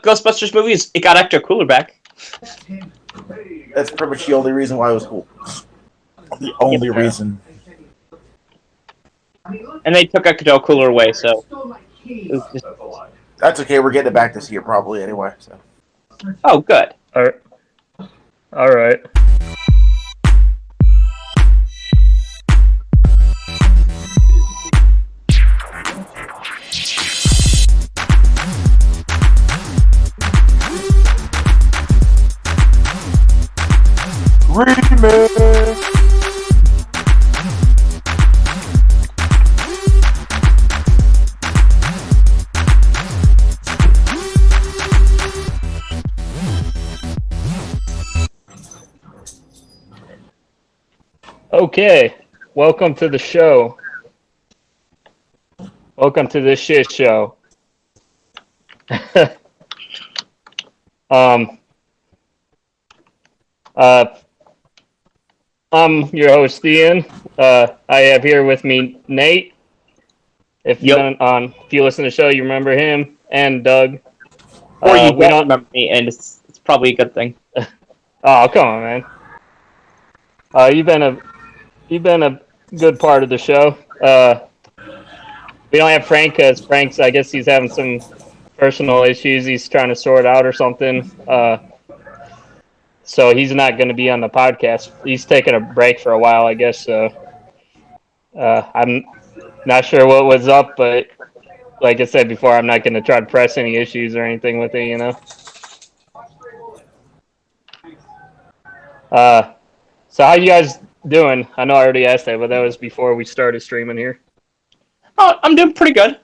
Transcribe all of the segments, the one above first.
Ghostbusters movies, it got Ecto Cooler back. That's pretty much the only reason why it was cool. The only reason. And they took Ecto Cooler away, so it was just... That's okay. We're getting it back this year, probably anyway. So. Oh, good. All right. Remix. Okay, welcome to the show. Welcome to this shit show. I'm your host, Ian. I have here with me Nate. If you listen to the show, you remember him, and Doug. Or you don't remember me, and it's probably a good thing. Oh, come on, man. You've been a good part of the show. We don't have Frank because Frank's, I guess he's having some personal issues he's trying to sort out or something. So he's not going to be on the podcast. He's taking a break for a while, I guess. So I'm not sure what was up, but like I said before, I'm not going to try to press any issues or anything with it, you know. So how you guys doing? I know I already asked that, but that was before we started streaming here. Oh, I'm doing pretty good.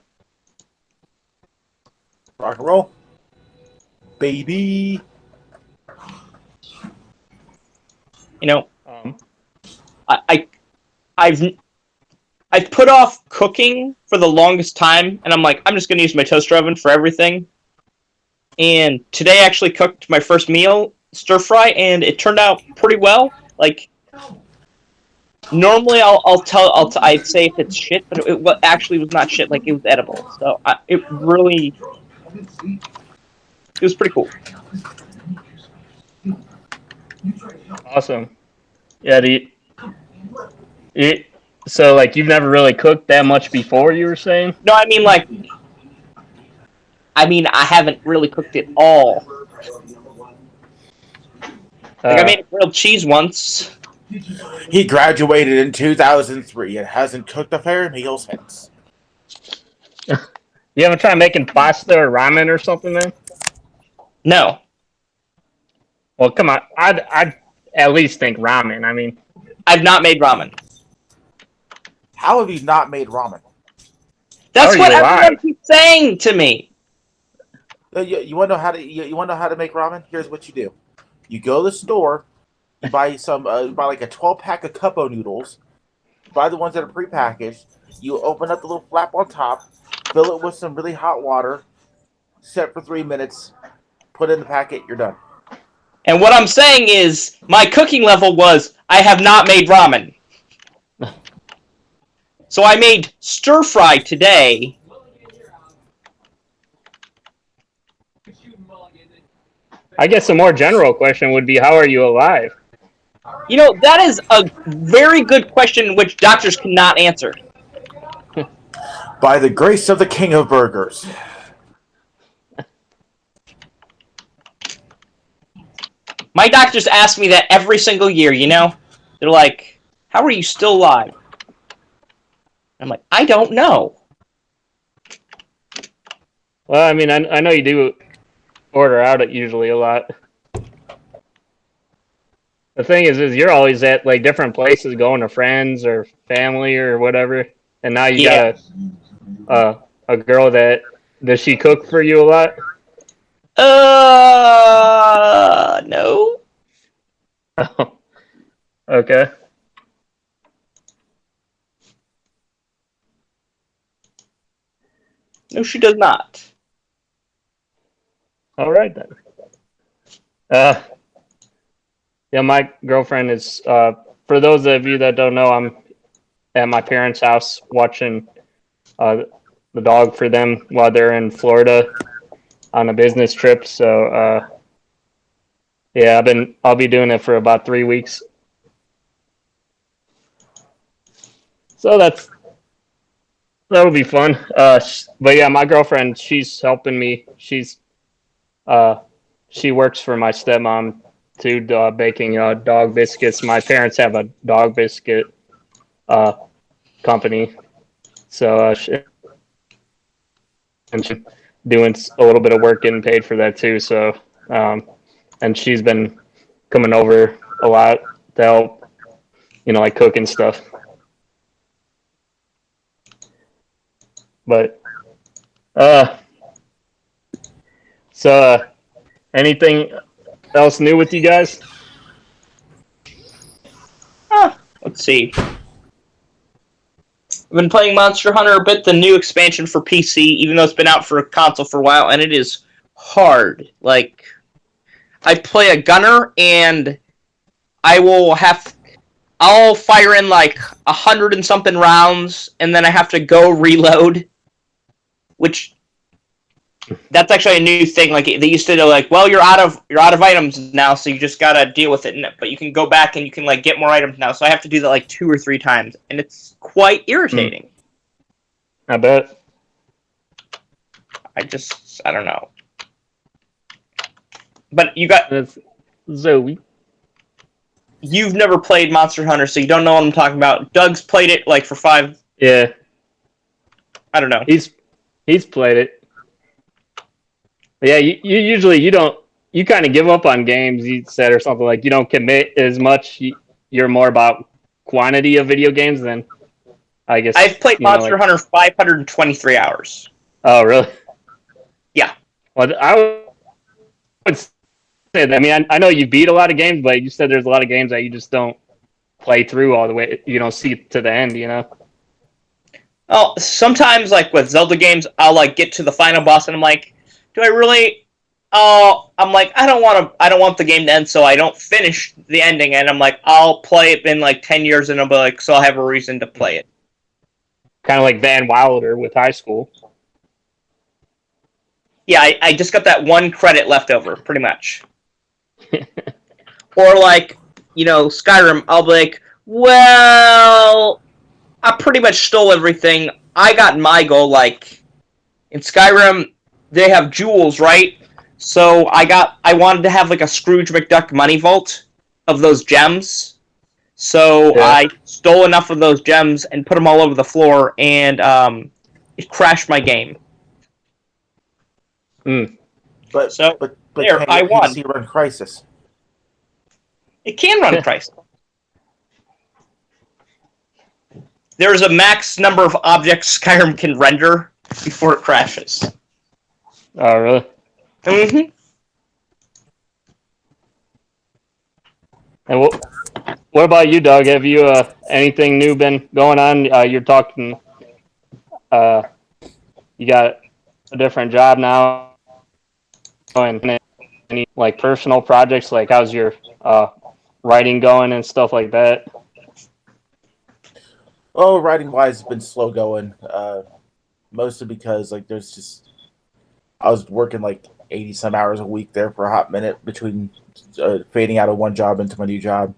Rock and roll. Baby. You know, I've put off cooking for the longest time, and I'm like, I'm just going to use my toaster oven for everything. And today I actually cooked my first meal, stir fry, and it turned out pretty well. Like, normally I'd say if it's shit, but it actually was not shit. Like, it was edible. So it was pretty cool. Awesome. Yeah, so, like, you've never really cooked that much before, you were saying? No, I mean, I haven't really cooked it all. Like, I made a grilled cheese once. He graduated in 2003 and hasn't cooked a fair meal since. You haven't tried making pasta or ramen or something, man? No. Well, come on. I'd at least think ramen. I mean, I've not made ramen. How have you not made ramen? That's what everyone keeps saying to me. You want to know how to you want to know how to make ramen? Here's what you do: you go to the store, you buy buy like a 12-pack of cup of noodles, buy the ones that are prepackaged. You open up the little flap on top, fill it with some really hot water, set for 3 minutes, put it in the packet. You're done. And what I'm saying is, my cooking level was, I have not made ramen. So I made stir fry today. I guess a more general question would be, how are you alive? You know, that is a very good question which doctors cannot answer. By the grace of the King of Burgers. My doctors ask me that every single year, you know? They're like, how are you still alive? I'm like, I don't know. Well, I mean, I know you do order out it usually a lot. The thing is you're always at, like, different places, going to friends or family or whatever. And now you got a girl does she cook for you a lot? No. Oh, okay. No, she does not. All right, then. Yeah, my girlfriend is, for those of you that don't know, I'm at my parents' house watching the dog for them while they're in Florida. on a business trip. So yeah, I'll be doing it for about 3 weeks. So that'll be fun. But yeah, my girlfriend, she's helping me. She works for my stepmom too, baking dog biscuits. My parents have a dog biscuit uh, company, so and she's doing a little bit of work getting paid for that too. So and she's been coming over a lot to help, like cooking stuff. But so anything else new with you guys? Let's see. I've been playing Monster Hunter a bit, the new expansion for PC, even though it's been out for a console for a while, and it is hard. Like, I play a gunner, and I'll fire in like 100 and something rounds, and then I have to go reload, which that's actually a new thing. Like, they used to do, like, well, you're out of items now, so you just gotta deal with it. But you can go back and you can like get more items now. So I have to do that like 2 or 3 times, and it's quite irritating. I bet. I don't know. But That's Zoe. You've never played Monster Hunter, so you don't know what I'm talking about. Doug's played it like for 5. Yeah, I don't know. he's played it. But yeah, you usually you kind of give up on games. You said or something like you don't commit as much. You're more about quantity of video games than I guess. I've played Monster Hunter 523 hours. Oh, really? Yeah. Well, I would say that. I mean, I know you beat a lot of games, but you said there's a lot of games that you just don't play through all the way. You don't see to the end. Oh, sometimes like with Zelda games, I'll like get to the final boss, and I'm like, do I really? Oh, I'm like, I don't want the game to end, so I don't finish the ending, and I'm like, I'll play it in like 10 years, and I'll be like, so I'll have a reason to play it. Kind of like Van Wilder with High School. Yeah, I just got that 1 credit left over, pretty much. Or like, Skyrim, I'll be like, well, I pretty much stole everything. I got my goal, like, in Skyrim, they have jewels, right? So I wanted to have like a Scrooge McDuck money vault of those gems. So Yeah. I stole enough of those gems and put them all over the floor, and it crashed my game. But So, there, can I your won. PC run Crisis? It can run Crisis. There's a max number of objects Skyrim can render before it crashes. Oh, really? Mm-hmm. And what about you, Doug? Have you anything new been going on? You're talking. You got a different job now, and any like personal projects? Like, how's your writing going and stuff like that? Oh, writing wise, it's been slow going. Mostly because like I was working like 80 some hours a week there for a hot minute between fading out of one job into my new job,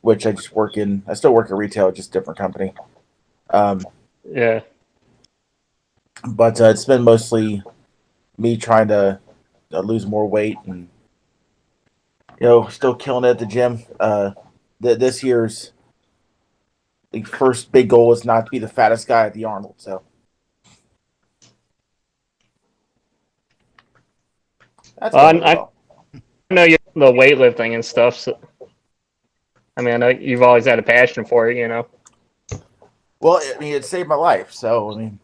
which I still work in retail, just different company. Yeah. But it's been mostly me trying to lose more weight and still killing it at the gym. This year's the first big goal is not to be the fattest guy at the Arnold. So that's I know you're the weightlifting and stuff. So, I mean, I know you've always had a passion for it. Well, I mean, it saved my life. So I mean,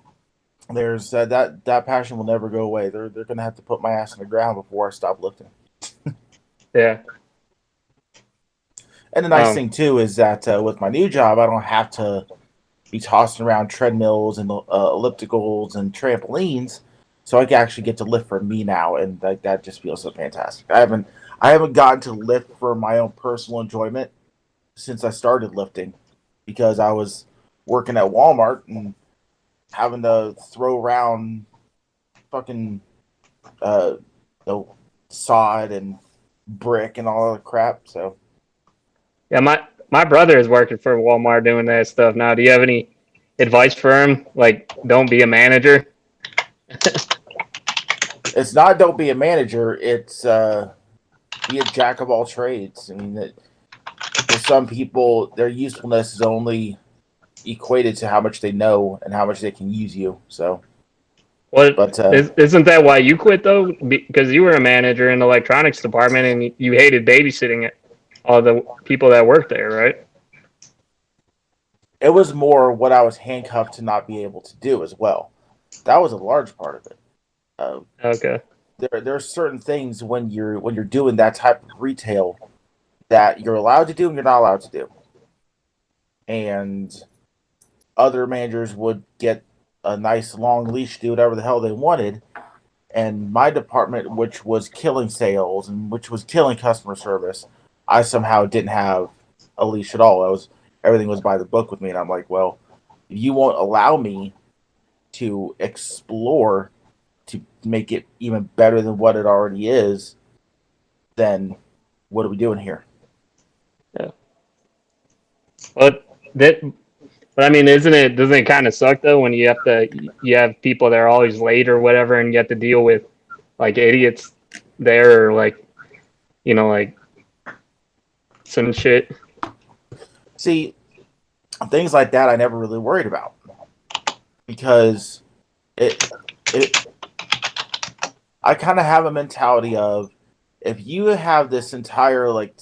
there's that passion will never go away. They're gonna have to put my ass on the ground before I stop lifting. Yeah. And the nice thing too is that with my new job, I don't have to be tossing around treadmills and ellipticals and trampolines, so I can actually get to lift for me now, and that just feels so fantastic. I haven't gotten to lift for my own personal enjoyment since I started lifting, because I was working at Walmart and having to throw around fucking uh, no sod and brick and all that crap. So Yeah, my brother is working for Walmart doing that stuff now. Do you have any advice for him? Like, don't be a manager. it's not don't be a manager. It's be a jack of all trades. I mean, for some people, their usefulness is only equated to how much they know and how much they can use you. So, What but isn't that why you quit though? Because you were a manager in the electronics department and you hated babysitting all the people that worked there, right? it was more what I was handcuffed to not be able to do as well. That was a large part of it. Uh, Okay. there are certain things when you're doing that type of retail that you're allowed to do and you're not allowed to do, and other managers would get a nice long leash to do whatever the hell they wanted. And my department, which was killing sales and which was killing customer service, I somehow didn't have a leash at all. I was everything was by the book with me, and I'm like, well, you won't allow me to explore to make it even better than what it already is, then what are we doing here? Yeah. But that, but I mean, doesn't it kind of suck though when you have people that are always late or whatever, and you have to deal with like idiots there or like like some shit. See, things like that I never really worried about because it it I kind of have a mentality of if you have this entire like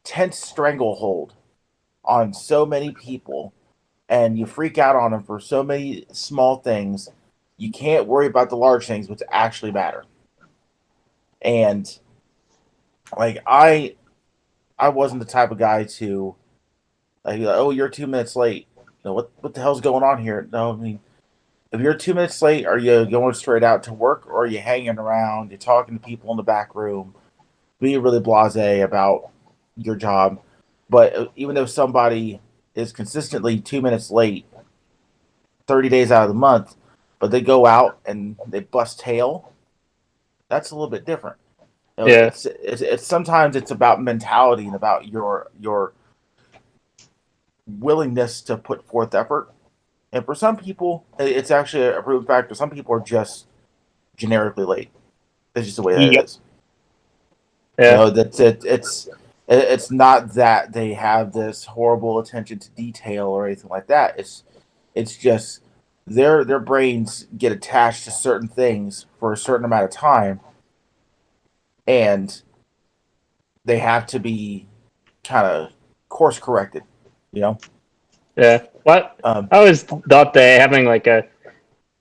tense stranglehold on so many people and you freak out on them for so many small things, you can't worry about the large things which actually matter. And like I wasn't the type of guy to like oh you're 2 minutes late. No, what the hell's going on here? No, I mean if you're 2 minutes late, are you going straight out to work or are you hanging around? You're talking to people in the back room, being really blasé about your job. But even though somebody is consistently 2 minutes late, 30 days out of the month, but they go out and they bust tail, that's a little bit different. Yeah. It's sometimes it's about mentality and about your willingness to put forth effort. And for some people, it's actually a proven factor. Some people are just generically late. That's just the way that it Yep. is. Yeah. That's it. It's not that they have this horrible attention to detail or anything like that. It's just their brains get attached to certain things for a certain amount of time, and they have to be kind of course corrected. You know. Yeah. What Um, I always thought that having like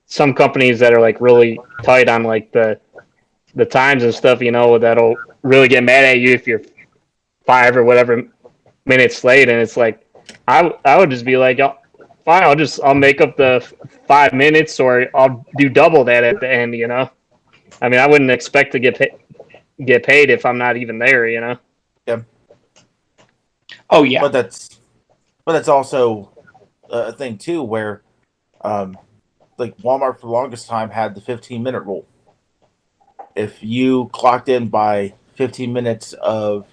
some companies that are like really tight on like the times and stuff, that'll really get mad at you if you're 5 or whatever minutes late, and it's like I would just be like, oh, fine, I'll make up the 5 minutes, or I'll do double that at the end. I mean, I wouldn't expect to get paid if I'm not even there. yeah, Oh yeah. but that's also a thing too, where um, like Walmart for the longest time had the 15-minute rule. If you clocked in by 15 minutes of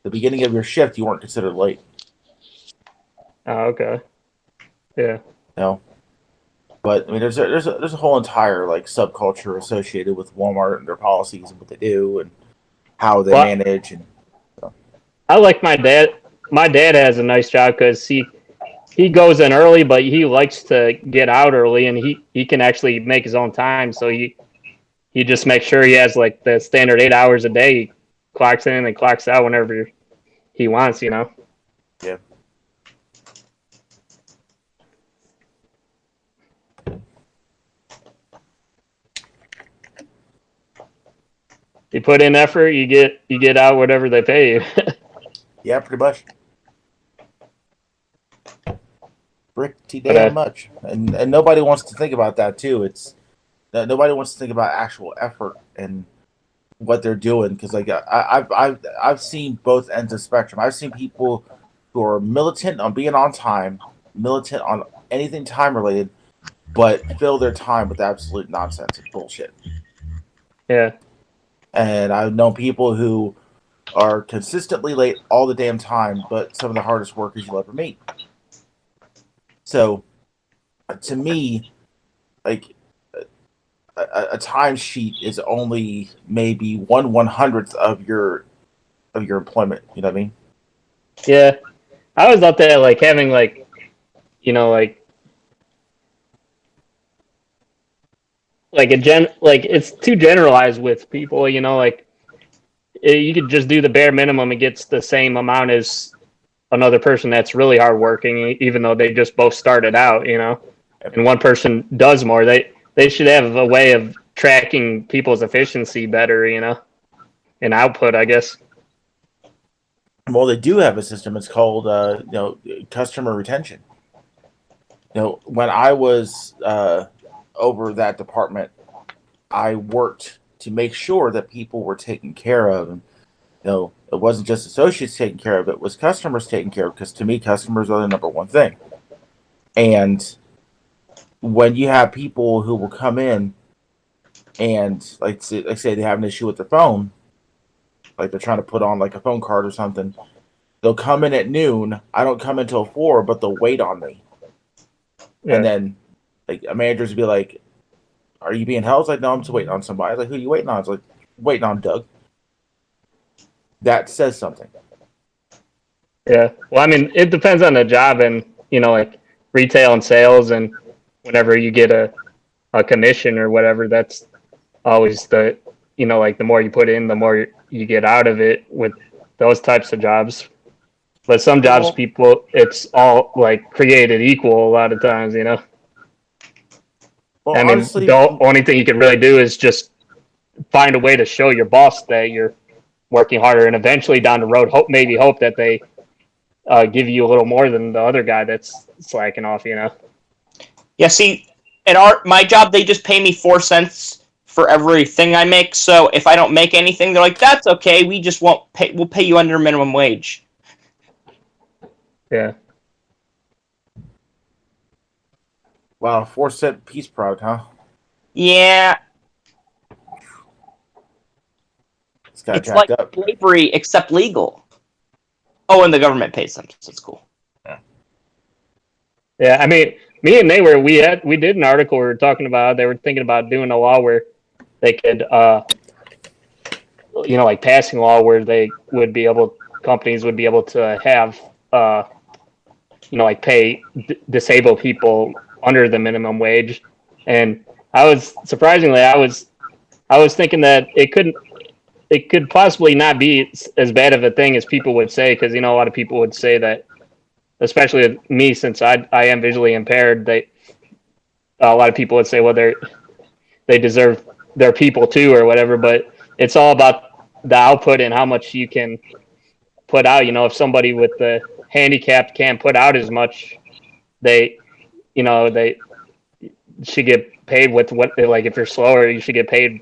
the beginning of your shift, you weren't considered late. Oh, okay. Yeah. You know, but I mean, there's a whole entire like subculture associated with Walmart and their policies and what they do and how they Well, manage and so. I like my dad. My dad has a nice job because he goes in early, but he likes to get out early, and he can actually make his own time. So he just makes sure he has like the standard 8 hours a day. He clocks in and clocks out whenever he wants. Yeah. You put in effort, you get out whatever they pay you. Yeah, pretty much. Pretty But damn much, and nobody wants to think about that too. It's nobody wants to think about actual effort and what they're doing because like I've seen both ends of the spectrum. I've seen people who are militant on being on time, militant on anything time related, but fill their time with absolute nonsense and bullshit. Yeah. And I've known people who are consistently late all the damn time, but some of the hardest workers you'll ever meet. So, to me, like a timesheet is only maybe 1/100th of your employment. You know what I mean? Yeah. I always thought that like having like, you know, like like it's too generalized with people, you know, like you could just do the bare minimum and gets the same amount as another person that's really hardworking, even though they just both started out, you know, and one person does more. They should have a way of tracking people's efficiency better, you know, and output, I guess. Well, they do have a system. It's called customer retention. When I was over that department, I worked to make sure that people were taken care of. And, it wasn't just associates taken care of; it was customers taken care of. Because to me, customers are the number one thing. And when you have people who will come in and like say they have an issue with their phone, like they're trying to put on like a phone card or something, they'll come in at noon. I don't come until 4, but they'll wait on me. Yeah. And then like a manager's be like, "Are you being held?" I was like, "No, I'm just waiting on somebody." Like, "Who are you waiting on?" I was like, "Waiting on Doug." That says something. Yeah. Well, I mean, it depends on the job and, you know, like retail and sales. And whenever you get a commission or whatever, that's always you know, like the more you put in, the more you get out of it with those types of jobs. But some jobs, people, it's all like created equal a lot of times, you know? Well, I mean, honestly, the only thing you can really do is just find a way to show your boss that you're working harder, and eventually down the road, hope that they give you a little more than the other guy that's slacking off, you know? Yeah, see, at my job, they just pay me 4 cents for everything I make. So if I don't make anything, they're like, "That's okay. We just won't pay. We'll pay you under minimum wage." Yeah. wow, 4-cent peace product, huh? Yeah, It's got it's like jacked up. slavery except legal. Oh, and the government pays them, so it's cool. Yeah, I mean, me and they we did an article we were talking about. They were thinking about doing a law where they could, you know, like passing law where companies would be able to have, you know, like pay disabled people under the minimum wage. And I was thinking that it could possibly not be as bad of a thing as people would say, because, you know, a lot of people would say that, especially me, since I am visually impaired, a lot of people would say, well, they deserve their people too or whatever, but it's all about the output and how much you can put out. You know, if somebody with the handicap can't put out as much, they, you know, they should get paid with what, like, if you're slower, you should get paid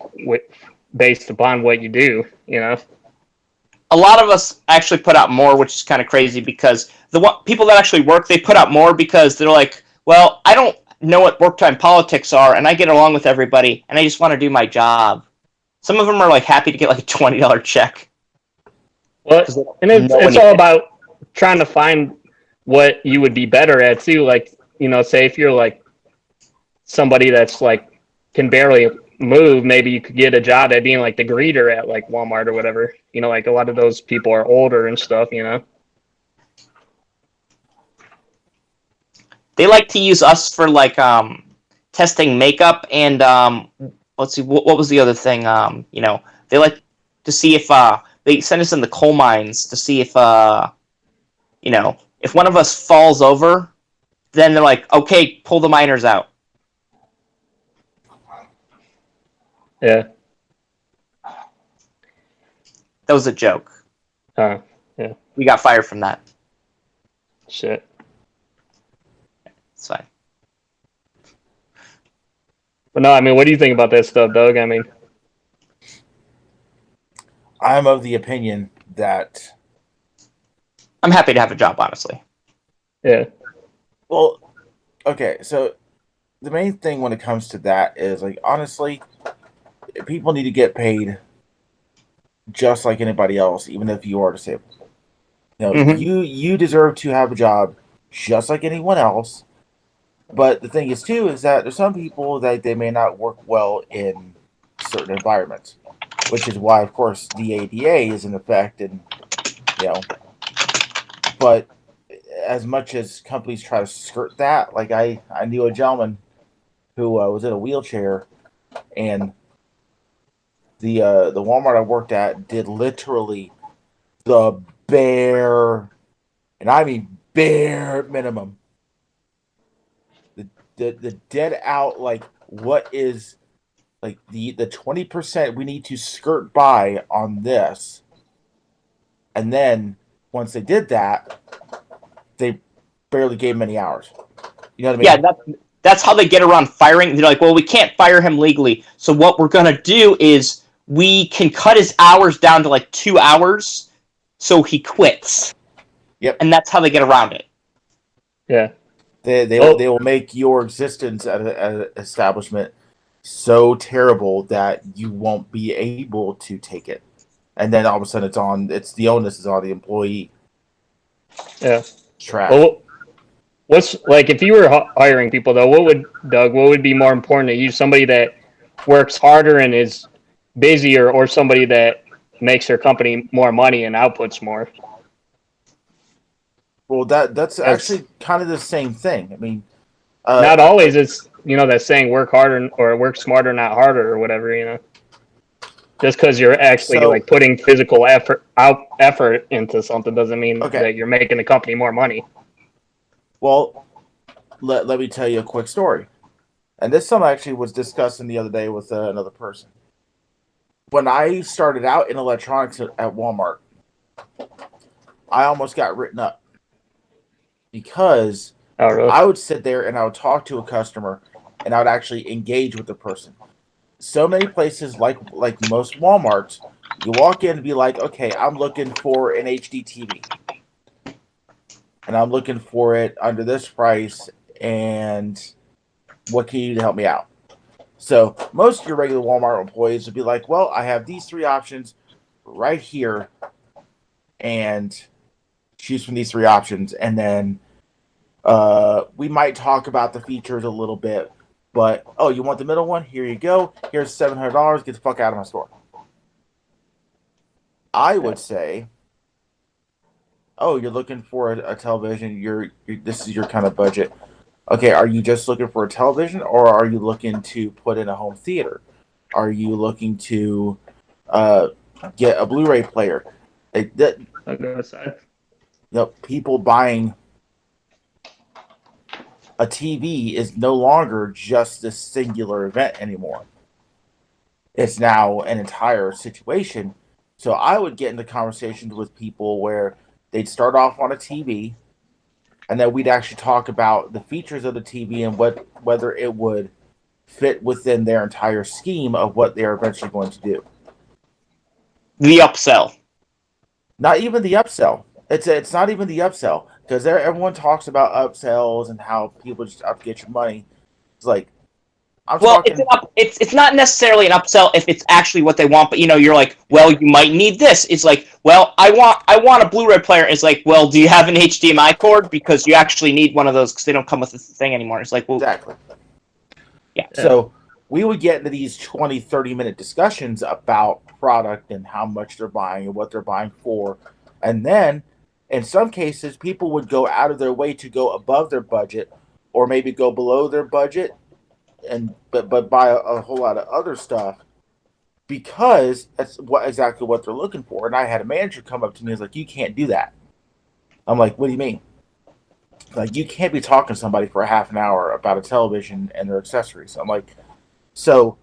based upon what you do, you know? A lot of us actually put out more, which is kind of crazy because people that actually work, they put out more because they're like, "Well, I don't know what work time politics are, and I get along with everybody, and I just want to do my job." Some of them are like happy to get like a $20 check. Well, and it's all about trying to find what you would be better at too. Like, you know, say if you're like somebody that's like can barely move, maybe you could get a job at being like the greeter at like Walmart or whatever. You know, like a lot of those people are older and stuff, you know. They like to use us for like testing makeup and let's see, what was the other thing? You know, they like to see if they send us in the coal mines to see if you know, if one of us falls over, then they're like, "Okay, pull the miners out." Yeah. That was a joke. Yeah. We got fired from that. Shit. It's fine. But no, I mean, what do you think about that stuff, Doug? I mean, I'm of the opinion that I'm happy to have a job, honestly. yeah. Well, okay, so the main thing when it comes to that is like honestly, people need to get paid just like anybody else, even if you are disabled. Mhm. You deserve to have a job just like anyone else. But the thing is too is that there's some people that they may not work well in certain environments, which is why, of course, the ADA is in effect, and you know. But as much as companies try to skirt that, like I knew a gentleman who was in a wheelchair, and the Walmart I worked at did literally the bare, and I mean bare minimum, the dead out, like what is like the 20% we need to skirt by on this, and then once they did that, they barely gave many hours. You know what I Yeah, mean? that's how they get around firing. They're like, well, we can't fire him legally, so what we're gonna do is we can cut his hours down to like 2 hours, so he quits. Yep. And that's how they get around it. Yeah. They will make your existence at an establishment so terrible that you won't be able to take it, and then all of a sudden it's the onus is on the employee. Yeah. Trash. Well, what's like if you were hiring people though? What would be more important to you? Somebody that works harder and is busier, or somebody that makes their company more money and outputs more? Well, that's actually kind of the same thing. I mean, not always. It's that saying, work harder or work smarter, not harder, or whatever. Just because you're actually like putting physical effort into something doesn't mean that you're making the company more money. Well, let me tell you a quick story. And this something actually was discussing the other day with another person. When I started out in electronics at Walmart, I almost got written up because really? I would sit there and I would talk to a customer and I would actually engage with the person. So many places, like most Walmarts, you walk in and be like, okay, I'm looking for an HD TV. And I'm looking for it under this price, and what can you do to help me out? So most of your regular Walmart employees would be like, well, I have these three options right here, and choose from these three options. And then we might talk about the features a little bit, but, oh, you want the middle one? Here you go. Here's $700. Get the fuck out of my store. I would say, oh, you're looking for a television. This is your kind of budget. Okay, are you just looking for a television, or are you looking to put in a home theater? Are you looking to get a Blu-ray player? People buying a TV is no longer just this singular event anymore. It's now an entire situation. So I would get into conversations with people where they'd start off on a TV, and then we'd actually talk about the features of the TV and whether it would fit within their entire scheme of what they're eventually going to do. The upsell. Not even the upsell. It's not even the upsell, because everyone talks about upsells and how people just up get your money. It's like, it's not necessarily an upsell if it's actually what they want, but you're like, well, you might need this. It's like, well, I want a Blu-ray player. It's like, well, do you have an HDMI cord? Because you actually need one of those because they don't come with this thing anymore. It's like, well, exactly. Yeah. So we would get into these 20, 30-minute discussions about product and how much they're buying and what they're buying for. And then in some cases, people would go out of their way to go above their budget or maybe go below their budget but buy a whole lot of other stuff because that's exactly what they're looking for. And I had a manager come up to me and was like, you can't do that. I'm like, what do you mean? Like, you can't be talking to somebody for a half an hour about a television and their accessories. I'm like, so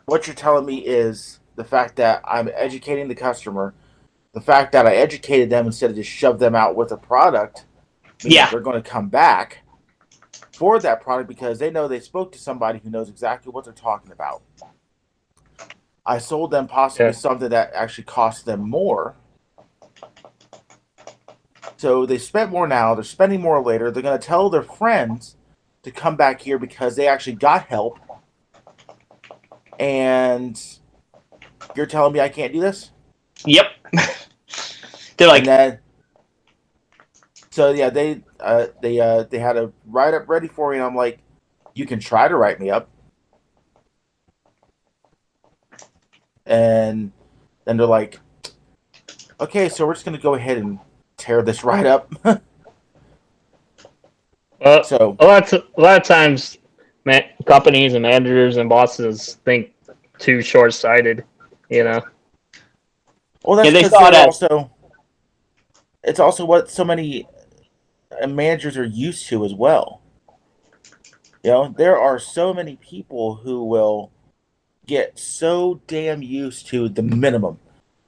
what you're telling me is the fact that I'm educating the customer, the fact that I educated them instead of just shove them out with a product, they're going to come back for that product because they know they spoke to somebody who knows exactly what they're talking about. I sold them possibly something that actually cost them more. So they spent more now, they're spending more later, they're going to tell their friends to come back here because they actually got help. and you're telling me I can't do this? Yep. They're And like, then, so yeah, they had a write up ready for me, and I'm like, you can try to write me up. And then they're like, okay, so we're just gonna go ahead and tear this write up. Well, So a lot of times, companies and managers and bosses think too short-sighted. You know. well, yeah, that's they because saw it they're as, also it's also what so many managers are used to as well. You know, there are so many people who will get so damn used to the minimum,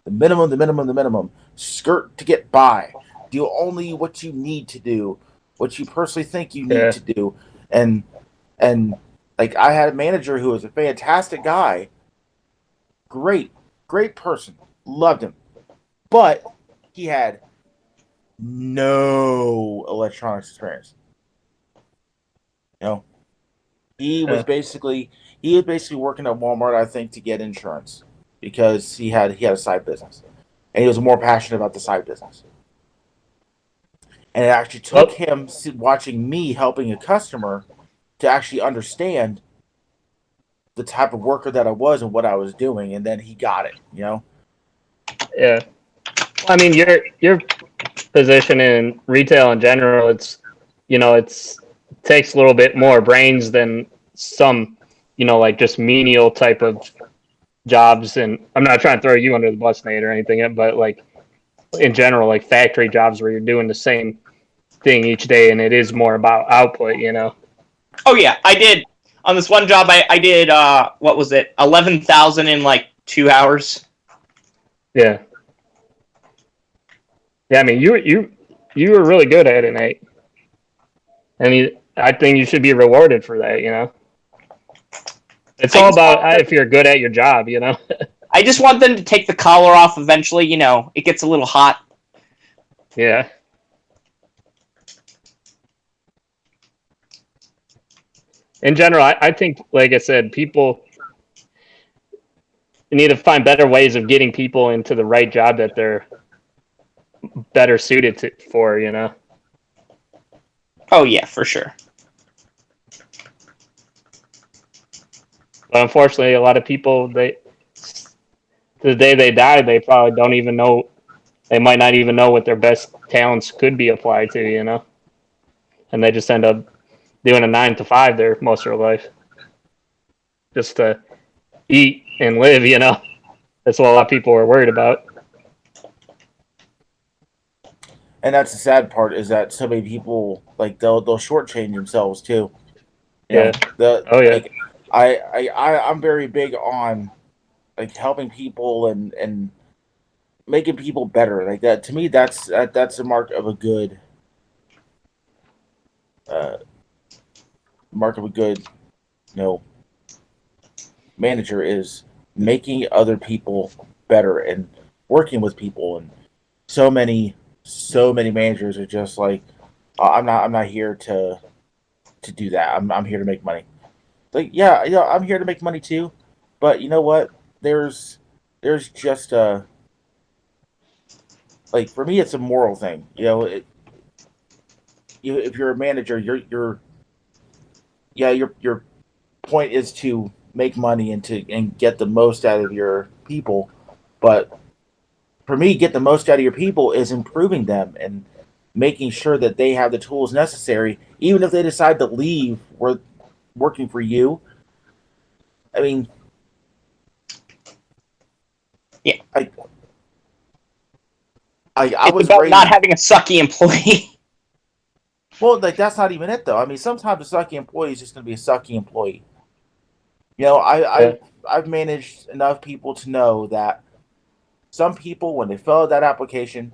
the minimum, skirt to get by, do only what you need to do, what you personally think you need Yeah. to do, and and like I had a manager who was a fantastic guy, great person, loved him, but he had no electronics experience. You know, Yeah. he was basically working at Walmart, I think, to get insurance because he had a side business, and he was more passionate about the side business. And it actually took Well, him watching me helping a customer to actually understand the type of worker that I was and what I was doing, and then he got it. You know, yeah. I mean, your position in retail in general, it's takes a little bit more brains than some, like just menial type of jobs. And I'm not trying to throw you under the bus, Nate, or anything, but like in general, like factory jobs where you're doing the same thing each day, and it is more about output. oh yeah, I did on this one job. I did what was it, 11,000 in like 2 hours. Yeah. Yeah. I mean, you were really good at it, Nate. I think you should be rewarded for that. It's I all just want about if you're good at your job. I just want them to take the collar off eventually. It gets a little hot. Yeah. In general, I think, like I said, people need to find better ways of getting people into the right job that they're better suited for. Oh yeah, for sure. But unfortunately, a lot of people, the day they die, they probably don't even know. They might not even know what their best talents could be applied to. And they just end up doing a 9 to 5 there most of their life, just to eat and live. That's what a lot of people are worried about. and that's the sad part is that so many people like they'll shortchange themselves too. You Yeah. know, the Oh yeah. like I'm very big on like helping people and making people better. Like that to me, that's a mark of a good uh, mark of a good manager is making other people better and working with people. And so many managers are just like, I'm not here to do that. I'm here to make money. Like yeah, I'm here to make money too, but you know what? There's just like for me, it's a moral thing. If you're a manager, your point is to make money and get the most out of your people. But for me, get the most out of your people is improving them and making sure that they have the tools necessary, even if they decide to leave working for you. I mean, Yeah, I I it's was about not raised. having a sucky employee. Well, like that's not even it though. I mean, sometimes a sucky employee is just going to be a sucky employee. Yeah. I've managed enough people to know that some people, when they fill out that application,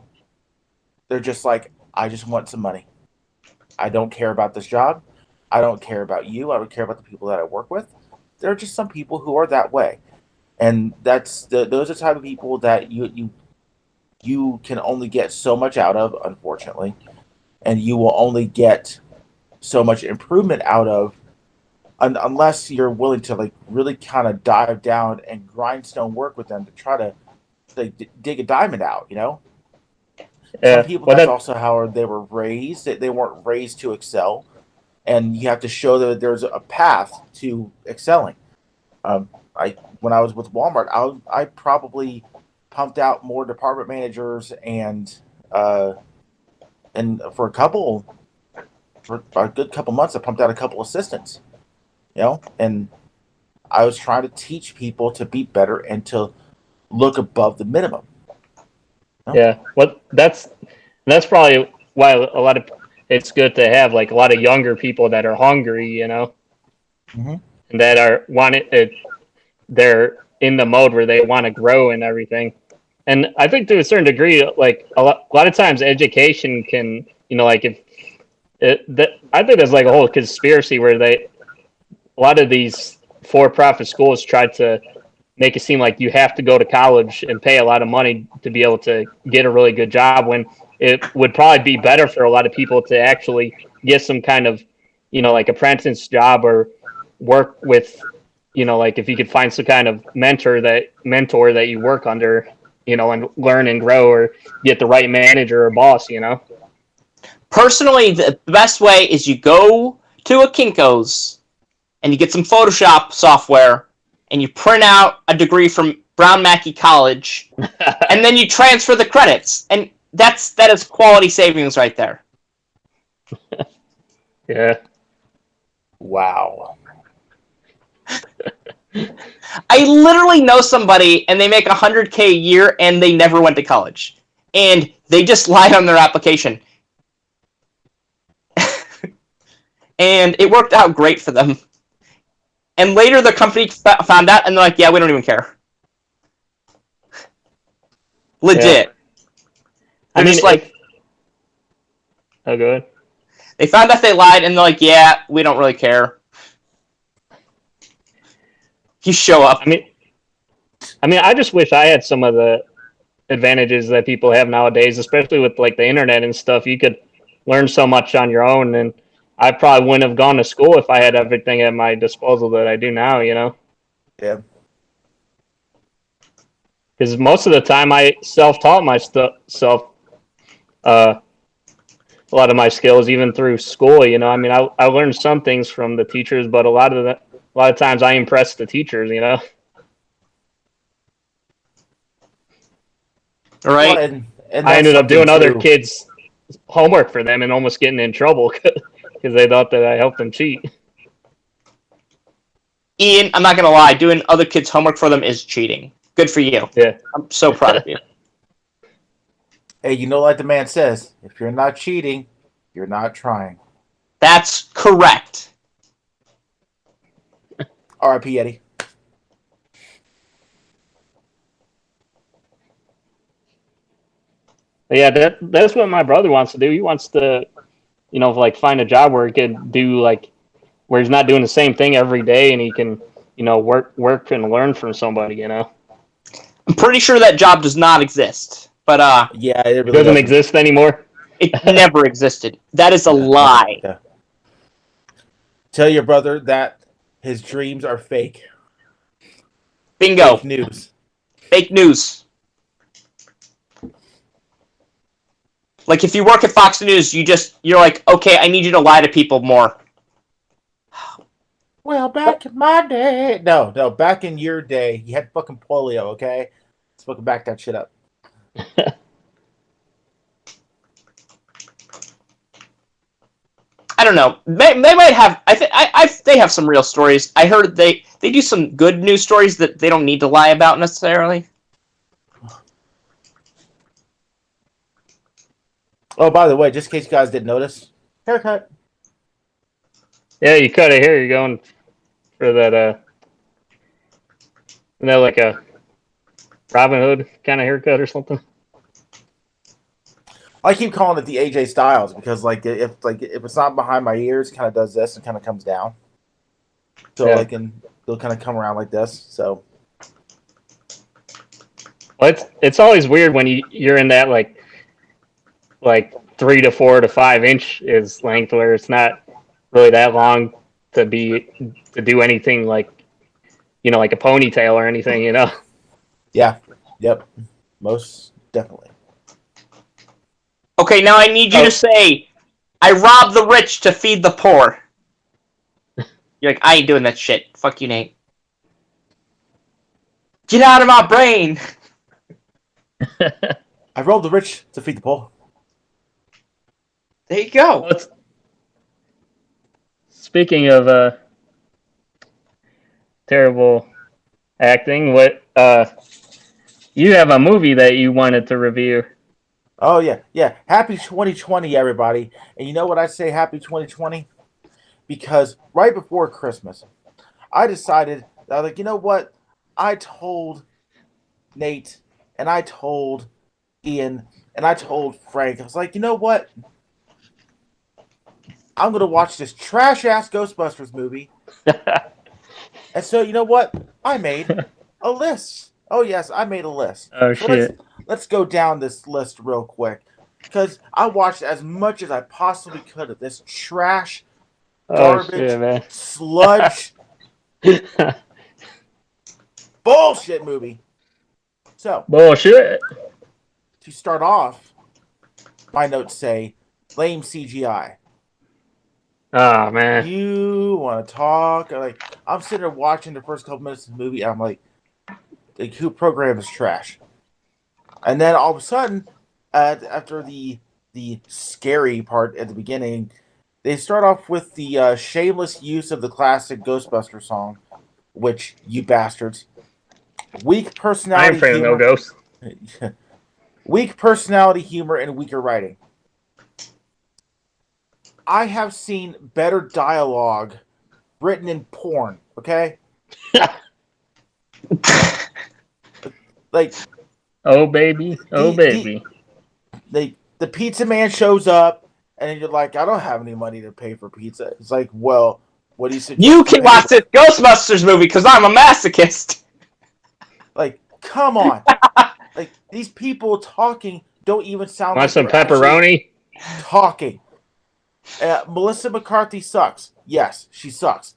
they're just like, I just want some money. I don't care about this job. I don't care about you. I don't care about the people that I work with. There are just some people who are that way, and those are the type of people that you can only get so much out of, unfortunately, and you will only get so much improvement out of unless you're willing to like really kind of dive down and grindstone work with them to try to dig a diamond out. Some Yeah. people, Well, that's that also how they were raised. They weren't raised to excel, and you have to show that there's a path to excelling. I When I was with Walmart, I probably pumped out more department managers and for a good couple months, I pumped out a couple assistants. And I was trying to teach people to be better and to look above the minimum. yeah. Well, that's probably why a lot of it's good to have like a lot of younger people that are hungry, Mm-hmm. and that are they're in the mode where they want to grow and everything. And I think to a certain degree, like a lot of times education can, like if I think there's like a whole conspiracy where a lot of these for-profit schools try to make it seem like you have to go to college and pay a lot of money to be able to get a really good job, when it would probably be better for a lot of people to actually get some kind of, like apprentice job or work with, like if you could find some kind of mentor that you work under, and learn and grow, or get the right manager or boss. Personally, the best way is you go to a Kinko's and you get some Photoshop software and you print out a degree from Brown Mackie College and then you transfer the credits. And that is quality savings right there. Yeah. Wow. I literally know somebody and they make $100K a year and they never went to college. And they just lied on their application. And it worked out great for them. And later the company found out and they're like, yeah, we don't even care. Legit. I mean, just like... Oh, go ahead. They found out they lied and they're like, yeah, we don't really care. You show up. I mean, I just wish I had some of the advantages that people have nowadays, especially with like the internet and stuff. You could learn so much on your own, and I probably wouldn't have gone to school if I had everything at my disposal that I do now. Yeah. Because most of the time I self-taught myself a lot of my skills, even through school. I mean, I learned some things from the teachers, but a lot of times I impressed the teachers. Right. Well, and I ended up doing other too. kids' homework for them and almost getting in trouble because they thought that I helped them cheat. Ian, I'm not going to lie. Doing other kids' homework for them is cheating. Good for you. Yeah. I'm so proud of you. Hey, like the man says, if you're not cheating, you're not trying. That's correct. R.I.P. Eddie. But yeah, that's what my brother wants to do. He wants to, like find a job where he can do where he's not doing the same thing every day, and he can, work and learn from somebody. I'm pretty sure that job does not exist, but yeah, it really doesn't exist anymore. It never existed. That is a lie. Yeah. Tell your brother that his dreams are fake. Bingo. Fake news. Fake news. Like if you work at Fox News, you're like, okay, I need you to lie to people more. Well, back in my day. No, back in your day, you had fucking polio, okay? Let's fucking back that shit up. I don't know. They might have. They have some real stories. I heard they do some good news stories that they don't need to lie about necessarily. Oh, by the way, just in case you guys didn't notice, haircut. Yeah, you cut a hair. You're going for that. Isn't that like a Robin Hood kind of haircut or something? I keep calling it the AJ Styles because if it's not behind my ears, it kind of does this and kind of comes down. So Yeah. they'll kind of come around like this. So Well, it's always weird when you're in that like 3 to 4 to 5 inch is length where it's not really that long to do anything like like a ponytail or anything. Yeah. Yep. Most definitely. Okay, now I need you to say, I rob the rich to feed the poor. You're like, I ain't doing that shit. Fuck you, Nate. Get out of my brain! I robbed the rich to feed the poor. There you go. Well, speaking of terrible acting, what you have a movie that you wanted to review? Oh yeah. Happy 2020, everybody. And you know what I say? Happy 2020, because right before Christmas, I decided that I was like, you know what? I told Nate and I told Ian and I told Frank. I was like, you know what? I'm gonna watch this trash ass Ghostbusters movie. And so you know what? I made a list. Oh yes, I made a list. Oh So shit! let's go down this list real quick. Because I watched as much as I possibly could of this trash, Oh garbage, shit, man! sludge, bullshit movie. So Bullshit. to start off, my notes say lame CGI. Oh man. You want to talk? Like I'm sitting there watching the first couple minutes of the movie, and I'm like, who programmed this trash? And then all of a sudden, after the scary part at the beginning, they start off with the shameless use of the classic Ghostbuster song, which you bastards. Weak I ain't personality afraid of no humor. ghosts. Weak personality humor and weaker writing. I have seen better dialogue written in porn, okay? Like Oh baby, oh baby. the pizza man shows up and you're like, I don't have any money to pay for pizza. It's like, well, what do you suggest? You can watch this Ghostbusters movie because I'm a masochist. Like, come on. Like these people talking don't even sound Want like some they're actually pepperoni? talking. Melissa McCarthy sucks. Yes, she sucks.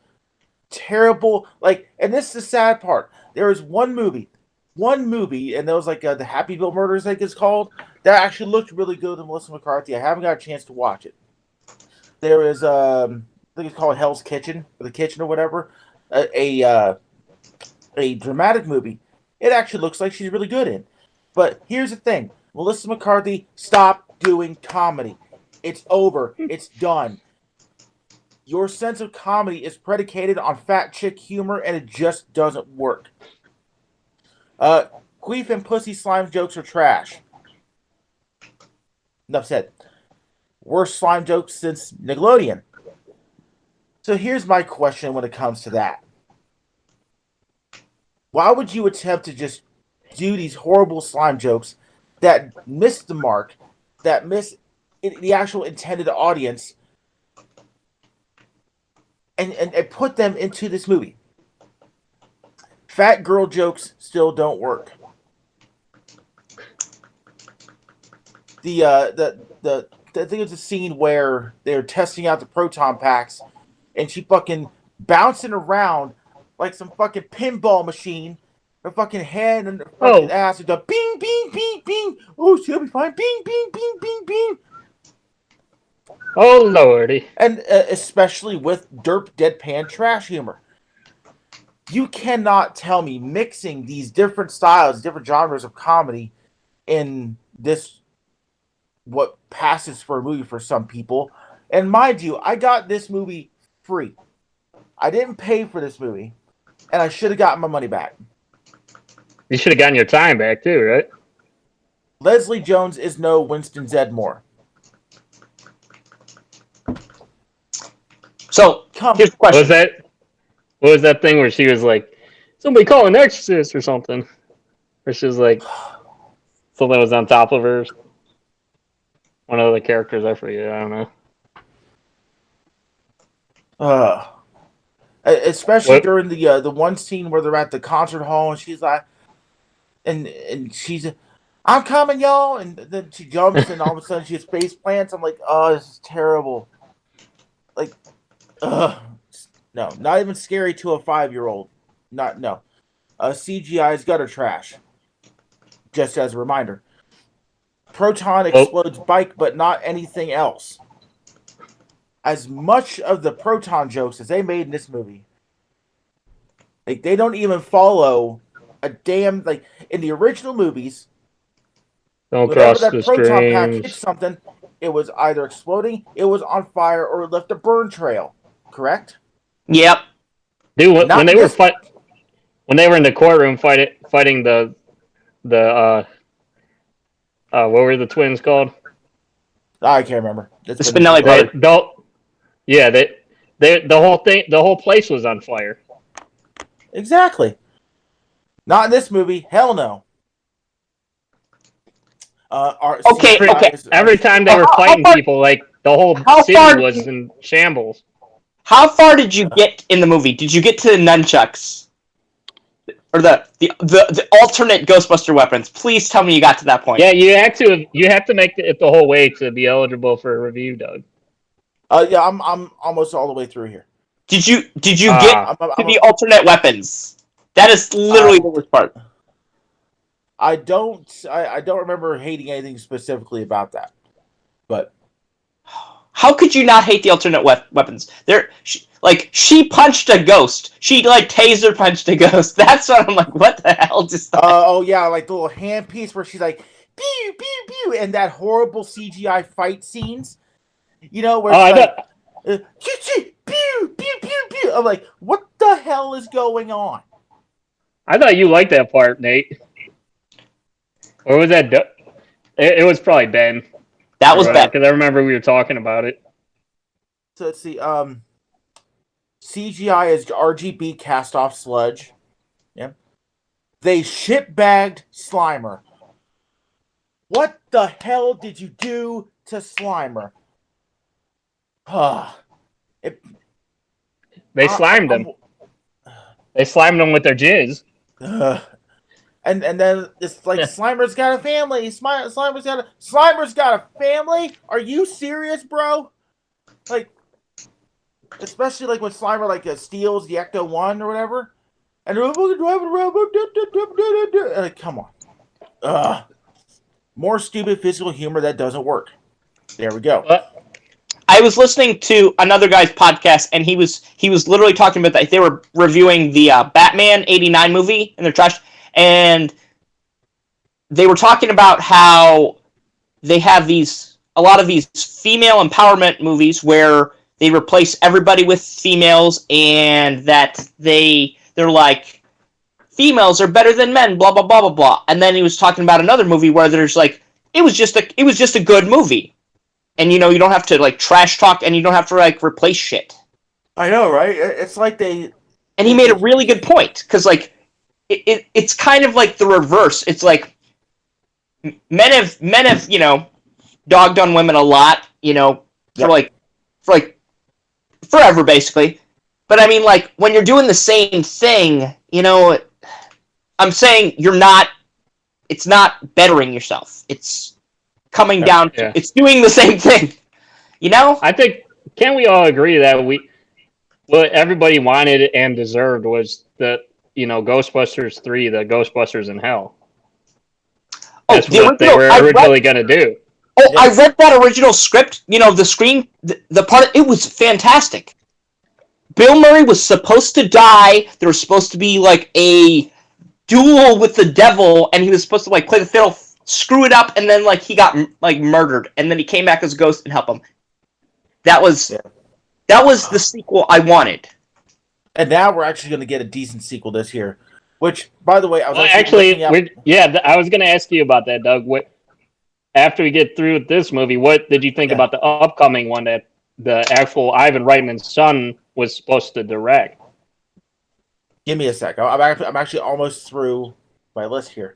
Terrible. Like, and this is the sad part. There is one movie, and there was like the Happyville Murders, I think it's called, that actually looked really good with Melissa McCarthy. I haven't got a chance to watch it. There is, I think it's called Hell's Kitchen, or The Kitchen, or whatever, a dramatic movie. It actually looks like she's really good in. But here's the thing, Melissa McCarthy, stop doing comedy. It's over. It's done. Your sense of comedy is predicated on fat chick humor, and it just doesn't work. Queef and pussy slime jokes are trash. Enough said. Worst slime jokes since Nickelodeon. So here's my question when it comes to that. Why would you attempt to just do these horrible slime jokes that miss the mark, that miss the actual intended audience, and put them into this movie? Fat girl jokes still don't work. I think it's a scene where they're testing out the proton packs, and she fucking bouncing around like some fucking pinball machine. Her fucking head and her fucking ass is the bing, bing, bing, bing. Oh, she'll be fine. Bing, bing, bing, bing, bing. Oh lordy. And especially with derp deadpan trash humor. You cannot tell me mixing these different styles, different genres of comedy in this, what passes for a movie for some people. And mind you, I got this movie free. I didn't pay for this movie, and I should have gotten my money back. You should have gotten your time back too, right? Leslie Jones is no Winston Zedmore. So, here's the question. What was that thing where she was like, somebody call an exorcist or something? Or she was like, something was on top of her. One of the characters, I forget, I don't know. Especially during the one scene where they're at the concert hall and she's like, and she's, I'm coming, y'all, and then she jumps and all of a sudden she face plants. I'm like, oh, this is terrible. Like, ugh. No, not even scary to a 5-year-old. No. CGI is gutter trash. Just as a reminder. Proton explodes bike, but not anything else. As much of the Proton jokes as they made in this movie, like they don't even follow a damn like in the original movies. Don't Whenever cross that the proton pack hit streams. something, it was either exploding, it was on fire, or it left a burn trail. Correct? Yep. Dude, Not this. when they were in the courtroom fighting the what were the twins called? I can't remember. The Spinelli brothers. The whole place was on fire. Exactly. Not in this movie. Hell no. Okay. Every time they were fighting people, like the whole city was in shambles. How far did you get in the movie? Did you get to the nunchucks? Or the alternate Ghostbuster weapons? Please tell me you got to that point. Yeah, you have to make it the whole way to be eligible for a review, Doug. Yeah, I'm almost all the way through here. Did you get to the alternate weapons? That is literally the worst part. I don't remember hating anything specifically about that, but how could you not hate the alternate weapons? She punched a ghost. She taser punched a ghost. That's what I'm like. What the hell just? Oh yeah, like the little hand piece where she's like, pew pew pew, and that horrible CGI fight scenes. You know where it's pew pew pew pew. I'm like, what the hell is going on? I thought you liked that part, Nate. Or was that? It was probably Ben. That was Ben because I remember we were talking about it. So let's see. CGI is RGB cast off sludge. Yeah. They shit-bagged Slimer. What the hell did you do to Slimer? They slimed him. They slimed him with their jizz. And then it's like Slimer's got a family. Slimer's got a family. Are you serious, bro? Like, especially like when Slimer steals the Ecto 1 or whatever, and like, come on, more stupid physical humor that doesn't work. There we go. I was listening to another guy's podcast, and he was literally talking about that. They were reviewing the Batman '89 movie, and they're trash. And they were talking about how they have a lot of these female empowerment movies where they replace everybody with females, and that they're like, females are better than men, blah blah blah blah blah. And then he was talking about another movie where there's it was just a good movie, and you don't have to trash talk, and you don't have to replace shit. I know, right? It's like they. And he made a really good point, because it's kind of like the reverse. It's like men have dogged on women a lot, for forever basically. But I mean, when you're doing the same thing, I'm saying it's not bettering yourself. It's coming down to it's doing the same thing. I think, can't we all agree that what everybody wanted and deserved was the Ghostbusters 3, the Ghostbusters in Hell. That's what they were originally going to do. Oh, yeah. I read that original script. The screen, the part, it was fantastic. Bill Murray was supposed to die. There was supposed to be a duel with the devil, and he was supposed to play the fiddle, screw it up, and then he got murdered, and then he came back as a ghost and helped him. That was the sequel I wanted. And now we're actually going to get a decent sequel this year. Which, by the way, I was I was going to ask you about that, Doug. After we get through with this movie, what did you think about the upcoming one that the actual Ivan Reitman's son was supposed to direct? Give me a sec. I'm actually almost through my list here.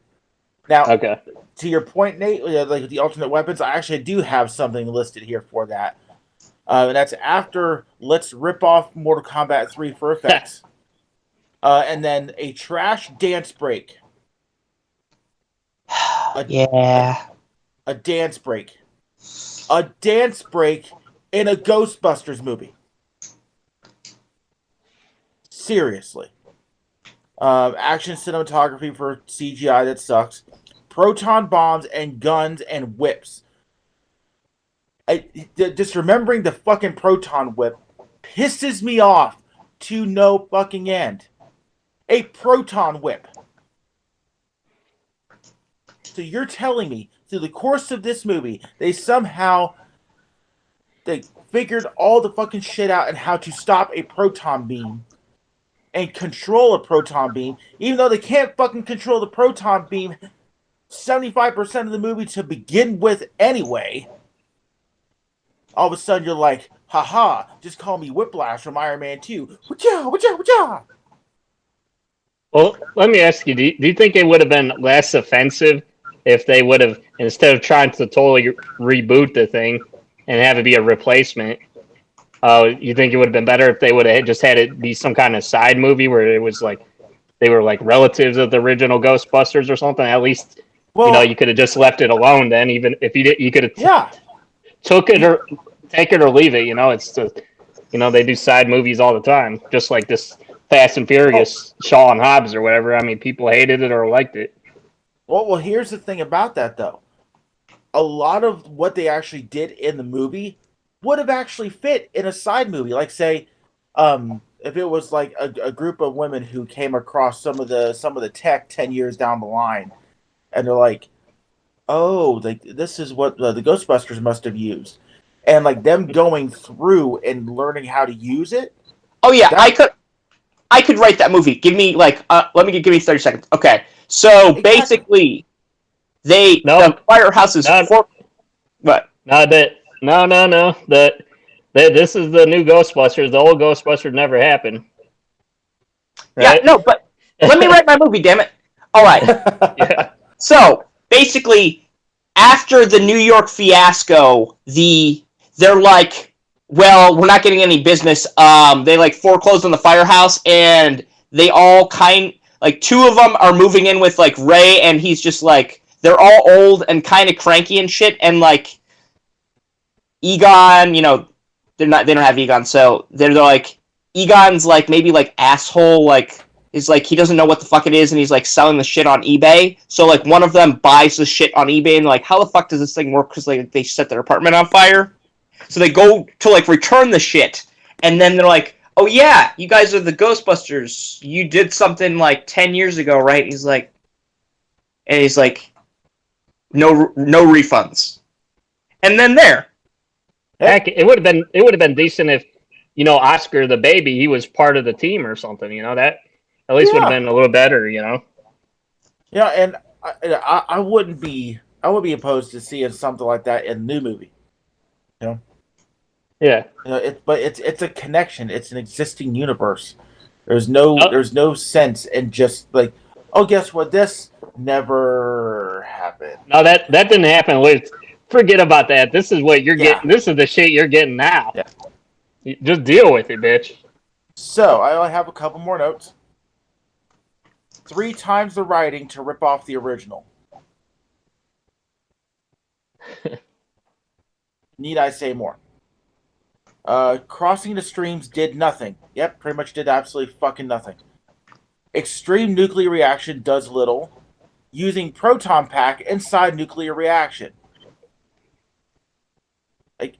Now, to your point, Nate, the alternate weapons, I actually do have something listed here for that. And that's after let's rip off Mortal Kombat 3 for effects. And then a trash dance break. A dance break. A dance break in a Ghostbusters movie. Seriously. Action cinematography for CGI that sucks. Proton bombs and guns and whips. Just remembering the fucking proton whip pisses me off to no fucking end. A proton whip. So you're telling me through the course of this movie, they figured all the fucking shit out and how to stop a proton beam and control a proton beam, even though they can't fucking control the proton beam 75% of the movie to begin with anyway. All of a sudden you're like, haha, just call me Whiplash from Iron Man 2. Wacha, wacha, wacha. Well, let me ask you, do you think it would have been less offensive if they would have, instead of trying to totally reboot the thing and have it be a replacement, you think it would have been better if they would have just had it be some kind of side movie where it was like, they were like relatives of the original Ghostbusters or something? At least, Well, you could have just left it alone then, even if you could have take it or leave it, it's just, they do side movies all the time, just like this Fast and Furious, Shaw and Hobbs or whatever. I mean, people hated it or liked it. Well, here's the thing about that, though. A lot of what they actually did in the movie would have actually fit in a side movie. Like, say, if it was like a group of women who came across some of the tech 10 years down the line, and they're like, oh, this is what the Ghostbusters must have used. And, like, them going through and learning how to use it. Oh, yeah, I could write that movie. Give me, give me 30 seconds. Okay, so basically, the firehouse is... What? No. This is the new Ghostbusters. The old Ghostbusters never happened. Right? Yeah, no, but let me write my movie, damn it. All right. Yeah. So, basically, after the New York fiasco, they're like, well, we're not getting any business. They, like, foreclosed on the firehouse, and they all two of them are moving in with, like, Ray, and he's just, like, they're all old and kind of cranky and shit, and, like, Egon, they don't have Egon, so they're like, Egon's, like, maybe, like, asshole, like, is, like, he doesn't know what the fuck it is, and he's, like, selling the shit on eBay, so, like, one of them buys the shit on eBay, and, like, how the fuck does this thing work, because, like, they set their apartment on fire? So they go to, like, return the shit, and then they're like, oh, yeah, you guys are the Ghostbusters, you did something, like, 10 years ago, right? He's like, no refunds. And then there. Heck, it would have been decent if, Oscar the baby, he was part of the team or something, that at least would have been a little better, Yeah, and I wouldn't be opposed to seeing something like that in the new movie. Yeah. It's a connection. It's an existing universe. There's no sense in just like, oh, guess what? This never happened. No, that didn't happen. Forget about that. This is what you're getting. This is the shit you're getting now. Yeah. Just deal with it, bitch. So, I only have a couple more notes. 3 times the writing to rip off the original. Need I say more? Crossing the streams did nothing. Yep, pretty much did absolutely fucking nothing. Extreme nuclear reaction does little. Using proton pack inside nuclear reaction. Like,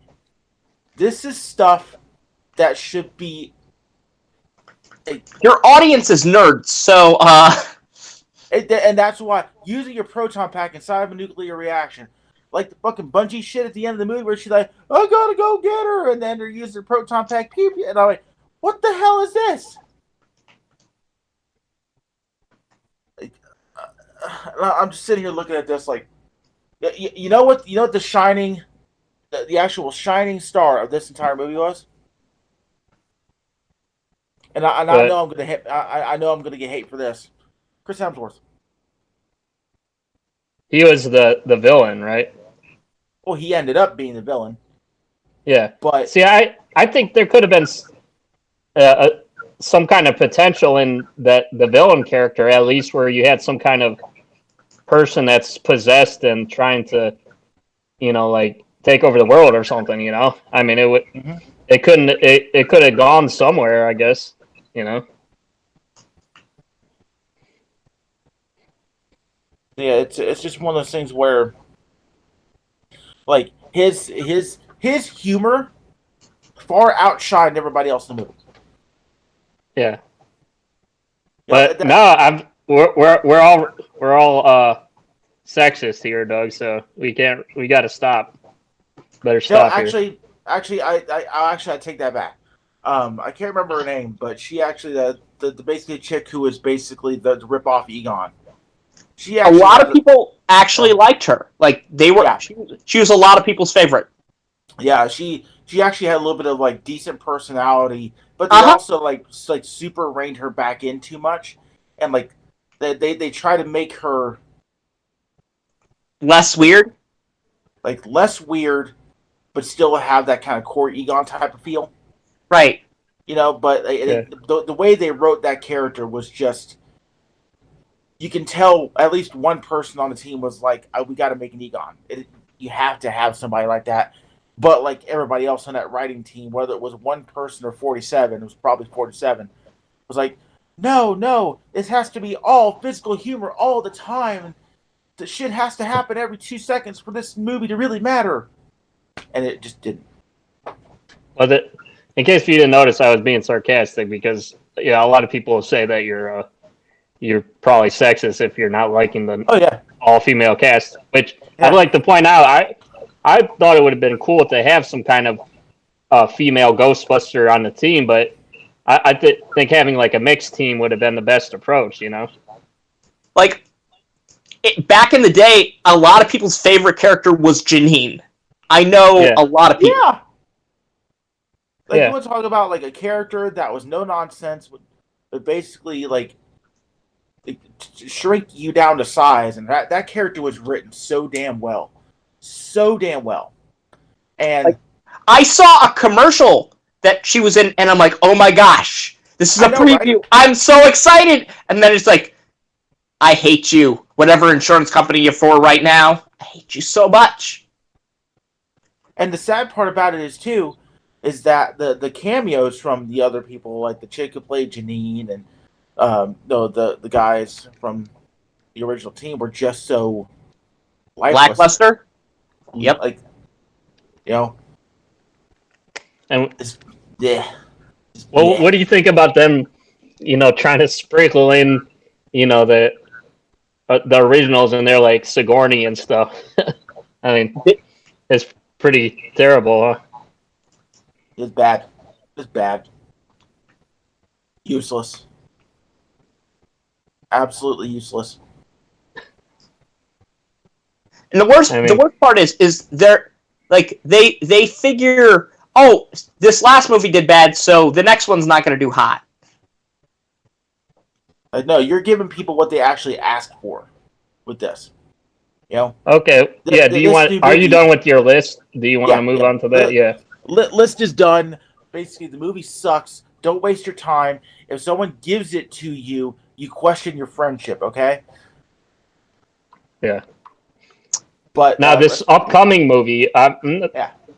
this is stuff that should be... Your audience is nerds, so, And that's why using your proton pack inside of a nuclear reaction, like the fucking Bungie shit at the end of the movie where she's like, I gotta go get her, and then they're using their proton pack, and I'm like, what the hell is this? I'm just sitting here looking at this like, you know what the shining, the actual shining star of this entire movie was? And I know I'm gonna hit. I know I'm gonna get hate for this. Chris Hemsworth. He was the villain, right? Well, he ended up being the villain. Yeah, but see, I think there could have been some kind of potential in the villain character, at least, where you had some kind of person that's possessed and trying to, like, take over the world or something. I mean, it would. Mm-hmm. It could have gone somewhere, I guess. Yeah, it's just one of those things where like his humor far outshined everybody else in the movie. Yeah. You know, But no, we're all sexist here, Doug. So we got to stop. Better no, stop here. I take that back. I can't remember her name, but she actually the basically chick who was basically the rip off Egon. She A actually lot had of people actually liked her. Like they were, Yeah. she was a lot of people's favorite. yeah, she actually had a little bit of like decent personality, but they Uh-huh. also like super reined her back in too much, and like they try to make her Less weird. like less weird, but still have that kind of core Egon type of feel. Right. You know, but Yeah. the way they wrote that character was just you can tell at least one person on the team was like, we got to make an Egon. You have to have somebody like that. But like everybody else on that writing team, whether it was one person or 47, it was probably 47, was like, no, this has to be all physical humor all the time. The shit has to happen every 2 seconds for this movie to really matter. And it just didn't. Well, in case you didn't notice, I was being sarcastic because a lot of people say that you're probably sexist if you're not liking the Oh, yeah. all female cast. Which Yeah. I'd like to point out, I thought it would have been cool if they have some kind of female Ghostbuster on the team, but I think having like a mixed team would have been the best approach. Like back in the day, a lot of people's favorite character was Janine. I know Yeah. a lot of people. Yeah. Like, Yeah. you want to talk about, like, a character that was no nonsense, but basically, like, shrink you down to size, and that character was written so damn well. So damn well. And Like, I saw a commercial that she was in, and I'm like, oh my gosh, this is a preview. Right? I'm so excited. And then it's like, I hate you. Whatever insurance company you're for right now, I hate you so much. And the sad part about it is that the cameos from the other people, like the chick who played Janine and the guys from the original team, were just so lackluster. Yep. Like, you know. And yeah. Well, what do you think about them? Trying to sprinkle in, the originals and they're like Sigourney and stuff. I mean, it's pretty terrible, huh? It's bad. It's bad. Useless. Absolutely useless. And the worst part is they're like they figure, oh, this last movie did bad, so the next one's not going to do hot. No, you're giving people what they actually asked for with this. Okay. Yeah. Are you done with your list? Do you want to move on to that? Yeah. List is done. Basically, the movie sucks. Don't waste your time. If someone gives it to you, you question your friendship. Okay. Yeah. But now this upcoming movie,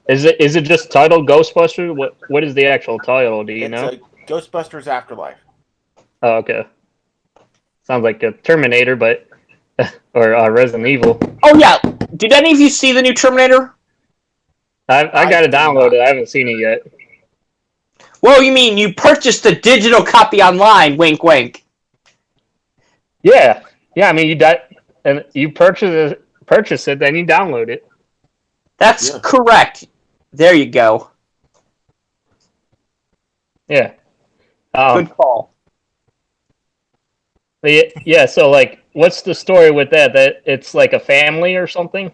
is it just titled Ghostbusters? What is the actual title? Do you know? Ghostbusters Afterlife. Oh, okay. Sounds like a Terminator, but or Resident Evil. Oh yeah, did any of you see the new Terminator? I got it downloaded. I haven't seen it yet. Well, you mean you purchased a digital copy online? Wink, wink. Yeah. I mean, you purchase it, then you download it. That's correct. There you go. Yeah. Good call. Yeah, so like, what's the story with that? That it's like a family or something?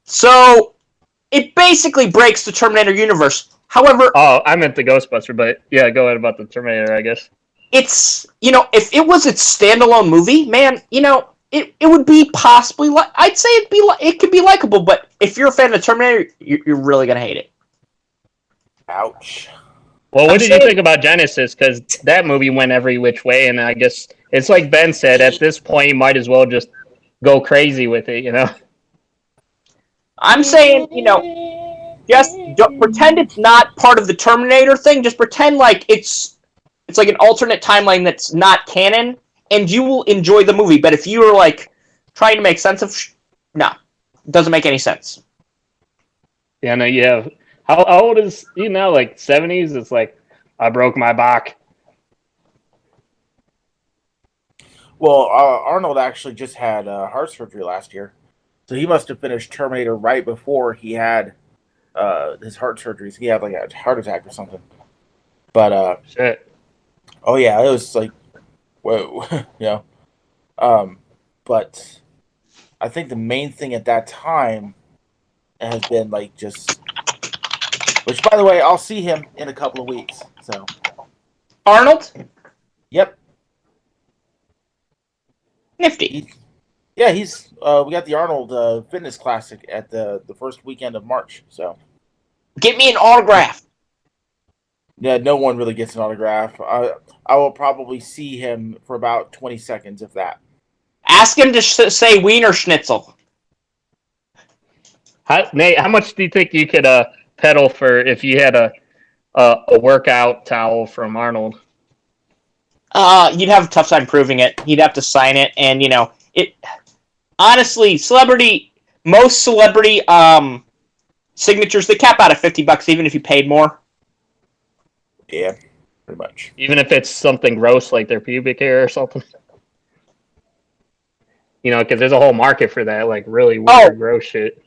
So, it basically breaks the Terminator universe. However... Oh, I meant the Ghostbuster, but yeah, go ahead about the Terminator, I guess. It's, if it was its standalone movie, man, it would be possibly, I'd say it could be likable, but if you're a fan of Terminator, you're really going to hate it. Ouch. Well, what did you think about Genesis? Because that movie went every which way, and I guess it's like Ben said, at this point, you might as well just go crazy with it, I'm saying, just don't pretend it's not part of the Terminator thing. Just pretend like it's like an alternate timeline that's not canon, and you will enjoy the movie. But if you are like trying to make sense of. No, it doesn't make any sense. Yeah, no, you have. How old is he now? Like 70s? It's like, I broke my back. Well, Arnold actually just had heart surgery last year, so he must have finished Terminator right before he had his heart surgery. So he had like a heart attack or something. But Shit. oh yeah, it was like, whoa, you know. But I think the main thing at that time has been like just, which by the way, I'll see him in a couple of weeks. So Arnold, yep, nifty. he's we got the Arnold Fitness Classic at the first weekend of March. So Get me an autograph. yeah, no one really gets an autograph. I will probably see him for about 20 seconds, if that. Ask him to say Wiener Schnitzel. Nate, how much do you think you could pedal for if you had a workout towel from Arnold? You'd have a tough time proving it. He'd have to sign it, and it. Honestly, most celebrity signatures, they cap out at $50, even if you paid more. Yeah, pretty much. Even if it's something gross like their pubic hair or something. Because there's a whole market for that, like really weird, gross shit.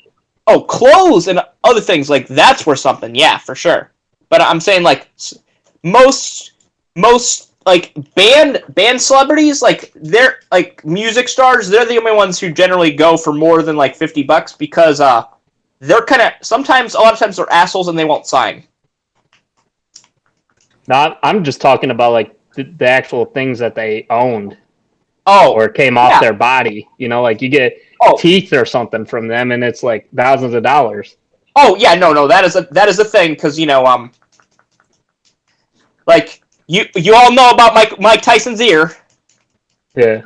Oh, clothes and other things, like that's worth something, yeah, for sure. But I'm saying like most like band celebrities, like they're like music stars, they're the only ones who generally go for more than like $50 because they're kind of a lot of times they're assholes and they won't sign. No, I'm just talking about like the actual things that they owned. Oh, or came off their body. Like you get teeth or something from them, and it's like thousands of dollars. Oh yeah, no, that is a thing because like you all know about Mike Tyson's ear. Yeah.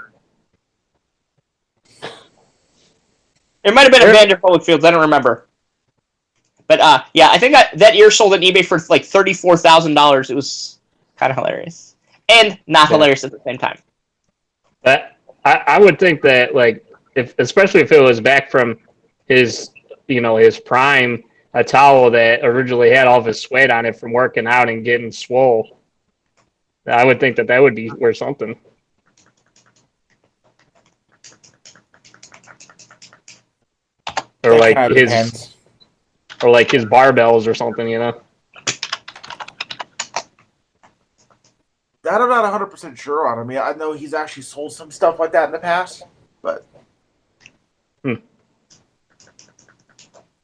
It might have been Evander Holyfield's, I don't remember. But yeah, I think that ear sold on eBay for like $34,000. It was kind of hilarious and not hilarious at the same time. But I would think that like especially if it was back from his his prime, a towel that originally had all of his sweat on it from working out and getting swole, I would think that would be worth something. Or like his barbells or something, That I'm not 100% sure on. I mean, I know he's actually sold some stuff like that in the past, but.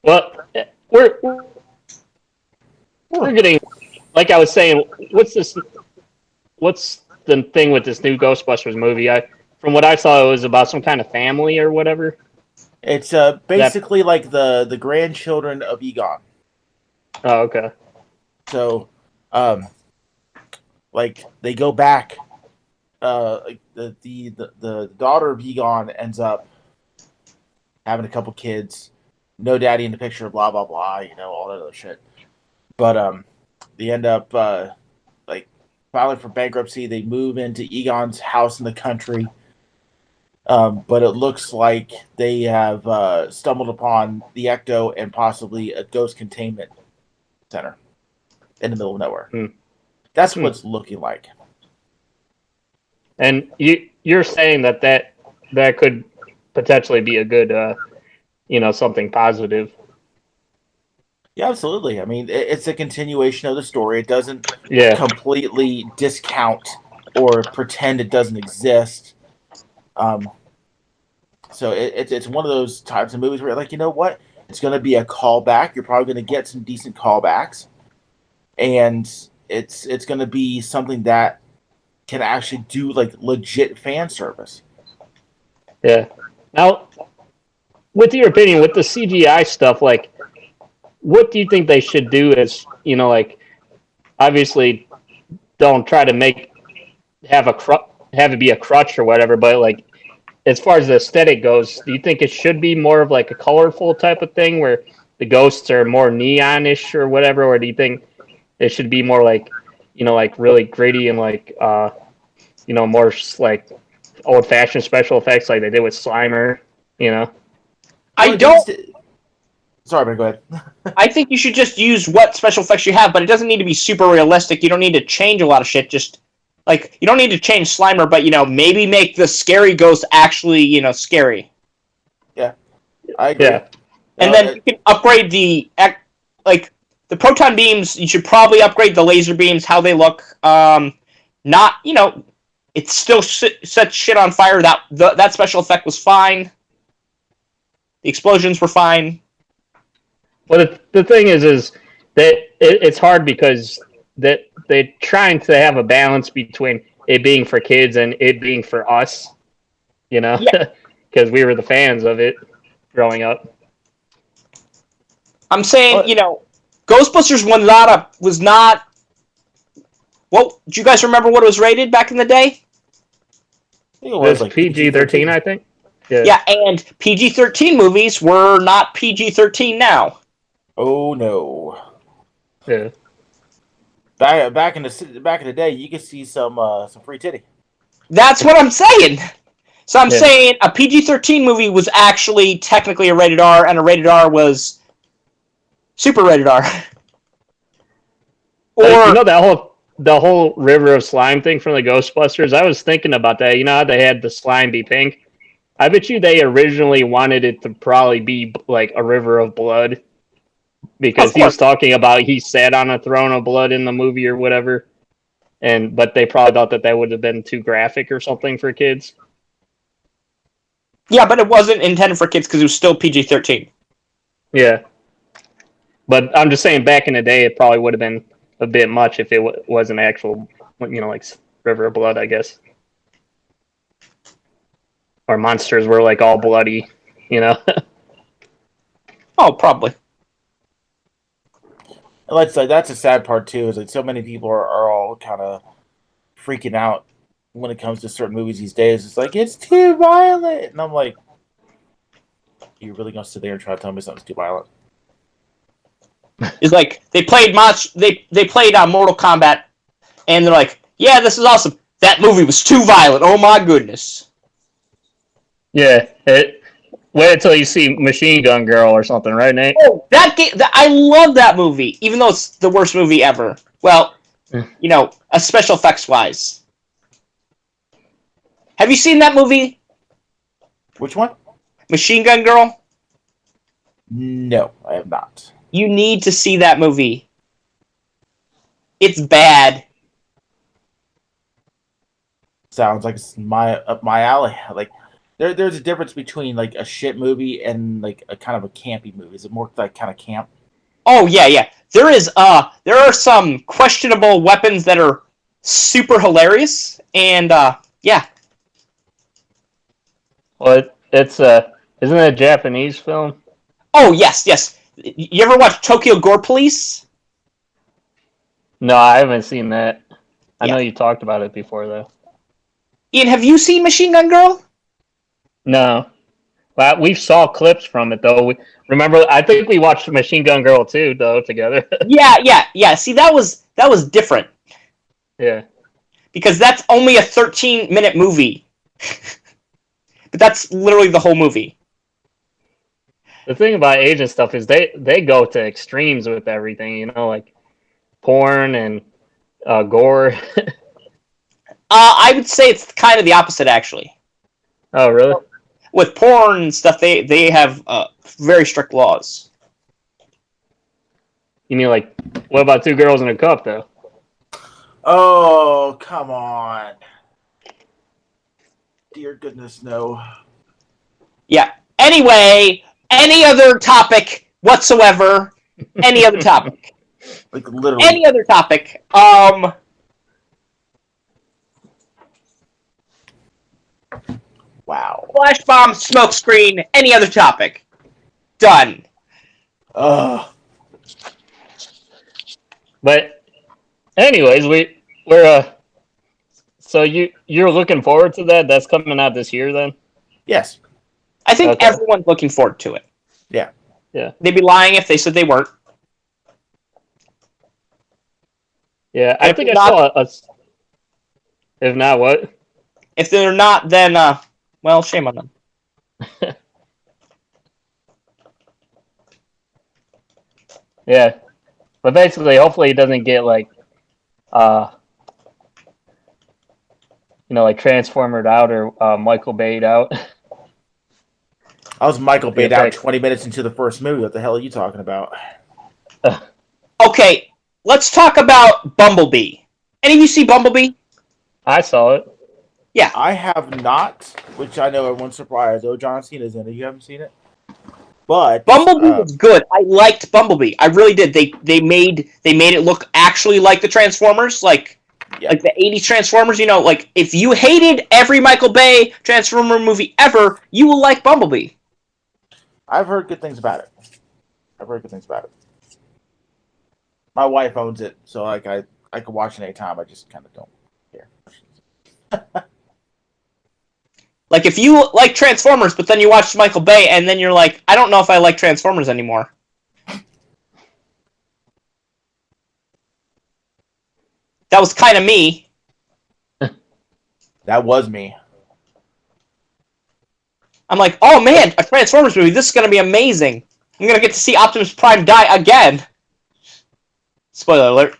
Well, we're getting, like I was saying, what's the thing with this new Ghostbusters movie? From what I saw, it was about some kind of family or whatever. It's basically like the grandchildren of Egon. Oh, okay. So, like they go back. Like the daughter of Egon ends up having a couple kids, no daddy in the picture, blah blah blah, all that other shit. But they end up like filing for bankruptcy. They move into Egon's house in the country. But it looks like they have stumbled upon the Ecto and possibly a ghost containment center in the middle of nowhere. That's what it's looking like. And you're saying that could potentially be a good, something positive. Yeah, absolutely. I mean, it's a continuation of the story. It doesn't completely discount or pretend it doesn't exist. So it's one of those types of movies where you're like, you know what? It's going to be a callback. You're probably going to get some decent callbacks. And it's going to be something that can actually do like legit fan service. Yeah. Now, with your opinion, with the CGI stuff, like, what do you think they should do as, like, obviously don't try to have it be a crutch or whatever, but like, as far as the aesthetic goes, do you think it should be more of like a colorful type of thing where the ghosts are more neonish or whatever, or do you think it should be more like, like really gritty and like, more like old-fashioned special effects like they did with Slimer? You know. I don't. Sorry, man. Go ahead. I think you should just use what special effects you have, but it doesn't need to be super realistic. You don't need to change a lot of shit. Just like you don't need to change Slimer, but maybe make the scary ghost actually scary. Yeah, I agree. Yeah. And then you can upgrade the proton beams. You should probably upgrade the laser beams, how they look. Not it still sets shit on fire. That special effect was fine. The explosions were fine. Well, the thing is that it's hard because that they're trying to have a balance between it being for kids and it being for us, because we were the fans of it growing up. I'm saying, Ghostbusters was not. Well, do you guys remember what it was rated back in the day? It was like PG-13, I think. Yeah, and PG-13 movies were not PG-13 now. Oh no. Yeah. Back in the day, you could see some free titty. That's what I'm saying. So I'm saying a PG-13 movie was actually technically a rated R, and a rated R was super rated R. Or the whole River of Slime thing from the Ghostbusters. I was thinking about that. You know how they had the slime be pink? I bet you they originally wanted it to probably be like a river of blood. Because he was talking about he sat on a throne of blood in the movie or whatever. But they probably thought that would have been too graphic or something for kids. Yeah, but it wasn't intended for kids because it was still PG-13. Yeah. But I'm just saying back in the day it probably would have been a bit much if it was an actual, like River of Blood, I guess. Or monsters were like all bloody, Oh, probably. Let's say that's a sad part too. Is that so many people are all kind of freaking out when it comes to certain movies these days. It's like it's too violent, and I'm like, you really gonna sit there and try to tell me something's too violent? It's like they played Mortal Kombat, and they're like, "Yeah, this is awesome." That movie was too violent. Oh my goodness. Yeah. Wait until you see Machine Gun Girl or something, right, Nate? Oh, that game! I love that movie, even though it's the worst movie ever. Well, a special effects wise. Have you seen that movie? Which one? Machine Gun Girl? No, I have not. You need to see that movie. It's bad. Sounds like it's up my alley. Like there's a difference between like a shit movie and like a kind of a campy movie. Is it more like kind of camp? Oh yeah. There are some questionable weapons that are super hilarious, and yeah. Well, it's isn't it a Japanese film? Oh yes. You ever watch Tokyo Gore Police? No, I haven't seen that. I know you talked about it before, though. Ian, have you seen Machine Gun Girl? No. Well, we saw clips from it, though. Remember, I think we watched Machine Gun Girl 2, though, together. Yeah. See, that was different. Yeah. Because that's only a 13-minute movie. But that's literally the whole movie. The thing about Asian stuff is they go to extremes with everything, like porn and gore. I would say it's kind of the opposite, actually. Oh, really? With porn and stuff, they have very strict laws. You mean like, what about Two Girls in a Cup, though? Oh, come on. Dear goodness, no. Yeah. Anyway, any other topic whatsoever. Any other topic. Like, literally. Any other topic. Wow. Flash bomb, smoke screen, any other topic. Done. But anyways, we're so you're looking forward to that? That's coming out this year then? Yes. I think everyone's looking forward to it. Yeah. Yeah. They'd be lying if they said they weren't. Yeah, I think I saw a. If not, what? If they're not, then well, shame on them. Yeah, but basically, hopefully, he doesn't get like, like Transformered out or Michael Bay'd out. I was Michael The Bay'd out effects. 20 minutes into the first movie. What the hell are you talking about? Okay, let's talk about Bumblebee. Any of you see Bumblebee? I saw it. Yeah. I have not, which I know everyone's surprised. Oh, John Cena's in it. You haven't seen it? But Bumblebee was good. I liked Bumblebee. I really did. They made it look actually like the Transformers, like the 80s Transformers. Like if you hated every Michael Bay Transformer movie ever, you will like Bumblebee. I've heard good things about it. My wife owns it, so like I can watch it anytime. I just kind of don't care. Like if you like Transformers, but then you watch Michael Bay, and then you're like, I don't know if I like Transformers anymore. That was kind of me. That was me. I'm like, oh man, a Transformers movie. This is going to be amazing. I'm going to get to see Optimus Prime die again. Spoiler alert.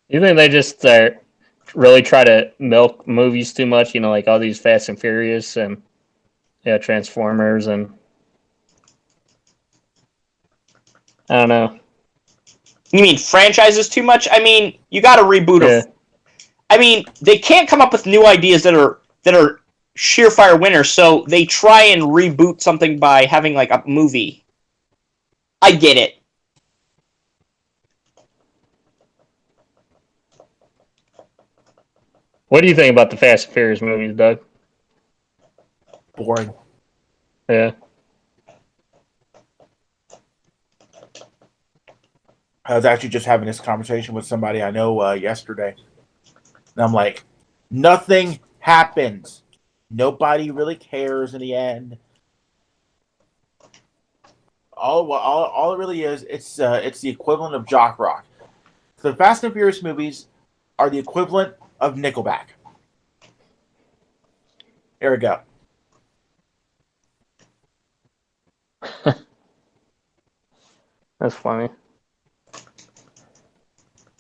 You think they just really try to milk movies too much? Like all these Fast and Furious and Transformers and I don't know. You mean franchises too much? I mean, you got to reboot them. I mean, they can't come up with new ideas that are surefire winners, so they try and reboot something by having like a movie. I get it. What do you think about the Fast and Furious movies, Doug? Boring. Yeah. I was actually just having this conversation with somebody I know yesterday. And I'm like, nothing happens. Nobody really cares in the end. All it really is, it's the equivalent of jock rock. The Fast and Furious movies are the equivalent of Nickelback. There we go. That's funny.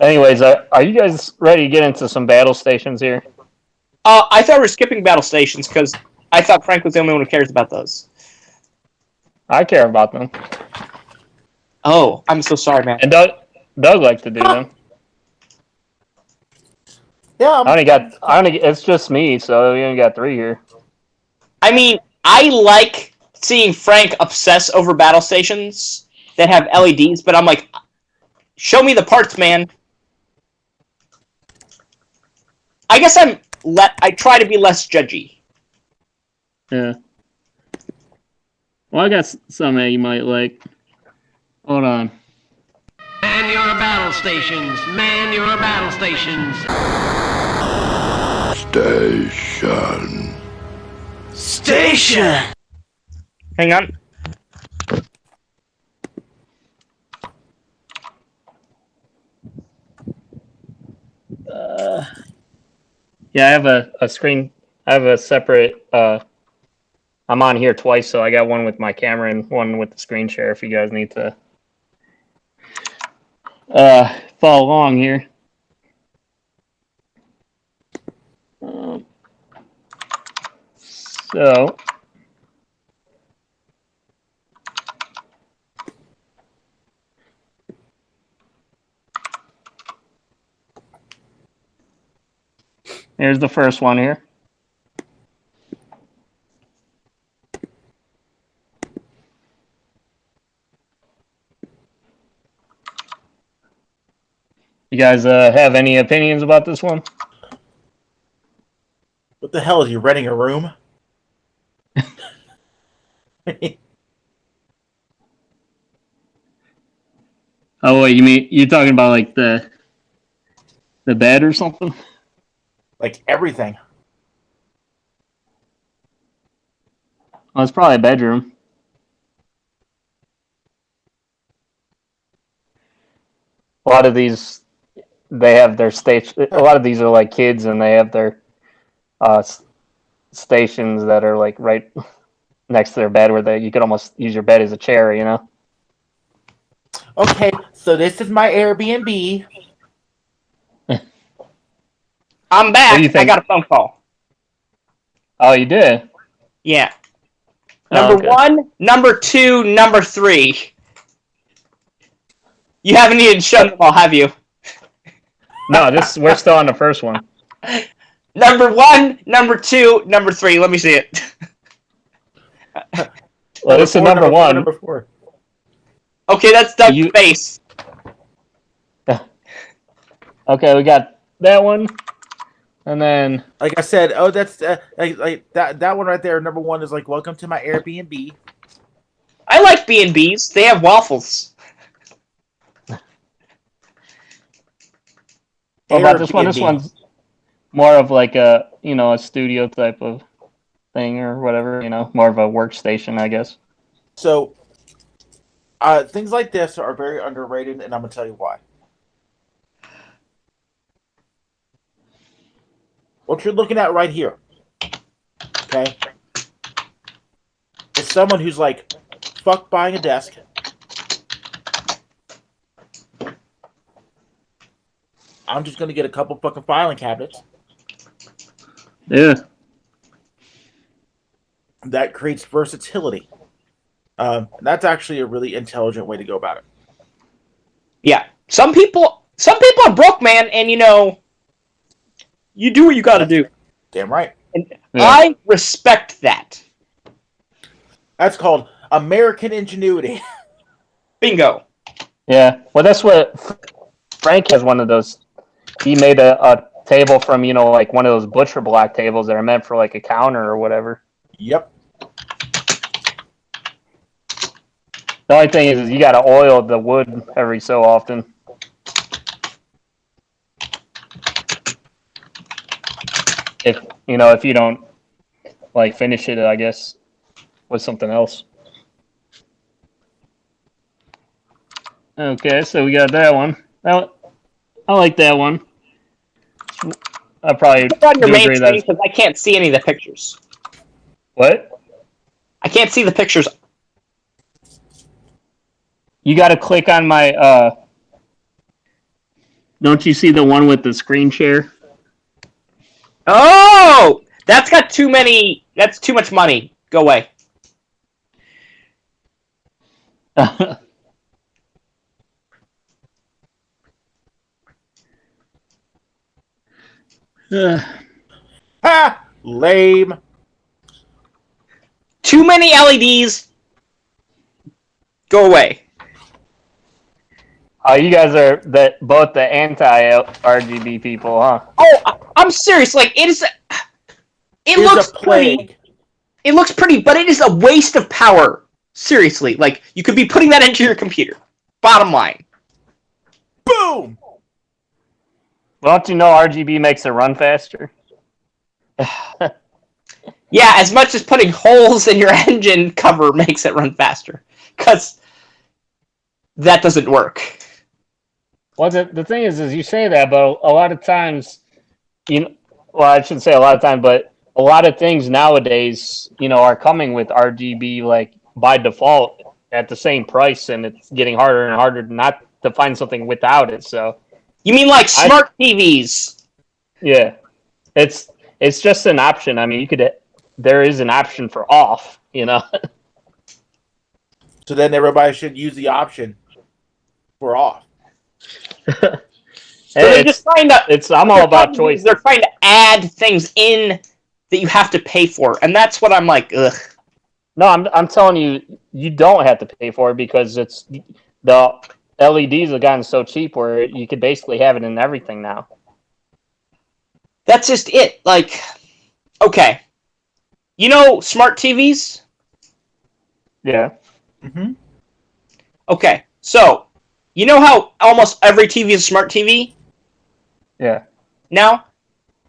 Anyways, are you guys ready to get into some battle stations here? I thought we were skipping battle stations because I thought Frank was the only one who cares about those. I care about them. Oh, I'm so sorry, man. And Doug likes to do them. Yeah, it's just me, so we only got 3 here. I mean, I like seeing Frank obsess over battle stations that have LEDs, but I'm like, show me the parts, man. I guess I try to be less judgy. Yeah. Well, I got some that you might like. Hold on. Man your battle stations. Man your battle stations. Station. Hang on. Yeah, I have a screen. I have a separate. I'm on here twice, so I got one with my camera and one with the screen share. If you guys need to follow along here. So. Here's the first one here. You guys have any opinions about this one? What the hell is he renting a room? Oh wait, you're talking about like the bed or something? Like everything. Well, it's probably a bedroom. A lot of these, they have their station. A lot of these are like kids, and they have their stations that are like right next to their bed, where you could almost use your bed as a chair. Okay, so this is my Airbnb. I'm back. What do you think? I got a phone call. Oh, you did? Yeah. Oh, Number okay. 1, number 2, number 3. You haven't even shown them all, have you? No, we're still on the first one. Number 1, number 2, number 3. Let me see it. Well, this is number one. Number 4. Okay, that's Doug's You- face. Okay, we got that one, and then Like I said, that's like that one right there. Number 1 is like, welcome to my Airbnb. I like B&Bs. They have waffles. what about this one? Airbnb. This one's more of like a a studio type of thing or whatever. More of a workstation, I guess. So, things like this are very underrated, and I'm gonna tell you why. What you're looking at right here, okay, is someone who's like, fuck buying a desk. I'm just gonna get a couple fucking filing cabinets. Yeah. That creates versatility. That's actually a really intelligent way to go about it. Yeah. Some people are broke, man, and you do what you got to do. Damn right. And Yeah. I respect that. That's called American ingenuity. Bingo. Yeah. Well, that's what Frank has one of those. He made a table from like one of those butcher block tables that are meant for like a counter or whatever. Yep. The only thing is you got to oil the wood every so often. If you don't like finish it, I guess with something else. Okay, so we got that one. I like that one. I probably Put on your do main agree screen that. because I can't see any of the pictures. What? I can't see the pictures. You got to click on my. Don't you see the one with the screen share? Oh! That's got too many. That's too much money. Go away. Ha! Lame. Too many LEDs. Go away. Oh, you guys are both the anti-RGB people, huh? Oh, I'm serious. Like it is. It It's looks a plague. pretty. It looks pretty, but it is a waste of power. Seriously, like you could be putting that into your computer. Bottom line. Boom! Well, don't you know RGB makes it run faster? Yeah, as much as putting holes in your engine cover makes it run faster, because that doesn't work. Well, the thing is you say that, but a lot of times, well, I shouldn't say a lot of times, but a lot of things nowadays, are coming with RGB like by default at the same price, and it's getting harder and harder not to find something without it. So You mean like smart TVs? yeah, it's just an option. I mean, there is an option for off, So then everybody should use the option for off. So they're just trying to. I'm all about choice. They're trying to add things in that you have to pay for, and that's what I'm like. Ugh. No, I'm telling you, you don't have to pay for it because it's the LEDs have gotten so cheap where you could basically have it in everything now. That's just it. Like, okay, smart TVs. Yeah. Mm-hmm. Okay, so you know how almost every TV is a smart TV Yeah. now?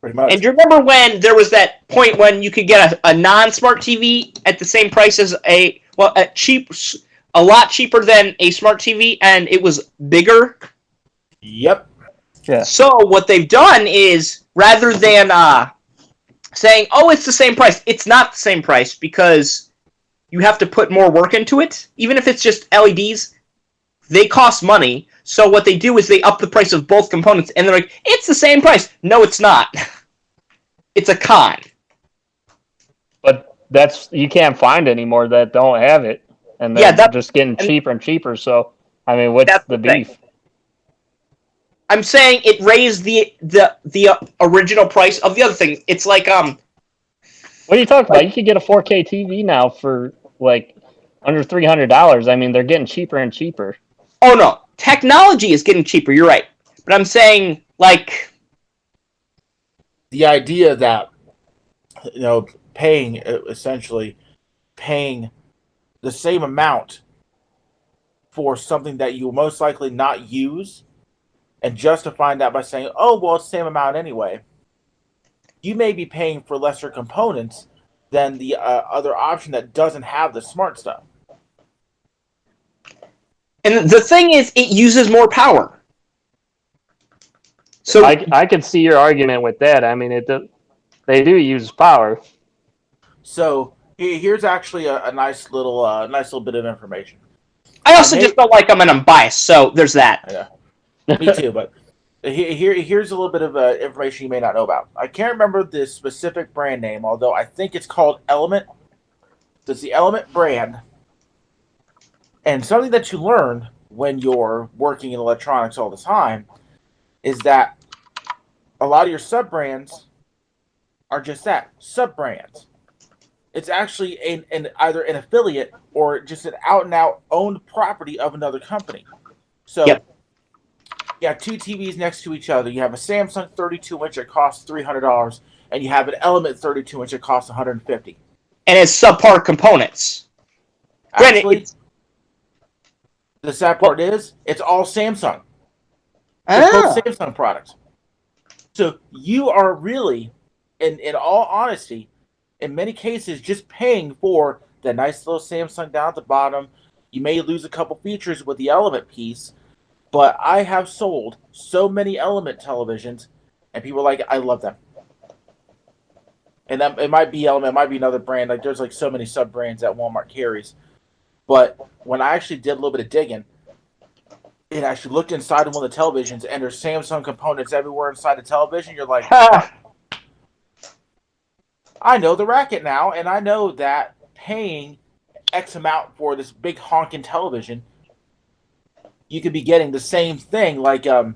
Pretty much. And do you remember when there was that point when you could get a non-smart TV at the same price as a lot cheaper than a smart TV, and it was bigger? Yep. Yeah. So what they've done is, rather than saying, oh, it's the same price, it's not the same price because you have to put more work into it, even if it's just LEDs. they cost money. So what they do is they up the price of both components, and they're like, it's the same price. No, it's not. It's a con. But you can't find any more that don't have it, and Yeah, they're just getting cheaper and cheaper. So I mean, what's that's the the thing. beef? I'm saying it raised the original price of the other thing. It's like What are you talking about? You could get a 4K TV now for like under $300. I mean, they're getting cheaper and cheaper. Oh no, technology is getting cheaper. You're right, but I'm saying like The idea that essentially paying the same amount for something that you will most likely not use, and justifying that by saying, "Oh, well, it's the same amount anyway." You may be paying for lesser components than the other option that doesn't have the smart stuff. And the thing is, it uses more power. So I could see your argument with that. I mean, they do use power. So here's actually a nice little bit of information. I also just don't like them, and I'm biased. So there's that. Yeah, me too. But here's a little bit of information you may not know about. I can't remember the specific brand name, although I think it's called Element. It's the Element brand. And something that you learn when you're working in electronics all the time is that a lot of your sub-brands are just that, sub-brands. It's actually either an affiliate or just an out-and-out owned property of another company. So you have two TVs next to each other. You have a Samsung 32-inch that costs $300, and you have an Element 32-inch that costs $150. And it's subpar components. Actually, the sad part is, it's all Samsung. It's both Samsung products. So you are really, in all honesty, in many cases, just paying for the nice little Samsung down at the bottom. You may lose a couple features with the Element piece, but I have sold so many Element televisions, and people are like, I love them. And that, it might be Element, it might be another brand. Like, there's like so many sub-brands that Walmart carries. But when I actually did a little bit of digging, it actually looked inside of one of the televisions, and there's Samsung components everywhere inside the television. You're like, fuck. I know the racket now, and I know that paying X amount for this big honking television, you could be getting the same thing. Like, you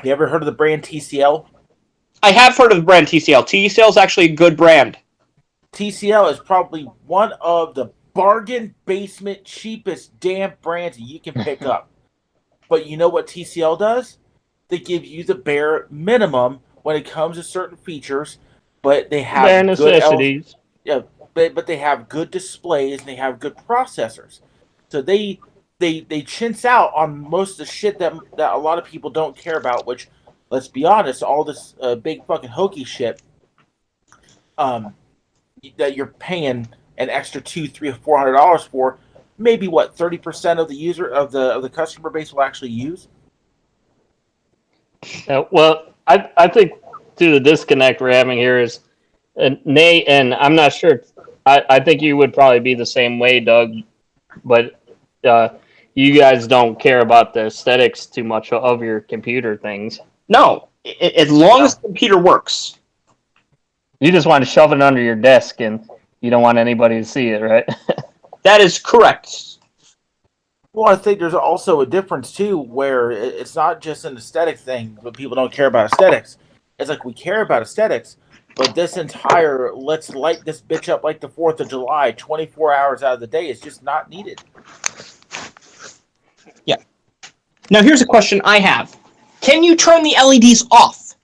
ever heard of the brand TCL? I have heard of the brand TCL. TCL is actually a good brand. TCL is probably one of the bargain basement cheapest damn brands you can pick up. But you know what TCL does? They give you the bare minimum when it comes to certain features, but they have bare necessities. But they have good displays and they have good processors. So they chintz out on most of the shit that a lot of people don't care about. Which, let's be honest, all this big fucking hokey shit that you're paying an extra $200, $300, $400 for, maybe what 30% of the user of the customer base will actually use. Well, I think the disconnect we're having here is, Nate, and I'm not sure. I think you would probably be the same way, Doug, but you guys don't care about the aesthetics too much of your computer things. No, as long as the computer works. You just want to shove it under your desk, and you don't want anybody to see it, right? That is correct. Well, I think there's also a difference, too, where it's not just an aesthetic thing, but people don't care about aesthetics. It's like we care about aesthetics, but this entire, let's light this bitch up like the 4th of July, 24 hours out of the day is just not needed. Yeah. Now, here's a question I have. Can you turn the LEDs off?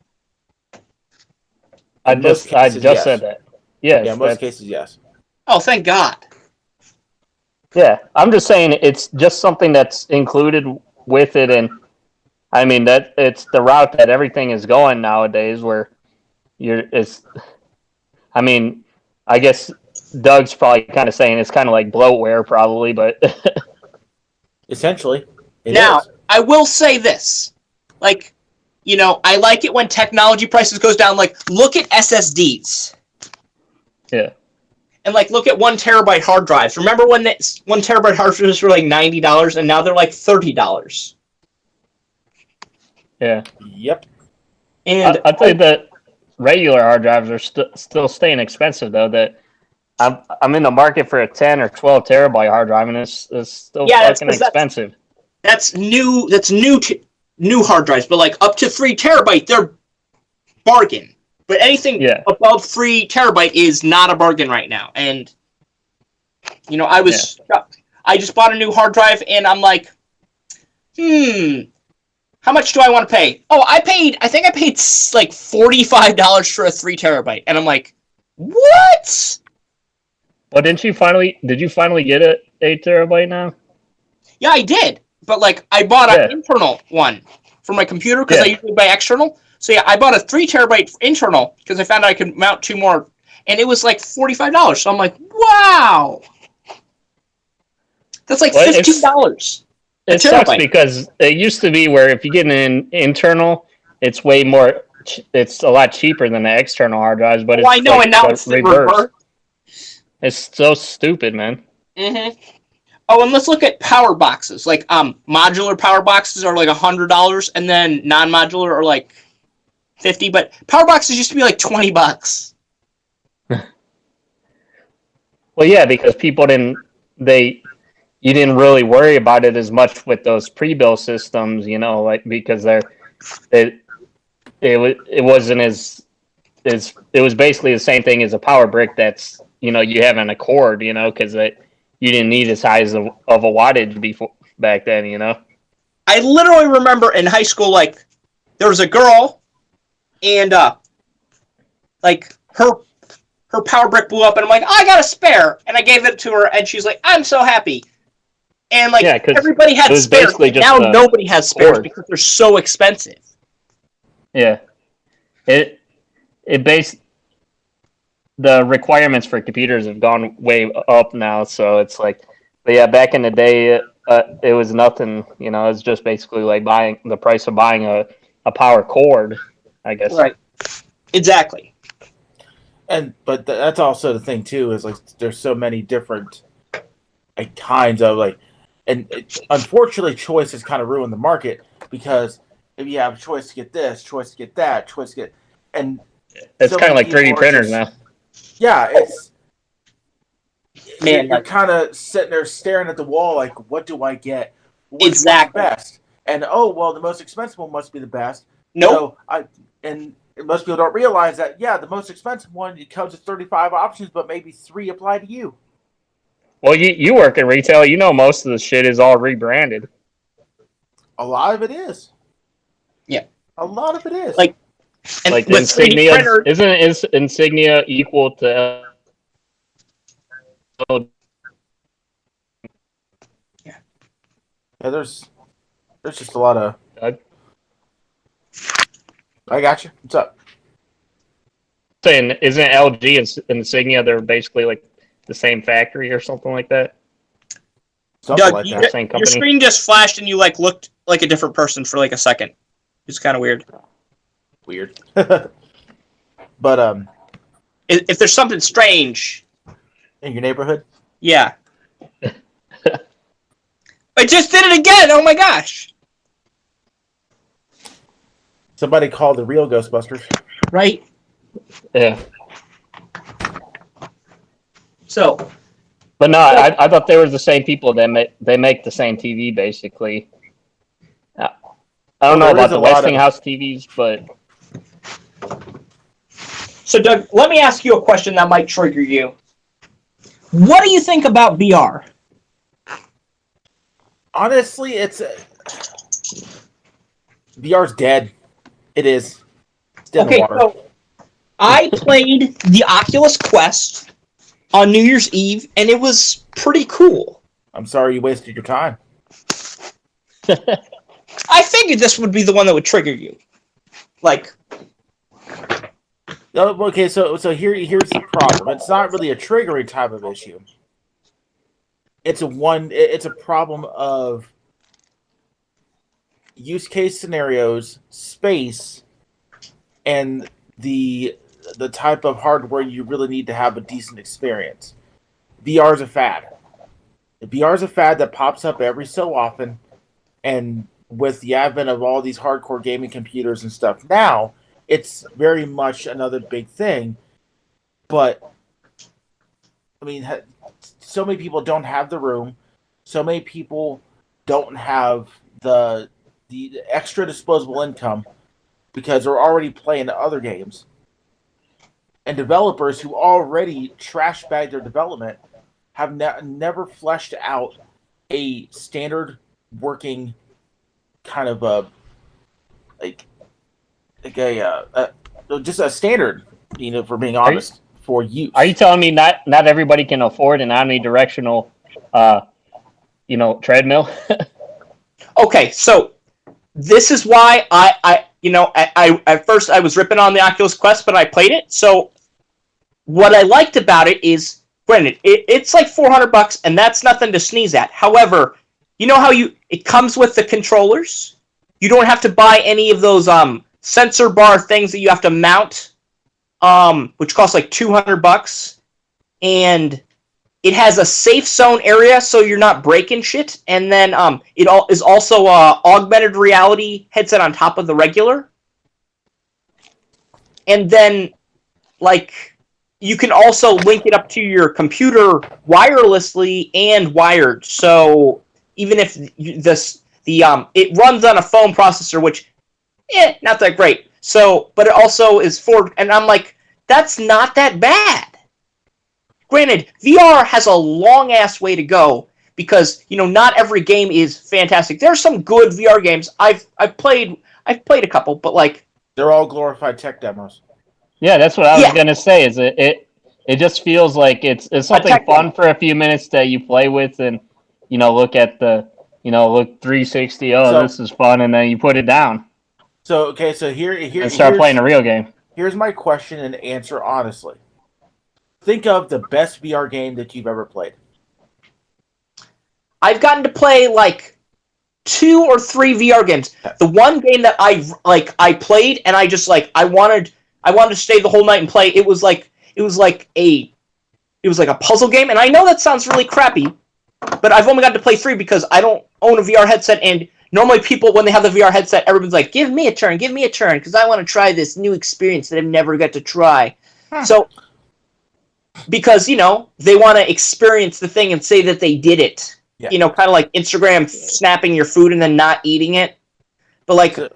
I just yes. said that. Yes. Yeah, in most cases, yes. Oh, thank God. Yeah, I'm just saying it's just something that's included with it, and I mean that it's the route that everything is going nowadays. Where I mean, I guess Doug's probably kind of saying it's kind of like bloatware, probably, but essentially, it now is. I will say this, like, you know, I like it when technology prices goes down. Like, look at SSDs. Yeah. and like look at 1 terabyte hard drives. Remember when that 1 terabyte hard drives were like $90, and now they're like $30. Yeah. Yep. And I'd say that regular hard drives are still staying expensive though. That I'm in the market for a 10 or 12 terabyte hard drive, and it's still fucking expensive. That's new hard drives, but like up to 3 terabyte, they're bargain. But anything above 3 terabyte is not a bargain right now. And I just bought a new hard drive, and I'm like, how much do I want to pay? Oh, I think I paid like $45 for a 3 terabyte, and I'm like, what? Well, did you finally get a 8 terabyte now? Yeah, I did. But like, I bought an internal one for my computer because I usually buy external. So yeah, I bought a 3 terabyte internal because I found out I could mount 2 more, and it was like $45. So I'm like, wow, that's like $15. It sucks because it used to be where if you get an internal, it's way more. It's a lot cheaper than the external hard drives. But I know, and now it's reversed. It's so stupid, man. Mm-hmm. Oh, and let's look at power boxes. Like modular power boxes are like $100, and then non-modular are like $50. But power boxes used to be like $20. Well, yeah, because people you didn't really worry about it as much with those pre-built systems, like because it wasn't as it was basically the same thing as a power brick that's you have in a cord, because you didn't need as high of a wattage before back then, I literally remember in high school, like there was a girl, and like her power brick blew up, and I'm like, I got a spare, and I gave it to her, and she's like, I'm so happy. And like everybody had spares, but now nobody has spares because they're so expensive. Yeah, the requirements for computers have gone way up now, so it's like, but yeah, back in the day, it was nothing. It's just basically like buying the price of buying a power cord, I guess. Right. Exactly. But that's also the thing too, is like there's so many different kinds of like. And unfortunately, choice has kind of ruined the market because if you have a choice to get this, choice to get that, choice to get, and it's kind of like 3D printers now. Yeah, Man, you're kind of sitting there staring at the wall, like, what do I get? What's the best? And the most expensive one must be the best. Nope. And most people don't realize that. Yeah, the most expensive one, it comes with 35 options, but maybe 3 apply to you. Well, you work in retail. Most of the shit is all rebranded. A lot of it is. Yeah. A lot of it is. Like Insignia. Isn't Insignia equal to... Yeah, there's just a lot of... I got you. What's up? Saying, isn't LG and Insignia, they're basically like the same factory or something like that? Something like that. Same company. Your screen just flashed and you like looked like a different person for like a second. It's kind of weird. But if there's something strange in your neighborhood, yeah. I just did it again. Oh my gosh! Somebody called the real Ghostbusters, right? Yeah. So, but no, I thought they were the same people that they make the same TV basically. I don't know about the Westinghouse TVs, but. So, Doug, let me ask you a question that might trigger you. What do you think about VR? Honestly, VR's dead. It is. It's dead in the water. So I played the Oculus Quest on New Year's Eve, and it was pretty cool. I'm sorry you wasted your time. I figured this would be the one that would trigger you. Like... Okay, so here's the problem. It's not really a triggering type of issue. It's a problem of use case scenarios, space, and the the type of hardware you really need to have a decent experience. VR is a fad. VR is a fad that pops up every so often, and with the advent of all these hardcore gaming computers and stuff now, it's very much another big thing. But I mean, so many people don't have the room. So many people don't have the extra disposable income because they're already playing other games. And developers who already trash bag their development have never fleshed out a standard working kind of just a standard, for being honest, for use. Are you telling me not everybody can afford an omnidirectional, treadmill? Okay, so this is why I at first I was ripping on the Oculus Quest, but I played it. So what I liked about it is, granted, it's like $400, and that's nothing to sneeze at. However, you know how it comes with the controllers? You don't have to buy any of those sensor bar things that you have to mount, which cost like $200, and it has a safe zone area, so you're not breaking shit. And then it is also a augmented reality headset on top of the regular. And then, you can also link it up to your computer wirelessly and wired. So even if it runs on a phone processor, which, not that great. So, but it also is and I'm like, that's not that bad. Granted, VR has a long-ass way to go because, not every game is fantastic. There are some good VR games. I've played a couple, but they're all glorified tech demos. Yeah, that's what I was gonna say. Is it just feels like it's something fun for a few minutes that you play with and look at the look 360. This is fun, and then you put it down. So here and start playing a real game. Here's my question and answer honestly. Think of the best VR game that you've ever played. I've gotten to play 2 or 3 VR games. The one game that I played and I just I wanted to stay the whole night and play. It was like a puzzle game, and I know that sounds really crappy, but I've only got to play 3 because I don't own a VR headset, and normally people, when they have the VR headset, everyone's like, give me a turn, because I want to try this new experience that I've never got to try. So, because, they want to experience the thing and say that they did it. Yeah. Kind of like Instagram snapping your food and then not eating it. But,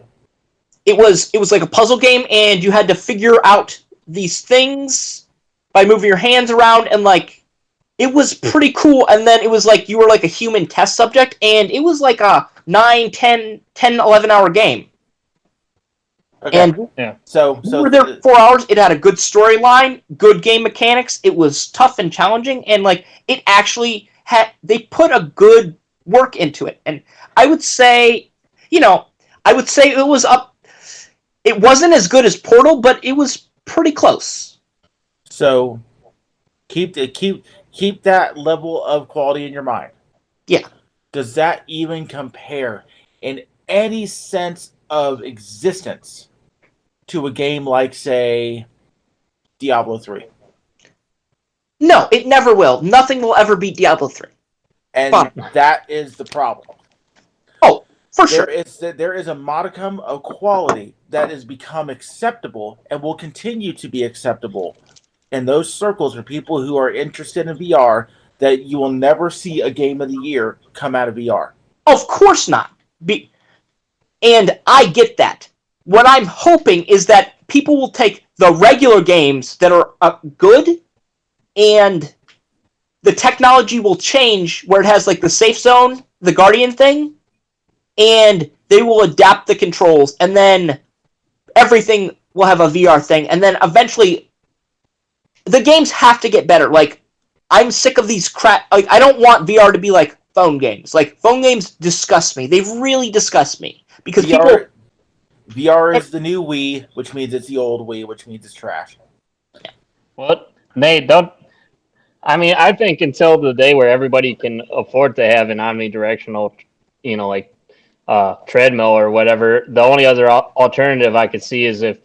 it was like a puzzle game, and you had to figure out these things by moving your hands around, and, it was pretty cool. And then it was you were a human test subject, and it was a 9, 10, 11-hour game. Okay. And yeah. So we were there for 4 hours. It had a good storyline, good game mechanics. It was tough and challenging, and it actually they put a good work into it. And I would say, it was up. It wasn't as good as Portal, but it was pretty close. So keep that level of quality in your mind. Yeah. Does that even compare in any sense of existence to a game like, say, Diablo 3? No, it never will. Nothing will ever beat Diablo 3. And that is the problem. Oh, for sure. There is a modicum of quality that has become acceptable and will continue to be acceptable in those circles for people who are interested in VR, that you will never see a game of the year come out of VR. Of course not. And I get that. What I'm hoping is that people will take the regular games that are good, and the technology will change where it has the safe zone, the Guardian thing, and they will adapt the controls, and then everything will have a VR thing, and then eventually the games have to get better. I'm sick of these crap. I don't want VR to be like phone games. Phone games disgust me. They really disgust me because VR is the new Wii, which means it's the old Wii, which means it's trash. What? Nate, don't. I mean, I think until the day where everybody can afford to have an omnidirectional, treadmill or whatever, the only other alternative I could see is if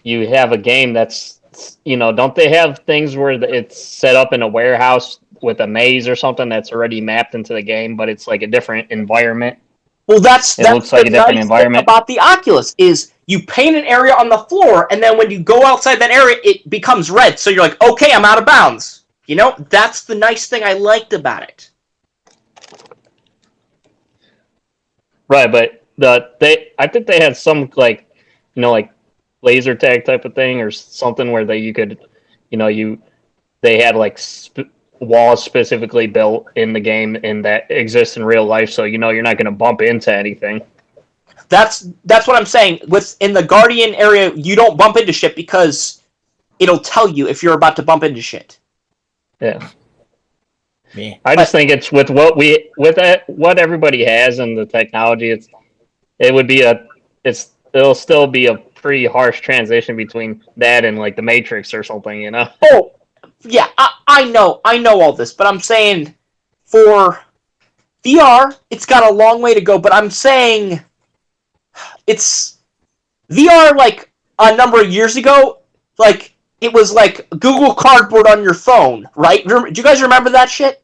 you have a game that's don't they have things where it's set up in a warehouse with a maze or something that's already mapped into the game, but it's like a different environment? Well, that's It looks like the a different nice environment. thing about the Oculus is you paint an area on the floor, and then when you go outside that area, it becomes red. So you're like, okay, I'm out of bounds. That's the nice thing I liked about it. Right, but I think they had some like laser tag type of thing or something where you could, they had like walls specifically built in the game and that exist in real life, so you're not going to bump into anything. That's what I'm saying. In the Guardian area, you don't bump into shit because it'll tell you if you're about to bump into shit. Yeah. Yeah. I just think it's with what everybody has and the technology, it'll still be a pretty harsh transition between that and like the Matrix or something, Oh, yeah, I know all this, but I'm saying for VR, it's got a long way to go, but I'm saying it's VR like a number of years ago, like it was like Google Cardboard on your phone, right? Do you guys remember that shit?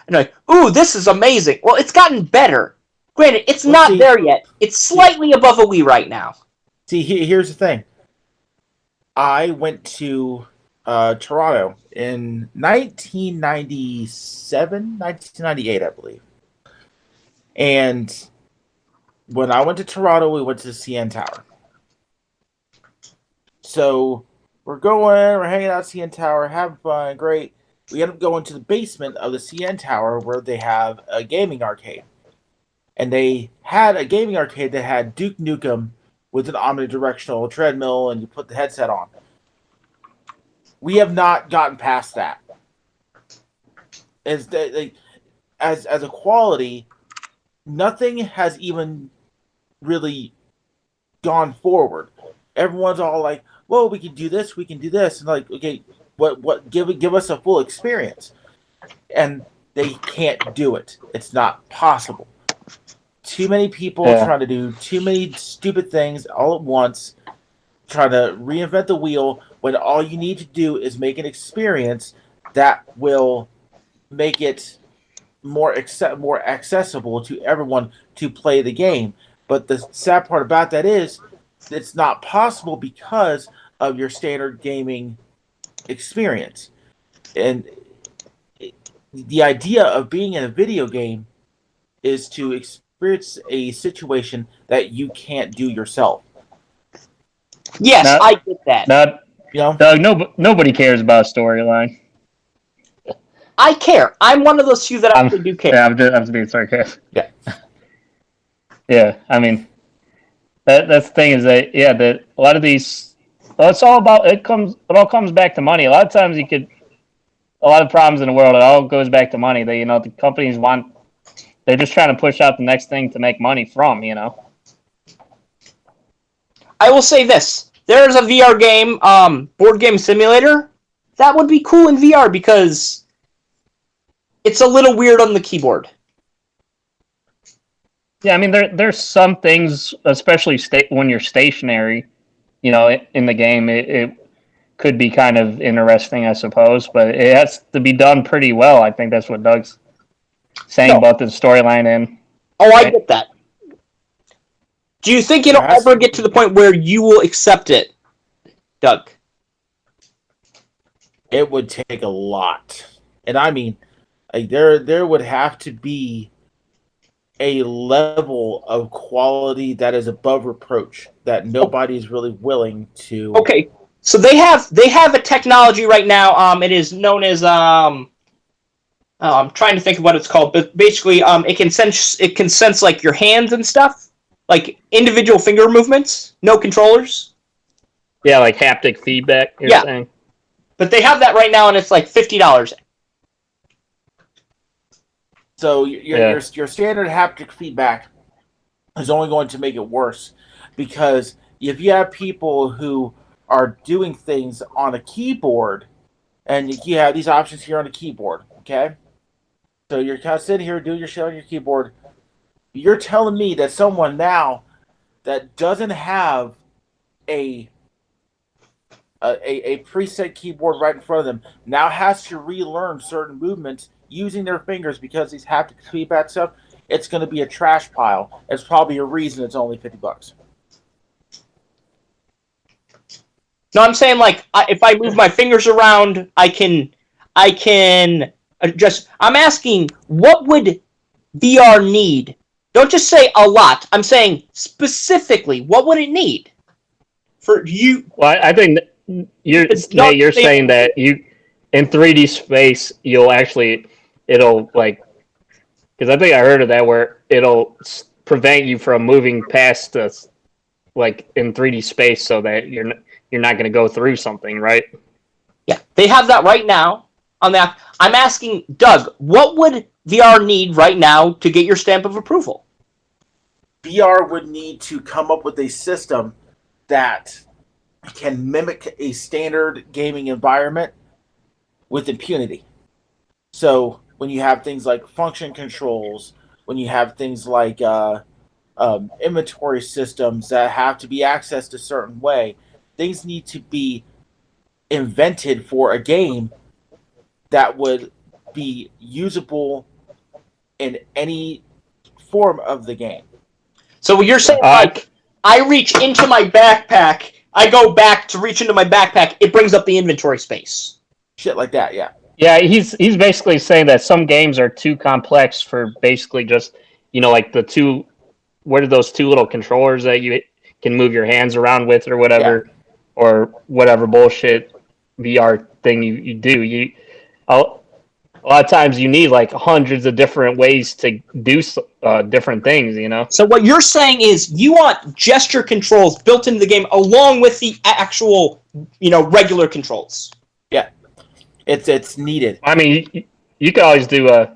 And you're like, ooh, this is amazing. Well, it's gotten better. Granted, it's not there yet. It's slightly above a Wii right now. See, here's the thing. I went to Toronto in 1998, I believe. And when I went to Toronto, we went to the CN Tower. So we're hanging out at CN Tower, having fun, great. We end up going to the basement of the CN Tower where they have a gaming arcade. And they had a gaming arcade that had Duke Nukem with an omnidirectional treadmill, and you put the headset on. We have not gotten past that. As a quality, nothing has even really gone forward. Everyone's all like, "Well, we can do this, we can do this," and like, okay, what? Give us a full experience, and they can't do it. It's not possible. Too many people trying to do too many stupid things all at once, trying to reinvent the wheel when all you need to do is make an experience that will make it more accessible to everyone to play the game. But the sad part about that is it's not possible because of your standard gaming experience. And the idea of being in a video game is to experience a situation that you can't do yourself. Yes, I get that. Doug, nobody cares about a storyline. I care. I'm one of those few that actually do care. Yeah, I'm just being sarcastic. Yeah. Yeah, I mean, that's the thing is that that a lot of these, well, it's all about it all comes back to money. A lot of times a lot of problems in the world, it all goes back to money. The companies they're just trying to push out the next thing to make money from. I will say this: there's a VR game, board game simulator, that would be cool in VR because it's a little weird on the keyboard. Yeah, I mean, there's some things, especially when you're stationary, in the game, it could be kind of interesting, I suppose, but it has to be done pretty well. I think that's what Doug's saying about the storyline. I get that. Do you think it'll ever get to the point where you will accept it, Doug? It would take a lot. And I mean, like there would have to be a level of quality that is above reproach that nobody's really willing to. Okay, so they have a technology right now. It is known as I'm trying to think of what it's called, but basically, it can sense like your hands and stuff, like individual finger movements, no controllers. Yeah, like haptic feedback. You're saying. But they have that right now, and it's like $50. So your standard haptic feedback is only going to make it worse, because if you have people who are doing things on a keyboard, and you have these options here on a keyboard, okay? So you're kind of sitting here doing your shit on your keyboard. You're telling me that someone now that doesn't have a a preset keyboard right in front of them now has to relearn certain movements using their fingers because these haptic feedback stuff, it's going to be a trash pile. It's probably a reason it's only $50. No, I'm saying like if I move my fingers around, I can adjust. I'm asking what would VR need? Don't just say a lot. I'm saying specifically what would it need for you? Well, I think you're saying that you in 3D space it'll like, because I think I heard of that where it'll prevent you from moving past us like in 3D space so that you're not going to go through something, right? Yeah, they have that right now on the app. I'm asking Doug, what would VR need right now to get your stamp of approval? VR would need to come up with a system that can mimic a standard gaming environment with impunity. So when you have things like function controls, when you have things like inventory systems that have to be accessed a certain way, things need to be invented for a game that would be usable in any form of the game. So you're saying like I reach into my backpack, I go back to reach into my backpack, it brings up the inventory space. Shit like that, yeah. Yeah, he's basically saying that some games are too complex for basically just, like the two, what are those two little controllers that you can move your hands around with or whatever, or whatever bullshit VR thing you do. A lot of times you need like hundreds of different ways to do different things, So what you're saying is you want gesture controls built into the game along with the actual, regular controls. Yeah. It's needed. I mean, you can always do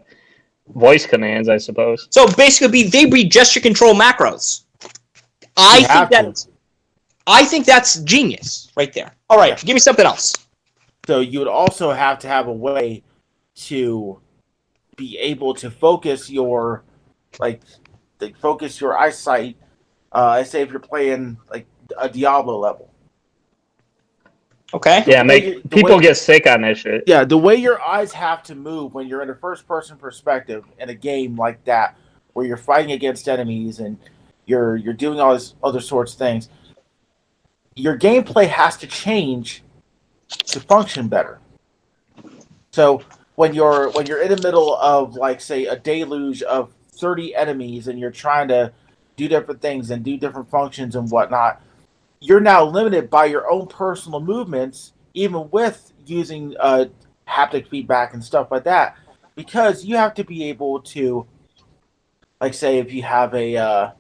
voice commands, I suppose. So basically, they'd be gesture control macros. I think that's genius right there. All right, give me something else. So you would also have to have a way to be able to focus your eyesight. Say if you're playing like a Diablo level. Okay. Yeah, people get sick on that shit. Yeah, the way your eyes have to move when you're in a first-person perspective in a game like that, where you're fighting against enemies and you're doing all these other sorts of things, your gameplay has to change to function better. So when you're in the middle of like say a deluge of 30 enemies and you're trying to do different things and do different functions and whatnot, you're now limited by your own personal movements, even with using haptic feedback and stuff like that, because you have to be able to, like, say if you have a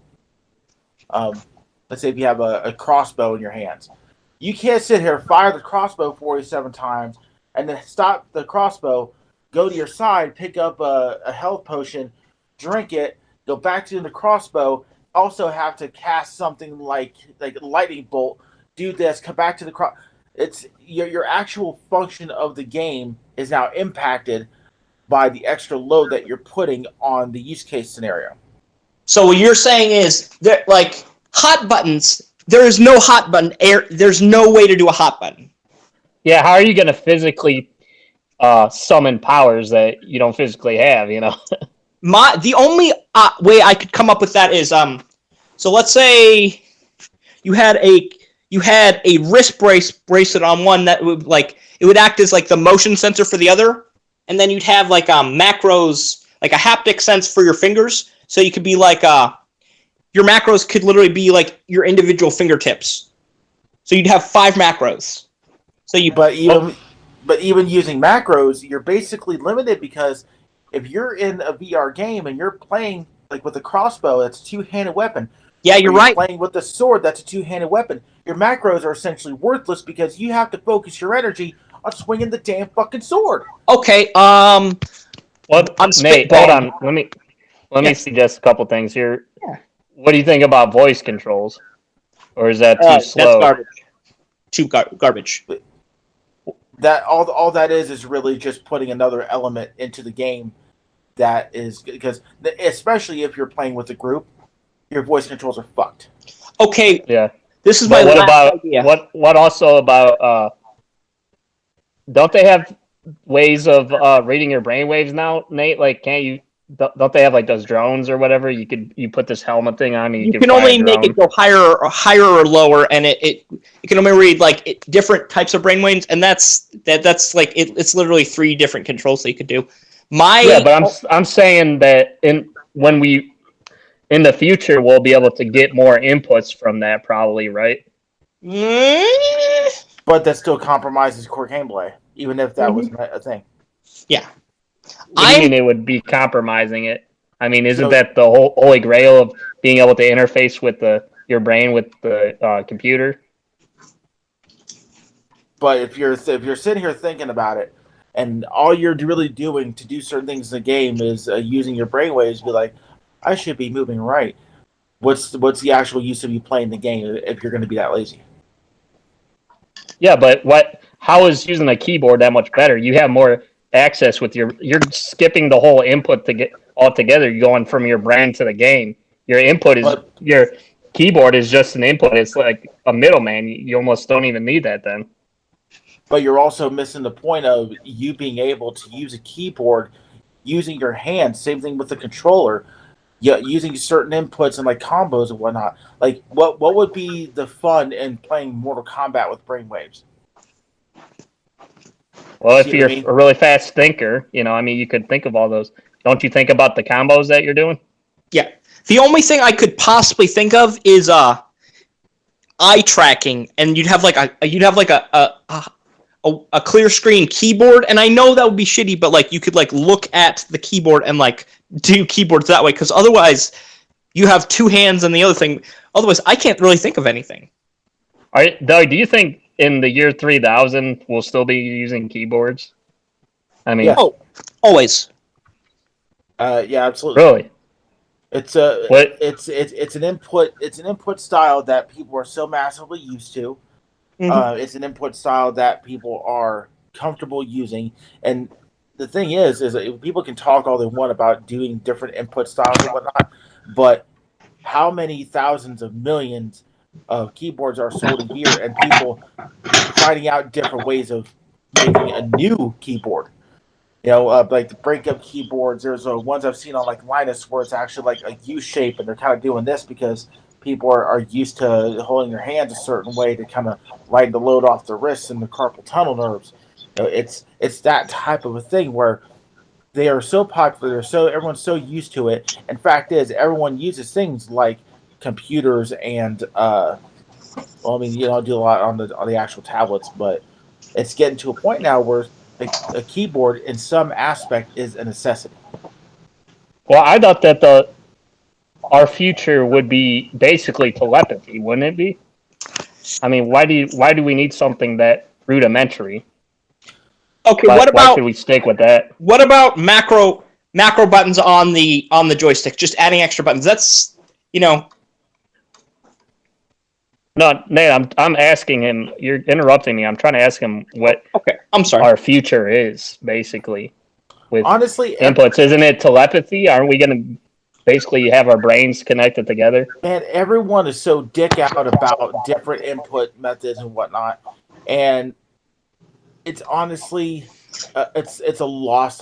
crossbow in your hands, you can't sit here, fire the crossbow 47 times, and then stop the crossbow, go to your side, pick up a health potion, drink it, go back to the crossbow, also have to cast something like lightning bolt, do this, come back to the cross. It's your actual function of the game is now impacted by the extra load that you're putting on the use case scenario. So what you're saying is that like hot buttons, there is no hot button. There's no way to do a hot button. Yeah, how are you going to physically summon powers that you don't physically have? The only way I could come up with that is so let's say you had a wrist bracelet on one that would it would act as like the motion sensor for the other, and then you'd have like macros, like a haptic sense for your fingers, so you could be like your macros could literally be like your individual fingertips, so you'd have 5 macros. So but even using macros, you're basically limited because if you're in a VR game and you're playing like with a crossbow, that's a two-handed weapon. Yeah, you're right. Playing with a sword, that's a two-handed weapon. Your macros are essentially worthless because you have to focus your energy on swinging the damn fucking sword. Okay. Well, Nate, hold on. Let me suggest a couple things here. Yeah. What do you think about voice controls? Or is that too slow? That's garbage. Garbage. That all that is really just putting another element into the game. That is because, especially if you're playing with a group, your voice controls are fucked. Okay. Yeah. This is my last idea. What also about don't they have ways of reading your brainwaves now, Nate? Like, can't you? Don't they have like those drones or whatever? You put this helmet thing on and You can can fly only a make it drone. go higher or lower, and it can only read like different types of brainwaves, and that's like it's literally 3 different controls that you could do. Yeah, but I'm saying that when we in the future we'll be able to get more inputs from that, probably, right? But that still compromises core gameplay, even if that was a thing. Yeah. What do you mean it would be compromising it? I mean, isn't So- that the whole holy grail of being able to interface with your brain with the computer? But if you're sitting here thinking about it, and all you're really doing to do certain things in the game is using your brainwaves, be like, I should be moving right. What's the actual use of you playing the game if you're going to be that lazy? Yeah, but how is using a keyboard that much better? You have more access with you're skipping the whole input to get all together. You're going from your brain to the game. Your input is But your keyboard is just an input. It's like a middleman. You almost don't even need that then. But you're also missing the point of you being able to use a keyboard using your hands. Same thing with the controller. Yeah, using certain inputs and like combos and whatnot. Like, what would be the fun in playing Mortal Kombat with brainwaves? Well, if See what you're I mean? a really fast thinker, I mean, you could think of all those. Don't you think about the combos that you're doing? Yeah. The only thing I could possibly think of is eye tracking, and you'd have like a clear screen keyboard, and I know that would be shitty, but like you could like look at the keyboard and like do keyboards that way, because otherwise you have 2 hands and the other thing. Otherwise, I can't really think of anything. All right, Doug, do you think in the year 3000 we'll still be using keyboards? I mean, Yeah. Oh, always. Yeah, absolutely. really? It's What? it's an input style that people are so massively used to. It's an input style that people are comfortable using, and the thing is that people can talk all they want about doing different input styles and whatnot, but how many thousands of millions of keyboards are sold a year, and people finding out different ways of making a new keyboard? Like the breakup keyboards. There's ones I've seen on like Linus where it's actually like a U shape, and they're kind of doing this because people are used to holding their hands a certain way to kind of lighten the load off the wrists and the carpal tunnel nerves. It's that type of a thing where they are so popular, everyone's so used to it. And fact is, everyone uses things like computers and well, I mean, do a lot on the actual tablets, but it's getting to a point now where a keyboard in some aspect is a necessity. Well, I thought that our future would be basically telepathy, wouldn't it be? I mean, why do we need something that rudimentary? Okay, Why should we stick with that? what about macro buttons on the joystick? Just adding extra buttons. That's No, Nate, I'm asking him. You're interrupting me. I'm trying to ask him what okay. I'm sorry. our future is basically with Honestly, inputs. Isn't it telepathy? Aren't we going to basically have our brains connected together? man, everyone is so dick out about different input methods and whatnot, and it's honestly, it's a lost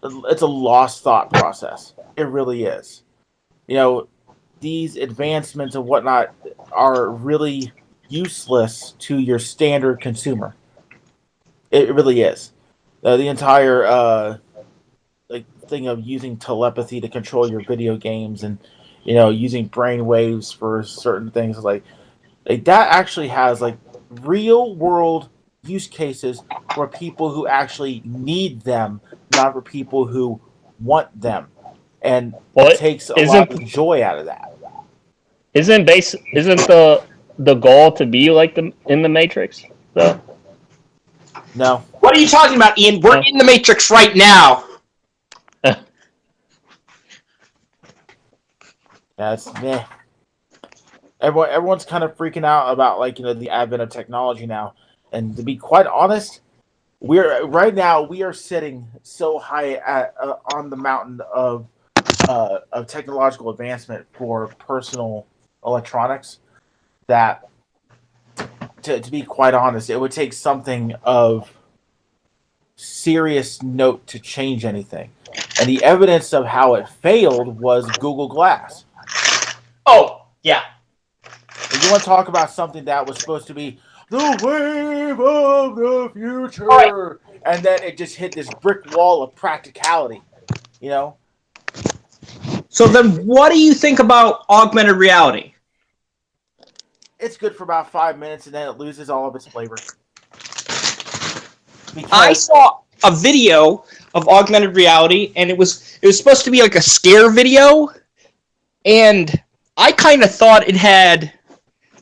it's a lost thought process. It really is. These advancements and whatnot are really useless to your standard consumer. It really is. The entire thing of using telepathy to control your video games and using brain waves for certain things like that actually has like real world use cases for people who actually need them, not for people who want them, and it takes a lot of the joy out of that. Isn't the goal to be like in the Matrix though? No, What are you talking about, Ian? We're in the Matrix right now. that's meh. Everyone's kind of freaking out about the advent of technology now, and to be quite honest, we are sitting so high on the mountain of technological advancement for personal electronics that to be quite honest, it would take something of serious note to change anything. And the evidence of how it failed was Google Glass. Oh, yeah. And you want to talk about something that was supposed to be the wave of the future, Right. and then it just hit this brick wall of practicality, you know? So then what do you think about augmented reality? It's good for about 5 minutes, and then it loses all of its flavor. I saw a video of augmented reality, and it was supposed to be like a scare video, and I kind of thought it had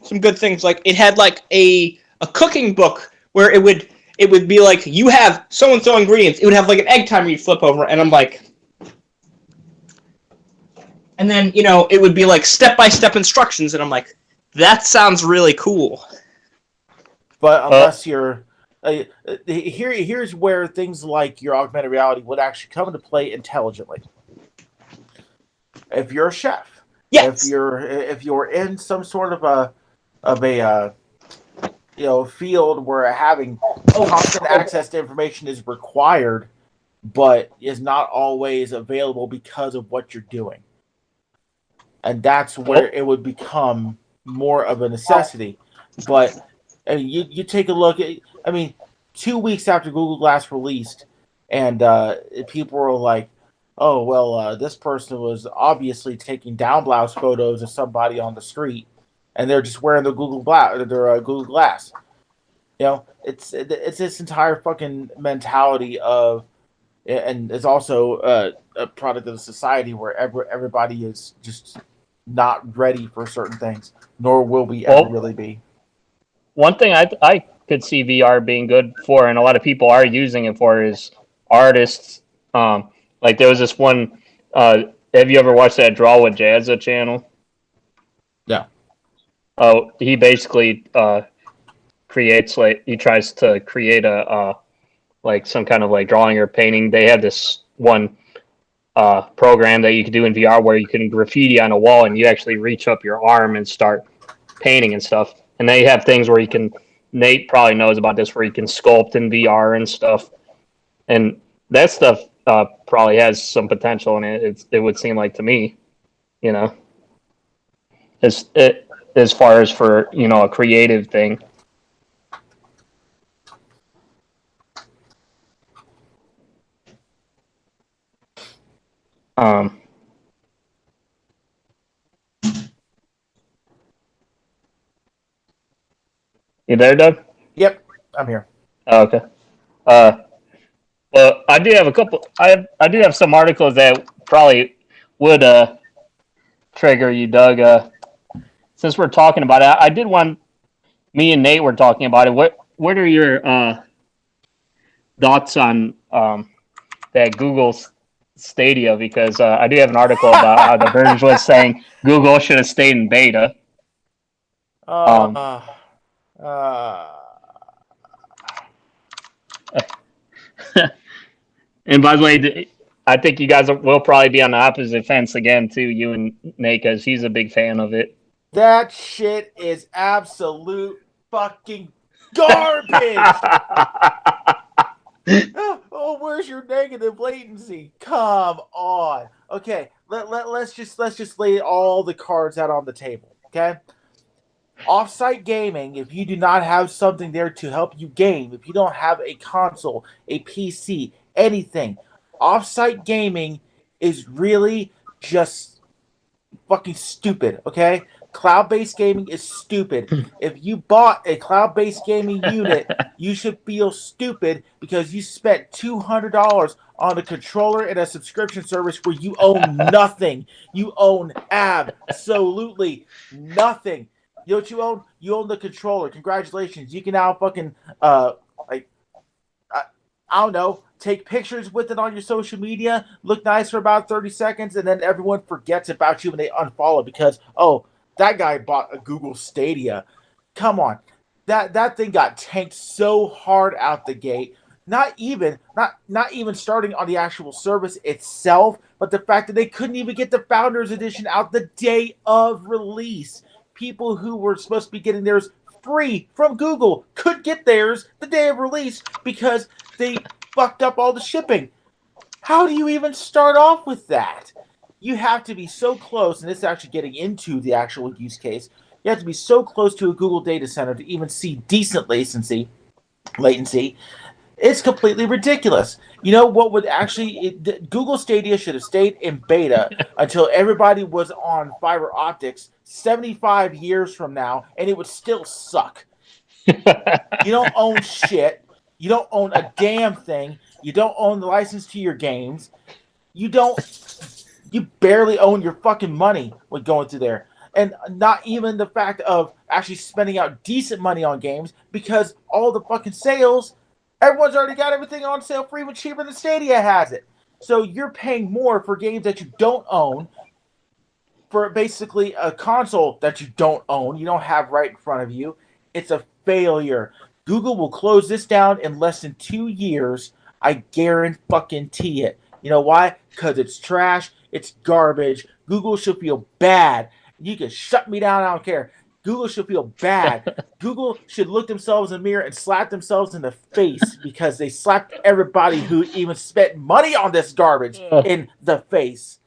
some good things. Like it had like a cooking book where it would be like you have so and so ingredients. It would have like an egg timer you flip over, and I'm like, and then it would be like step-by-step instructions, and I'm like, that sounds really cool. But unless you're here's where things like your augmented reality would actually come into play intelligently. If you're a chef, Yes. if you're in some sort of a field where having constant access to information is required, but is not always available because of what you're doing, and that's where it would become more of a necessity. But you take a look at, 2 weeks after Google Glass released, and people were like, oh, well, this person was obviously taking down blouse photos of somebody on the street, and they're just wearing their Google Glass. It's this entire fucking mentality of, and it's also a product of the society where everybody is just not ready for certain things, nor will we ever really be. One thing I could see VR being good for, and a lot of people are using it for, is artists. Like there was this one. Have you ever watched that Draw with Jazza channel? Yeah. Oh, he basically creates, like, he tries to create a like some kind of like drawing or painting. They have this one program that you can do in VR where you can graffiti on a wall and you actually reach up your arm and start painting and stuff. And they have things where you can, Nate probably knows about this, where you can sculpt in VR and stuff. And that stuff probably has some potential in it. It would seem like to me, as far as for, a creative thing. You there, Doug? Yep, I'm here. Oh, okay. Well, I do have a couple. I do have some articles that probably would trigger you, Doug. Since we're talking about it, I did one. Me and Nate were talking about it. What are your thoughts on that Google Stadia? Because I do have an article about how the Verge was saying Google should have stayed in beta. And by the way, I think you guys will probably be on the opposite fence again, too, you and Nate, because he's a big fan of it. That shit is absolute fucking garbage. Oh, where's your negative latency? Come on. Okay, let's just lay all the cards out on the table. Okay. Offsite gaming, if you do not have something there to help you game, if you don't have a console, a PC, anything, offsite gaming is really just fucking stupid, okay? Cloud-based gaming is stupid. If you bought a cloud-based gaming unit, you should feel stupid because you spent $200 on a controller and a subscription service where you own nothing. You own absolutely nothing. You know what you own? You own the controller. Congratulations. You can now fucking, I don't know, take pictures with it on your social media, look nice for about 30 seconds, and then everyone forgets about you when they unfollow because, oh, that guy bought a Google Stadia. Come on. That thing got tanked so hard out the gate. Not even starting on the actual service itself, but the fact that they couldn't even get the Founders Edition out the day of release. People who were supposed to be getting theirs free from Google could get theirs the day of release because they fucked up all the shipping. How do you even start off with that? You have to be so close, and this is actually getting into the actual use case. You have to be so close to a Google data center to even see decent latency. It's completely ridiculous. You know what would actually... Google Stadia should have stayed in beta until everybody was on fiber optics 75 years from now, and it would still suck. You don't own shit. You don't own a damn thing. You don't own the license to your games. You barely own your fucking money when going through there. And not even the fact of actually spending out decent money on games, because all the fucking sales, everyone's already got everything on sale for even cheaper than Stadia has it. So you're paying more for games that you don't own, for basically a console that you don't own, you don't have right in front of you. It's a failure. Google will close this down in less than 2 years. I guarantee it. You know why? Because it's trash. It's garbage. Google should feel bad. You can shut me down. I don't care. Google should feel bad. Google should look themselves in the mirror and slap themselves in the face, because they slapped everybody who even spent money on this garbage in the face.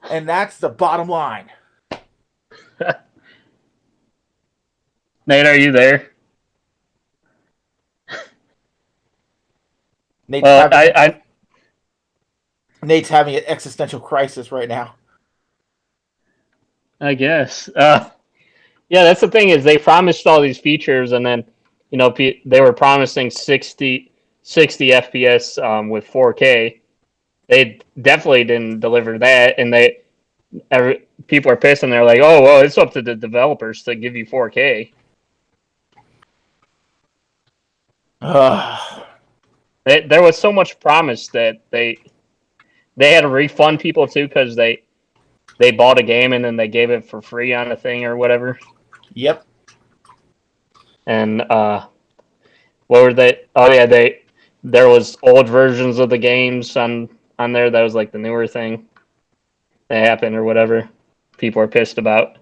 And that's the bottom line. Nate, are you there? Nate's having an existential crisis right now. I guess. Yeah, that's the thing, is they promised all these features, and then, you know, they were promising 60 FPS with 4K. They definitely didn't deliver that, and people are pissed, and they're like, "Oh, well, it's up to the developers to give you 4K." There was so much promise that they had to refund people too, because they bought a game and then they gave it for free on a thing or whatever. Yep. And what were they? Oh yeah, there was old versions of the games on there. That was like the newer thing that happened or whatever. People are pissed about.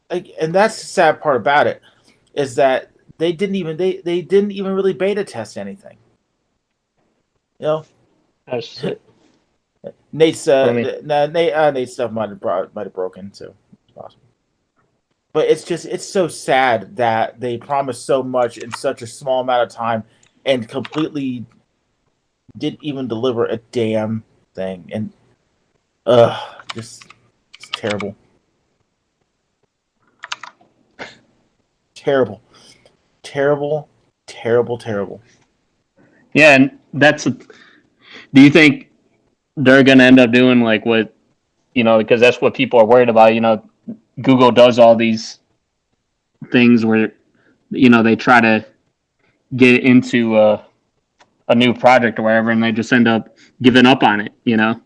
And that's the sad part about it, is that they didn't even really beta test anything. You know, Nate's Nate's stuff might have broken, so it's possible. But it's so sad that they promised so much in such a small amount of time and completely didn't even deliver a damn thing. And it's terrible. Terrible. Yeah, and do you think they're going to end up doing like what, you know, because that's what people are worried about, you know, Google does all these things where, you know, they try to get into a new project or whatever, and they just end up giving up on it, you know?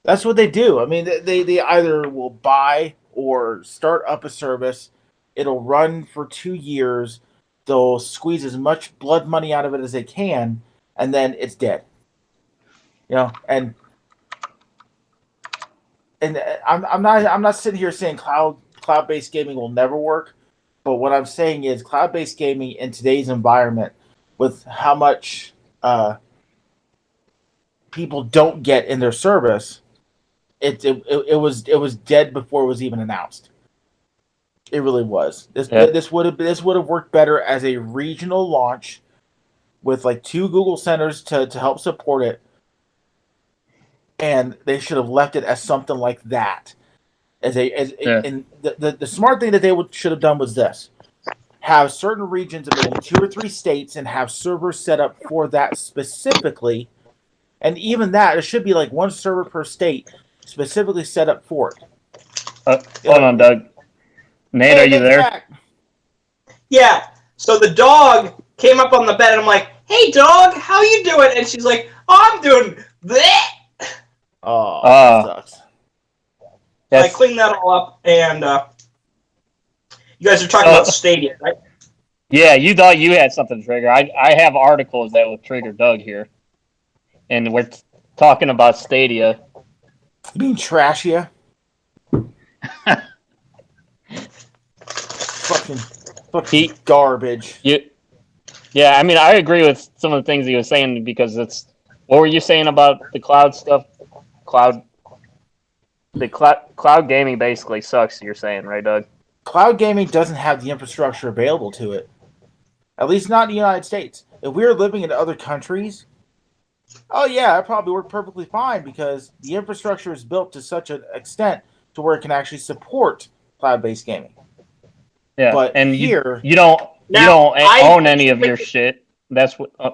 That's what they do. I mean, they either will buy or start up a service. It'll run for 2 years. They'll squeeze as much blood money out of it as they can, and then it's dead. You know, and I'm not sitting here saying cloud-based gaming will never work, but what I'm saying is cloud-based gaming in today's environment, with how much people don't get in their service, it was dead before it was even announced. It really was. This would have worked better as a regional launch with like 2 Google centers to help support it. And they should have left it as something like that. And the smart thing that they should have done was this: have certain regions of maybe 2 or 3 states and have servers set up for that specifically. And even that, it should be like 1 server per state specifically set up for it. Hold on, Doug. Nate, are you there? Jack. Yeah. So the dog came up on the bed, and I'm like, "Hey, dog, how you doing?" And she's like, "Oh, I'm doing bleh." Oh, that sucks. So I cleaned that all up, and you guys are talking about Stadia, right? Yeah, you thought you had something to trigger. I have articles that will trigger Doug here, and we're talking about Stadia. You mean Trashia? fucking garbage. Yeah, I mean, I agree with some of the things he was saying because it's. What were you saying about the cloud stuff? Cloud. Cloud gaming basically sucks. You're saying, right, Doug? Cloud gaming doesn't have the infrastructure available to it. At least not in the United States. If we were living in other countries, oh yeah, it probably worked perfectly fine because the infrastructure is built to such an extent to where it can actually support cloud-based gaming. Yeah, But and here, you don't Now, I own any of your shit. That's what a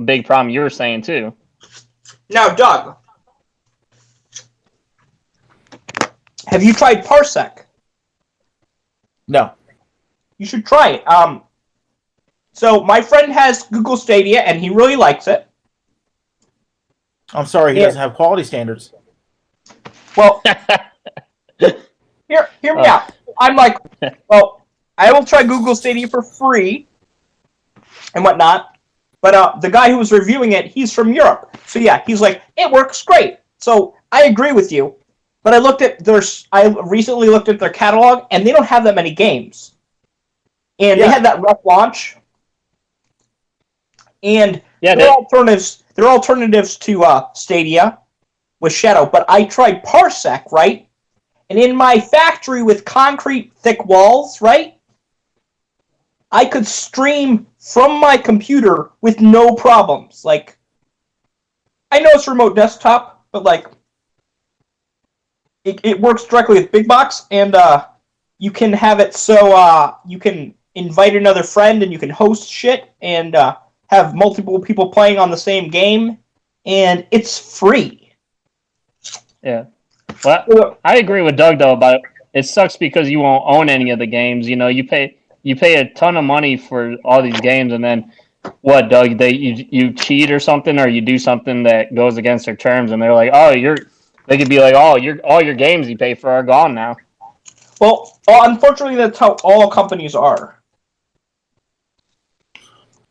big problem you were saying too. now, Doug, have you tried Parsec? no. You should try it. So my friend has Google Stadia, and he really likes it. I'm sorry, he Yeah. doesn't have quality standards. Well, hear me out. I'm like, well, I will try Google Stadia for free and whatnot. But the guy who was reviewing it, he's from Europe. So yeah, he's like, it works great. So I agree with you. But I recently looked at their catalog, and they don't have that many games. And they had that rough launch. And Yeah, there are alternatives to Stadia with Shadow. But I tried Parsec, right? And in my factory with concrete thick walls, right? I could stream from my computer with no problems. Like, I know it's remote desktop, but like, it works directly with Big Box, and you can have it so you can invite another friend and you can host shit and have multiple people playing on the same game, and it's free. Yeah. Well, I agree with Doug though about it sucks because you won't own any of the games. You know, you pay a ton of money for all these games, and then what, Doug? You cheat or something, or you do something that goes against their terms, and they're like, oh, they could be like, oh, all your games you pay for are gone now. Well, unfortunately, that's how all companies are.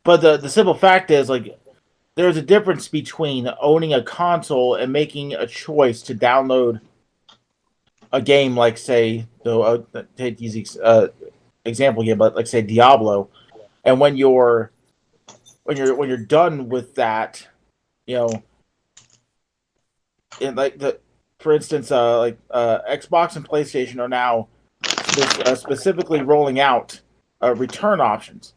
But the simple fact is, like, there's a difference between owning a console and making a choice to download a game, like, say, take easy example here, but like, say, Diablo, and when you're done with that, you know, in like for instance, Xbox and PlayStation are now specifically rolling out return options.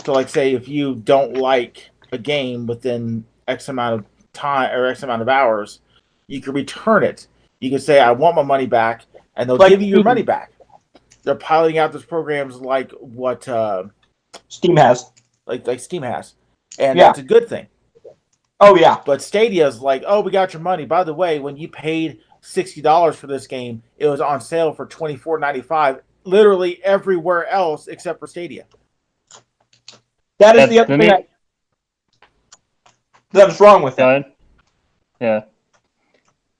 So, like, say, if you don't like a game within X amount of time or X amount of hours, you can return it. You can say, I want my money back, and they'll give you your money back. They're piloting out those programs like what Steam has. Like Steam has. And that's a good thing. Oh, yeah. But Stadia's like, oh, we got your money. By the way, when you paid $60 for this game, it was on sale for $24.95 literally everywhere else except for Stadia. That is the other thing that is wrong with it. Go ahead. Yeah.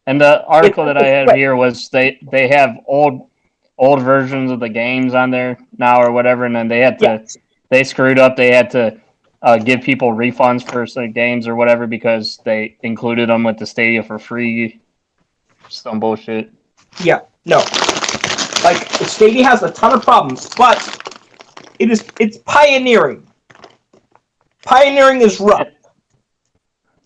And the article that I have here was they have old versions of the games on there now or whatever, and then they screwed up. They had to give people refunds for some games or whatever because they included them with the Stadia for free. Some bullshit. Yeah, no. Like, Stadia has a ton of problems, but it's pioneering. Pioneering is rough.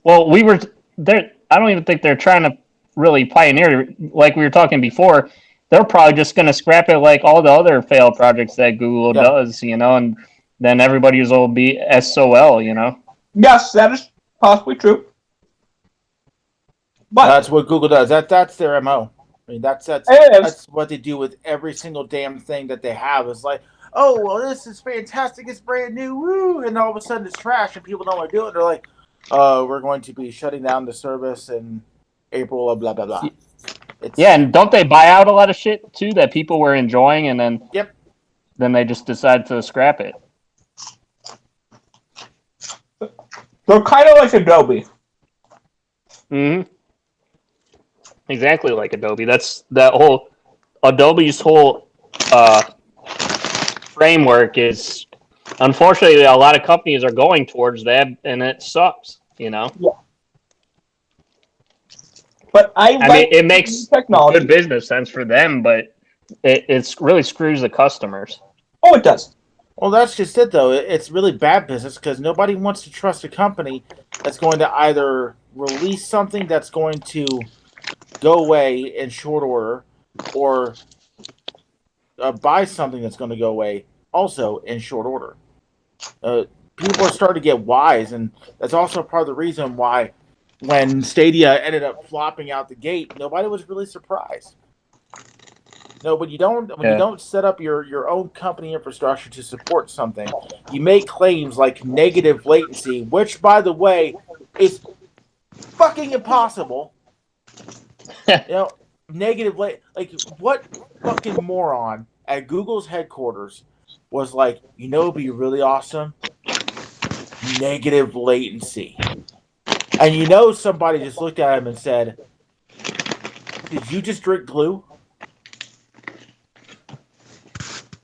Well, I don't even think they're trying to really pioneer. Like we were talking before, they're probably just going to scrap it like all the other failed projects that Google does, you know, and then everybody's will be SOL, you know. Yes, that is possibly true. But that's what Google does. That's their MO. I mean, that's what they do with every single damn thing that they have. It's like, oh, well, this is fantastic. It's brand new. Woo! And all of a sudden it's trash and people don't want to do it. They're like, we're going to be shutting down the service in April, blah, blah, blah. And don't they buy out a lot of shit, too, that people were enjoying, and then then they just decide to scrap it? They're kind of like Adobe. Mm-hmm. Exactly like Adobe. Adobe's whole framework is, unfortunately, a lot of companies are going towards that, and it sucks, you know? Yeah. But I mean, it makes good business sense for them, but it really screws the customers. Oh, it does. Well, that's just it, though. It's really bad business because nobody wants to trust a company that's going to either release something that's going to go away in short order, or buy something that's going to go away also in short order. People are starting to get wise, and that's also part of the reason why when Stadia ended up flopping out the gate, nobody was really surprised. No, when you don't set up your own company infrastructure to support something, you make claims like negative latency, which, by the way, is fucking impossible. Negative like what fucking moron at Google's headquarters was like, it'd be really awesome? Negative latency. And somebody just looked at him and said, "Did you just drink glue?"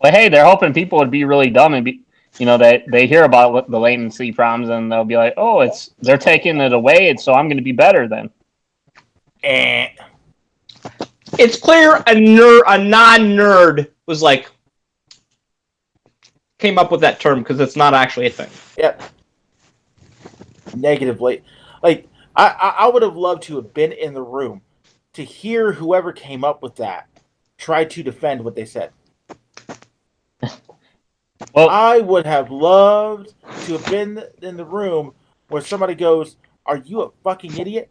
Well, hey, they're hoping people would be really dumb and they hear about the latency problems and they'll be like, oh, they're taking it away, so I'm going to be better then. It's clear a non-nerd was like, came up with that term because it's not actually a thing. Yep. Negative late. Like, I would have loved to have been in the room to hear whoever came up with that try to defend what they said. Well, I would have loved to have been in the room where somebody goes, "Are you a fucking idiot?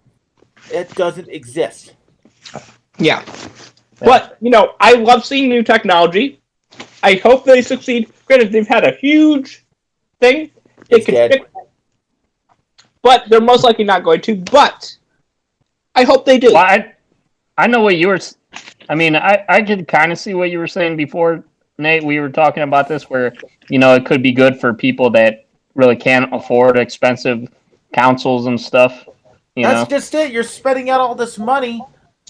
It doesn't exist." Yeah. But, I love seeing new technology. I hope they succeed. Granted, they've had a huge thing. It's dead. But they're most likely not going to. But I hope they do. Well, I know what you were... I mean, I could kind of see what you were saying before, Nate. We were talking about this where, it could be good for people that really can't afford expensive consoles and stuff. That's just it. You're spending out all this money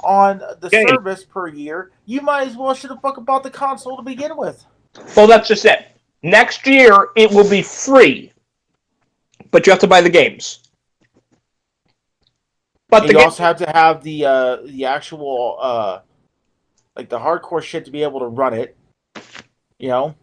on the service per year. You might as well should have fucking bought the console to begin with. Well, that's just it. Next year, it will be free. But you have to buy the games. But you also have to have the actual like the hardcore shit to be able to run it. Your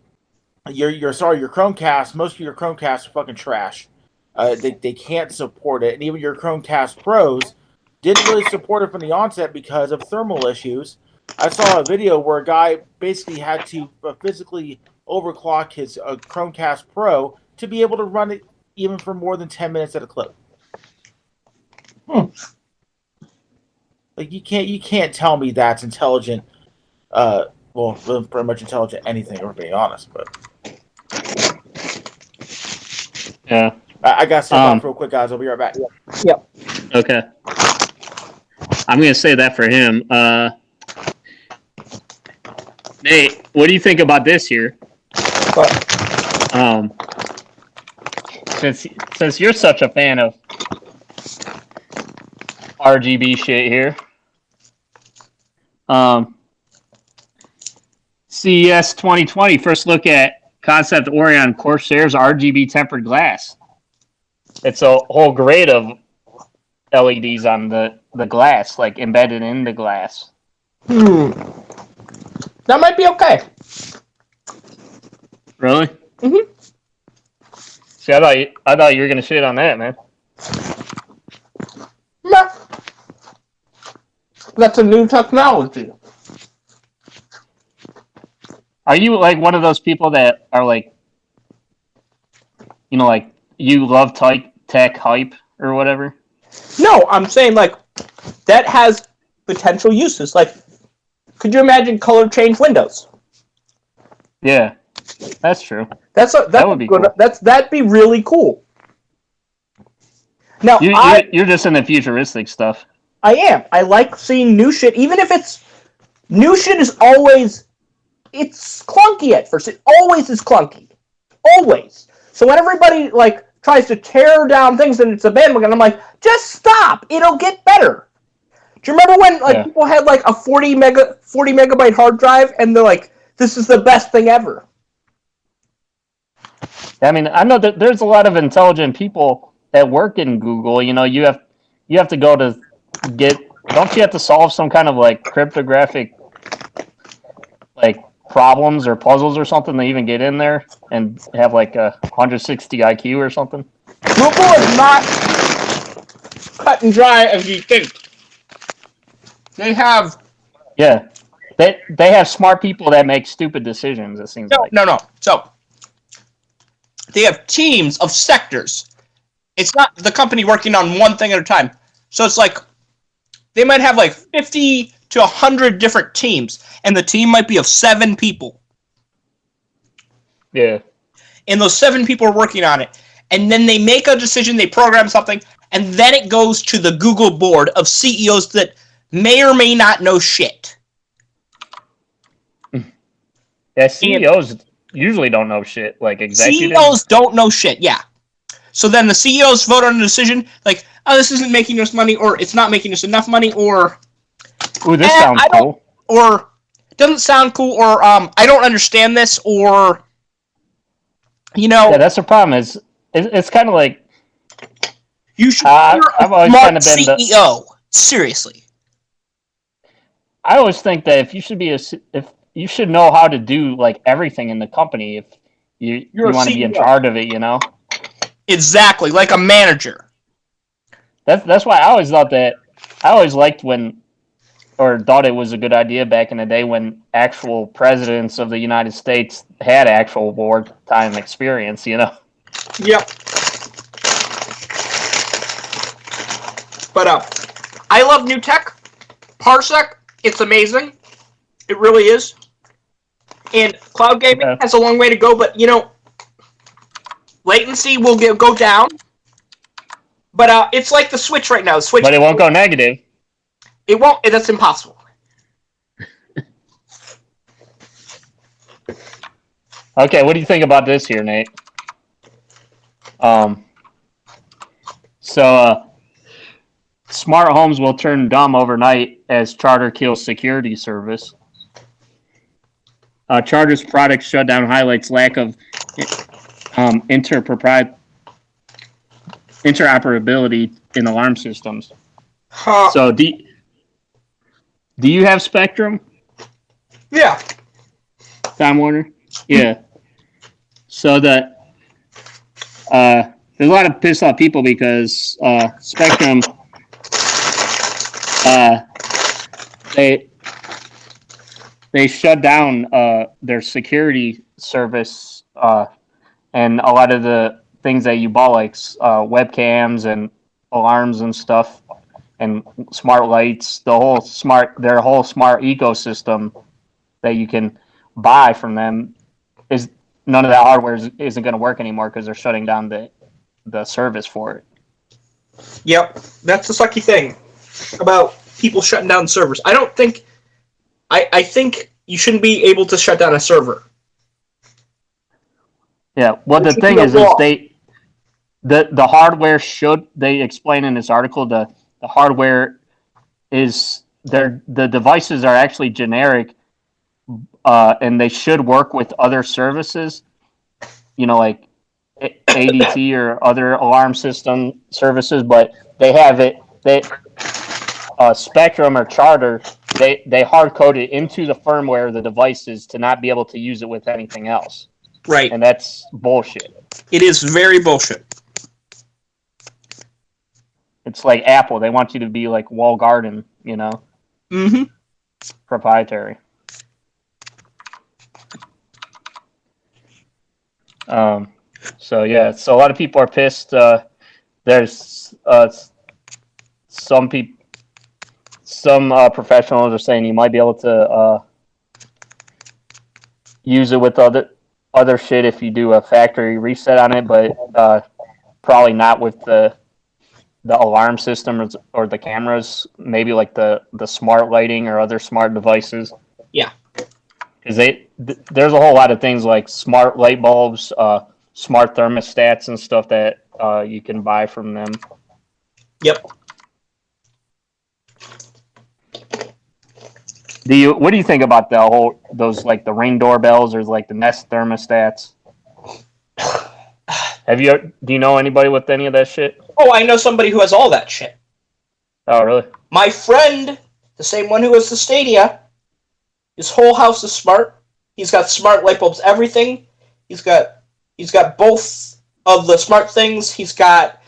Chromecast. Most of your Chromecasts are fucking trash. They can't support it, and even your Chromecast Pros didn't really support it from the onset because of thermal issues. I saw a video where a guy basically had to physically overclock his Chromecast Pro to be able to run it even for more than 10 minutes at a clip. Like you can't tell me that's intelligent. Well, pretty much intelligent anything, if we're being honest. But yeah, I got to step off real quick, guys. I'll be right back. Yep. Okay. I'm gonna say that for him. Nate, what do you think about this here? What? Since you're such a fan of RGB shit here, CES 2020 first look at concept Orion Corsair's RGB tempered glass. It's a whole grade of LEDs on the glass, like embedded in the glass. That might be okay. Really? Mm-hmm. See, I thought you were gonna shit on that, man. Nah. That's a new technology. Are you like one of those people that are like, like you love tech hype or whatever? No, I'm saying like that has potential uses. Like, could you imagine color change windows? Yeah, that's true. That would be good. Cool. That'd be really cool. Now you're just into futuristic stuff. I am. I like seeing new shit, even if it's new shit is always. It's clunky at first. It always is clunky. Always. So when everybody like tries to tear down things and it's a bandwagon, I'm like, just stop. It'll get better. Do you remember when people had like a 40 megabyte hard drive and they're like, this is the best thing ever? I mean, I know that there's a lot of intelligent people that work in Google. You have to go to don't you have to solve some kind of like cryptographic like problems or puzzles or something, they even get in there and have like a 160 IQ or something. Google is not cut and dry as you think. They have Yeah, they have smart people that make stupid decisions. It seems like. no. So they have teams of sectors. It's not the company working on one thing at a time. So it's like they might have like 50 to 100 different teams, and the team might be of 7 people. Yeah. And those 7 people are working on it. And then they make a decision, they program something, and then it goes to the Google board of CEOs that may or may not know shit. Yeah, CEOs usually don't know shit, like executives. CEOs don't know shit, yeah. So then the CEOs vote on a decision, like, oh, this isn't making us money, or it's not making us enough money, or... Ooh, this sounds cool. Or, it doesn't sound cool, or, I don't understand this, or... You know... Yeah, that's the problem, is it's kind of like... You should hire a smart CEO. Seriously. I always think that if you should know how to do like everything in the company if you want to be in charge of it, you know. Exactly, like a manager. That's why I always thought that I always liked or thought it was a good idea back in the day when actual presidents of the United States had actual wartime experience, you know. Yep. But I love new tech. Parsec, it's amazing. It really is. And cloud gaming has a long way to go, but you know, latency will go down. But it's like the Switch right now. The Switch, but it won't go negative. It won't. That's impossible. Okay, what do you think about this here, Nate? Smart homes will turn dumb overnight as Charter kills security service. Charter's product shutdown highlights lack of interoperability in alarm systems. So, do you have Spectrum? Yeah. Time Warner? Yeah. So there's a lot of pissed off people because Spectrum they shut down their security service and a lot of the things that you bought, like webcams and alarms and stuff, and smart lights. Their whole smart ecosystem that you can buy from them is none of that hardware isn't going to work anymore because they're shutting down the service for it. Yep, that's the sucky thing about people shutting down servers. I think you shouldn't be able to shut down a server. Yeah, well, the thing is the hardware they explain in this article, the hardware is the devices are actually generic, and they should work with other services, you know, like ADT or other alarm system services, but they have it. Spectrum or Charter, they hard code it into the firmware of the devices to not be able to use it with anything else. Right. And that's bullshit. It is very bullshit. It's like Apple. They want you to be like walled garden, you know? Mm-hmm. Proprietary. So yeah, so a lot of people are pissed. There's some professionals are saying you might be able to use it with other shit if you do a factory reset on it, but probably not with the alarm system or the cameras. Maybe like the smart lighting or other smart devices. Yeah, because there's a whole lot of things like smart light bulbs, smart thermostats and stuff that you can buy from them. Yep. What do you think about those like the Ring doorbells or like the Nest thermostats? Do you know anybody with any of that shit? Oh, I know somebody who has all that shit. Oh, really? My friend, the same one who has the Stadia, his whole house is smart. He's got smart light bulbs, everything. He's got both of the smart things. He's got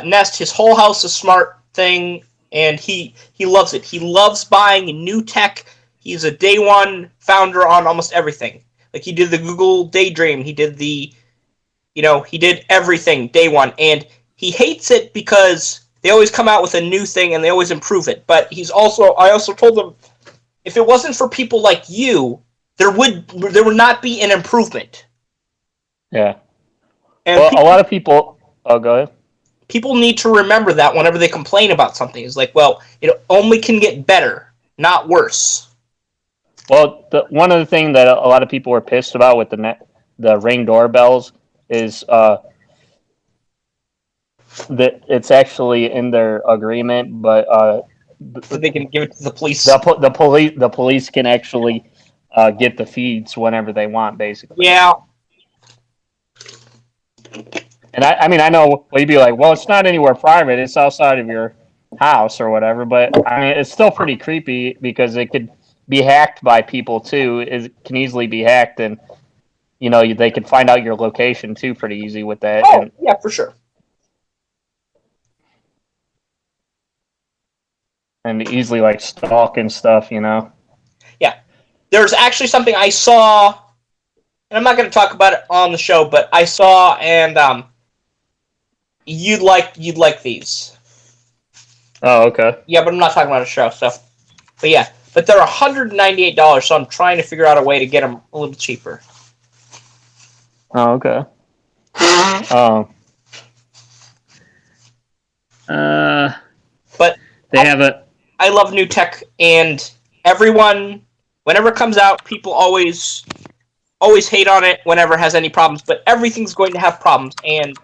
Nest. His whole house is smart thing, and he loves it. He loves buying new tech. He's a day one founder on almost everything. Like he did the Google Daydream. He did he did everything day one, and he hates it because they always come out with a new thing and they always improve it. But I also told him, if it wasn't for people like you, there would not be an improvement. Yeah. And well, a lot of people. Oh, go ahead. People need to remember that whenever they complain about something. It's like, well, it only can get better, not worse. Well, one of the things that a lot of people were pissed about with the Ring doorbells is that it's actually in their agreement, but So they can give it to the police. The police can actually get the feeds whenever they want, basically. Yeah. And I mean, I know you'd be like, well, it's not anywhere private; it's outside of your house or whatever. But I mean, it's still pretty creepy because it could be hacked by people too. It can easily be hacked, and they could find out your location too pretty easy with that. Oh, yeah, for sure. And easily like stalk and stuff, Yeah. There's actually something I saw, and I'm not going to talk about it on the show, but I saw, and you'd like these. Oh, okay. Yeah, but I'm not talking about a show, so. But yeah, but they're $198, so I'm trying to figure out a way to get them a little cheaper. Oh, okay. But they have a. I love new tech, and everyone, whenever it comes out, people always hate on it whenever it has any problems. But everything's going to have problems, and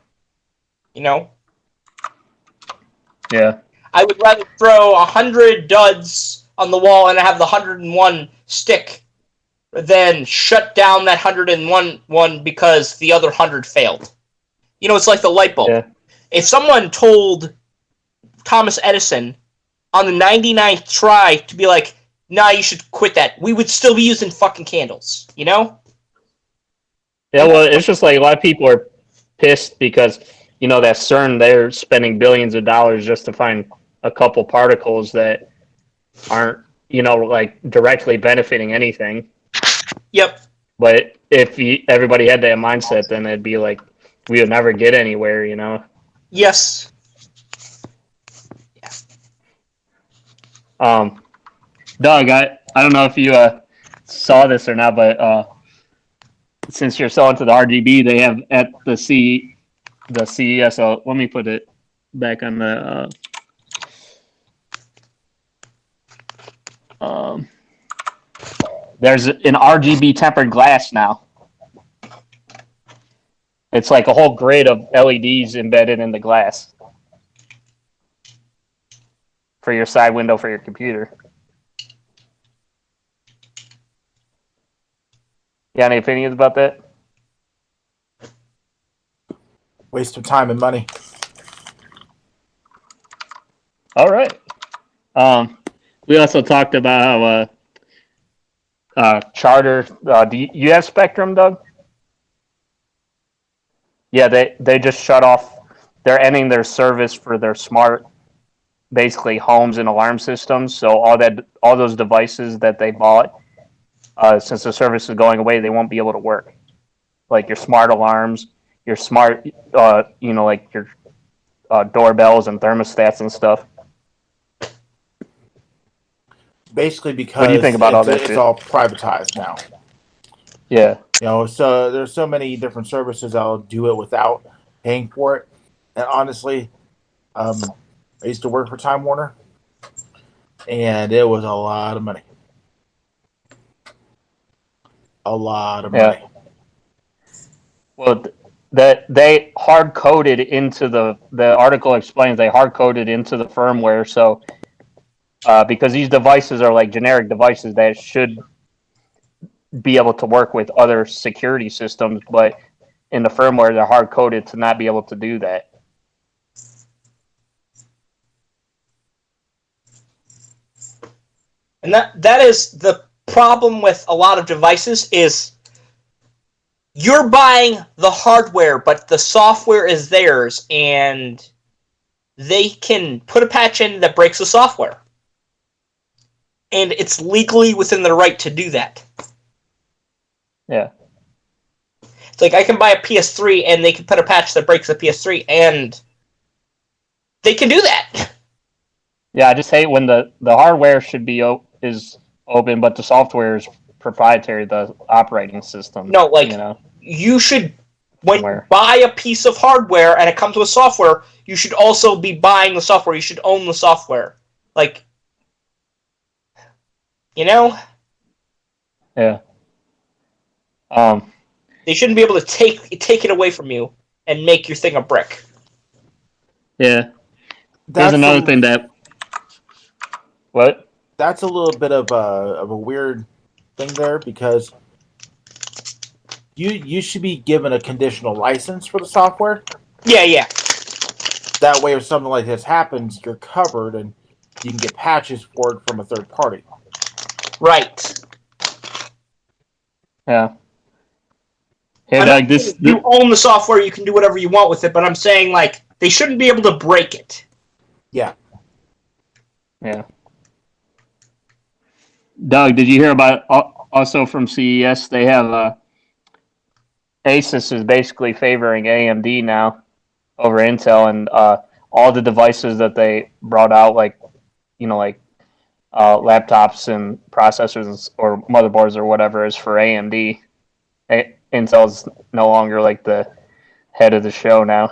Yeah. I would rather throw 100 duds on the wall and have the 101 stick than shut down that 101 one because the other 100 failed. It's like the light bulb. Yeah. If someone told Thomas Edison on the 99th try to be like, nah, you should quit that, we would still be using fucking candles, Yeah, well, it's just like a lot of people are pissed because, that CERN, they're spending billions of dollars just to find a couple particles that aren't, like directly benefiting anything. Yep. But if everybody had that mindset, then it'd be like we would never get anywhere, Yes. Doug, I don't know if you saw this or not, but since you're selling to the RGB, they have at the CES. Let me put it back on the. There's an RGB tempered glass now. It's like a whole grid of LEDs embedded in the glass for your side window for your computer. You got any opinions about that? Waste of time and money. All right. We also talked about how Charter. Do you have Spectrum, Doug? Yeah, they just shut off. They're ending their service for their smart, basically homes and alarm systems. So all those devices that they bought, since the service is going away, they won't be able to work. Like your smart alarms, your smart, like your doorbells and thermostats and stuff. Basically, because what do you think about all that it's shit? all privatized now. Yeah. So there's so many different services that'll do it without paying for it. And honestly, I used to work for Time Warner, and it was a lot of money. A lot of money. Well, that they hard coded into the article explains they hard coded into the firmware. So because these devices are like generic devices that should be able to work with other security systems, but in the firmware they're hard coded to not be able to do that. And that is the problem with a lot of devices is you're buying the hardware, but the software is theirs, and they can put a patch in that breaks the software. And it's legally within their right to do that. Yeah. It's like I can buy a PS3 and they can put a patch that breaks the PS3, and they can do that. Yeah, I just hate when the hardware should be is open, but the software is proprietary, the operating system. No, like, you know, you should, when you somewhere. buy a piece of hardware and it comes with software, you should also be buying the software. You should own the software. Like, you know? Yeah. They shouldn't be able to take it away from you and make your thing a brick. Yeah. That's There's another thing that. What? That's a little bit of a weird thing there, because you should be given a conditional license for the software. Yeah. That way, if something like this happens, you're covered and you can get patches for it from a third party. Right. Yeah. Hey, Doug, you own the software, you can do whatever you want with it, but I'm saying, like, they shouldn't be able to break it. Yeah. Yeah. Doug, did you hear about also from CES? They have Asus is basically favoring AMD now over Intel, and all the devices that they brought out, like laptops and processors or motherboards or whatever, is for AMD. Intel's no longer like the head of the show now.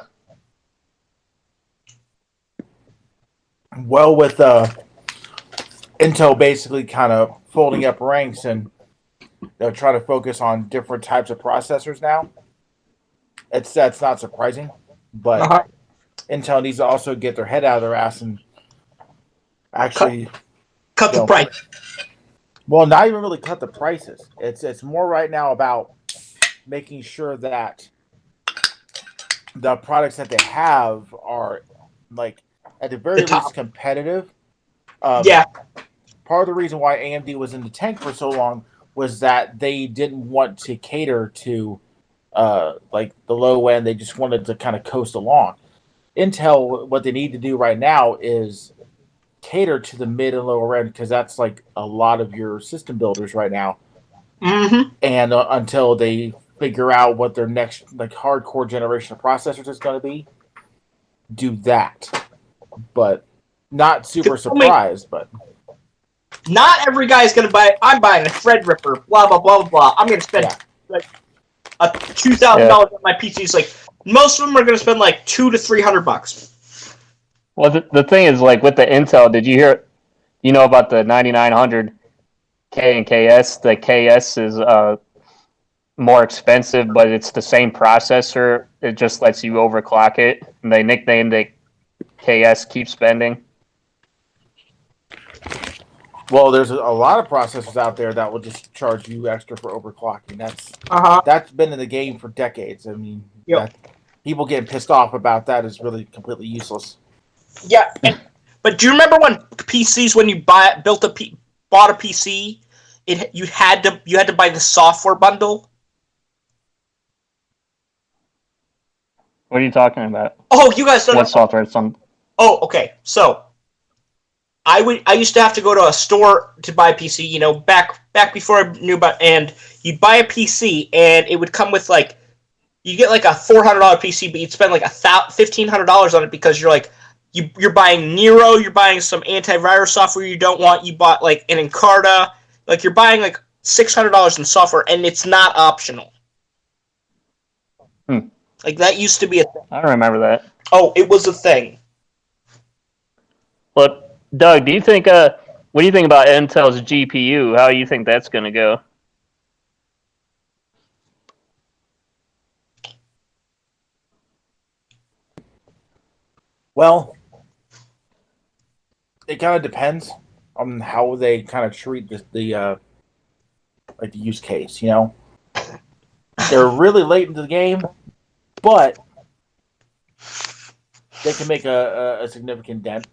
Well, with Intel basically kind of folding up ranks and they're trying to focus on different types of processors now, that's not surprising. But Intel needs to also get their head out of their ass and actually cut the price. Well, not even really cut the prices. It's more right now about making sure that the products that they have are, like, at the very least competitive. Yeah. Part of the reason why AMD was in the tank for so long was that they didn't want to cater to like the low end. They just wanted to kind of coast along. Intel, what they need to do right now is cater to the mid and lower end, because that's like a lot of your system builders right now. Mm-hmm. And until they figure out what their next, like, hardcore generation of processors is going to be, do that. But not super surprised, but not every guy's going to buy. I'm buying a Threadripper. Blah blah blah blah. I'm going to spend like a $2,000 on my PC. It's like most of them are going to spend like $200 to $300. Well, the thing is, like, with the Intel, did you hear? You know about the 9900K and KS? The KS is more expensive, but it's the same processor. It just lets you overclock it, and they nicknamed it KS Keep Spending. well, there's a lot of processors out there that will just charge you extra for overclocking. That's been in the game for decades. I mean, people getting pissed off about that is really completely useless. Yeah, but do you remember when PCs, when you bought a PC, you had to buy the software bundle? What are you talking about? Oh, you guys don't know. What software? Oh, okay. So I used to have to go to a store to buy a PC, you know, back before I knew about, and you'd buy a PC and it would come with, like, you get like a $400 PC, but you'd spend like $1,500 on it because you're like, you're buying Nero, you're buying some antivirus software you don't want, you bought like an Encarta, like you're buying like $600 in software, and it's not optional. Like, that used to be a thing. I don't remember that. Oh, it was a thing. But Doug, do you think? What do you think about Intel's GPU? How do you think that's going to go? Well, it kind of depends on how they kind of treat the use case. You know, they're really late into the game, but they can make a significant dent.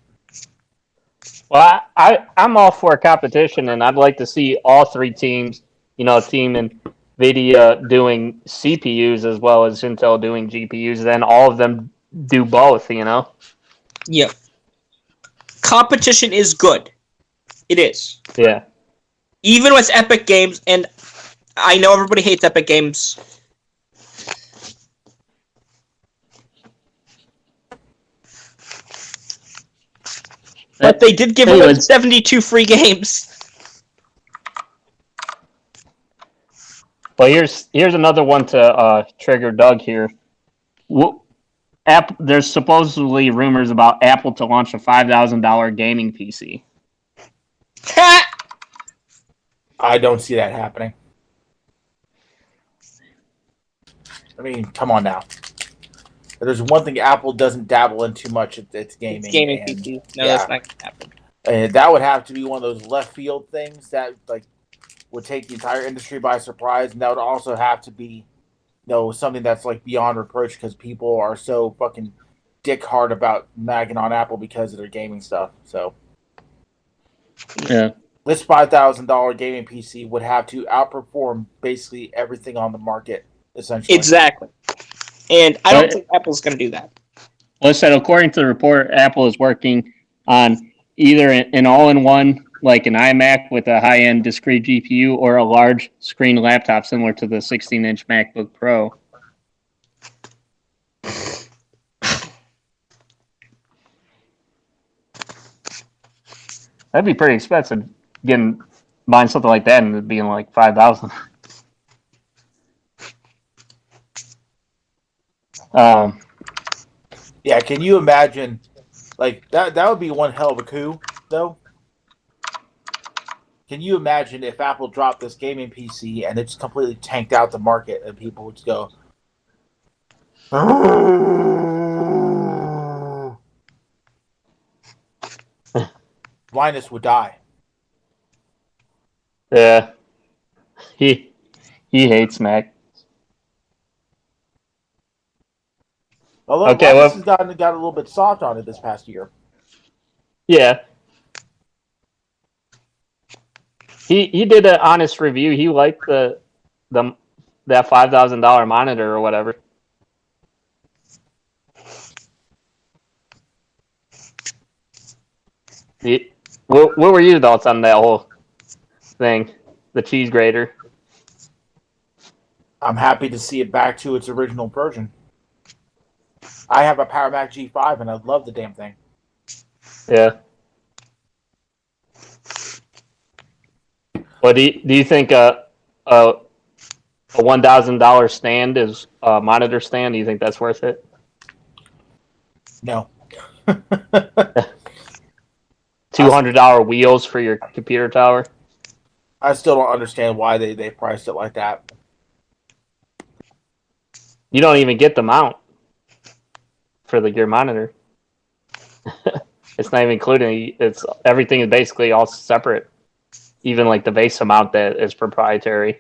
Well, I'm all for competition, and I'd like to see all three teams, Team NVIDIA doing CPUs as well as Intel doing GPUs. Then all of them do both. Yep. Competition is good. It is. Yeah. Even with Epic Games, and I know everybody hates Epic Games. But they did give away 72 free games. Well, here's another one to trigger Doug here. There's supposedly rumors about Apple to launch a $5,000 gaming PC. I don't see that happening. I mean, come on now. There's one thing Apple doesn't dabble in too much. It's gaming. It's gaming PC. No, that's not going to happen. And that would have to be one of those left field things that would take the entire industry by surprise, and that would also have to be, something that's beyond reproach because people are so fucking dick hard about nagging on Apple because of their gaming stuff. So, yeah, this $5,000 gaming PC would have to outperform basically everything on the market, essentially. Exactly. And I don't think Apple's going to do that. Well, it said, according to the report, Apple is working on either an all-in-one, like an iMac with a high-end discrete GPU, or a large screen laptop similar to the 16-inch MacBook Pro. That'd be pretty expensive, buying something like that and it being like $5,000. Yeah, can you imagine? That would be one hell of a coup, though. Can you imagine if Apple dropped this gaming PC and it just completely tanked out the market and people would just go, Linus would die. Yeah. He hates Mac. Although Linus has got a little bit soft on it this past year. Yeah. He did an honest review. He liked that $5,000 monitor or whatever. What were your thoughts on that whole thing, the cheese grater? I'm happy to see it back to its original version. I have a Power Mac G5 and I love the damn thing. Yeah. Well, do you think a $1,000 stand is a monitor stand? Do you think that's worth it? No. $200 wheels for your computer tower? I still don't understand why they priced it like that. You don't even get the mount for your monitor. It's not even included. Everything is basically all separate. Even the base amount that is proprietary.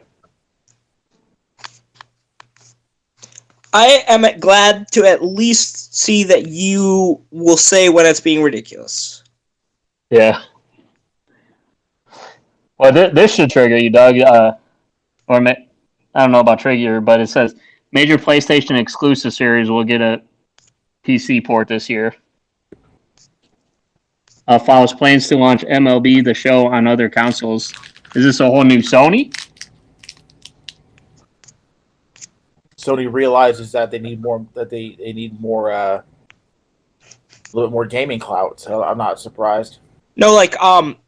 I am glad to at least see that you will say when it's being ridiculous. Yeah. Well, this should trigger you, Doug. I don't know about trigger, but it says major PlayStation exclusive series will get a PC port this year. Follows plans to launch MLB The Show on other consoles. Is this a whole new Sony? Sony realizes that they need more. That they need more. A little bit more gaming clout. So I'm not surprised. No,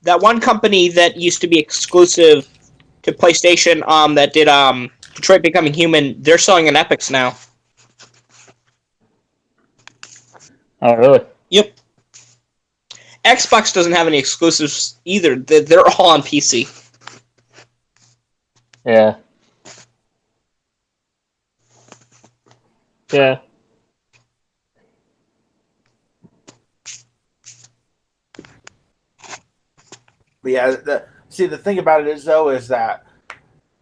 that one company that used to be exclusive to PlayStation, that did Detroit Becoming Human. They're selling in Epics now. Oh, really? Yep. Xbox doesn't have any exclusives either. They're all on PC. Yeah. Yeah. But yeah, the thing about it is that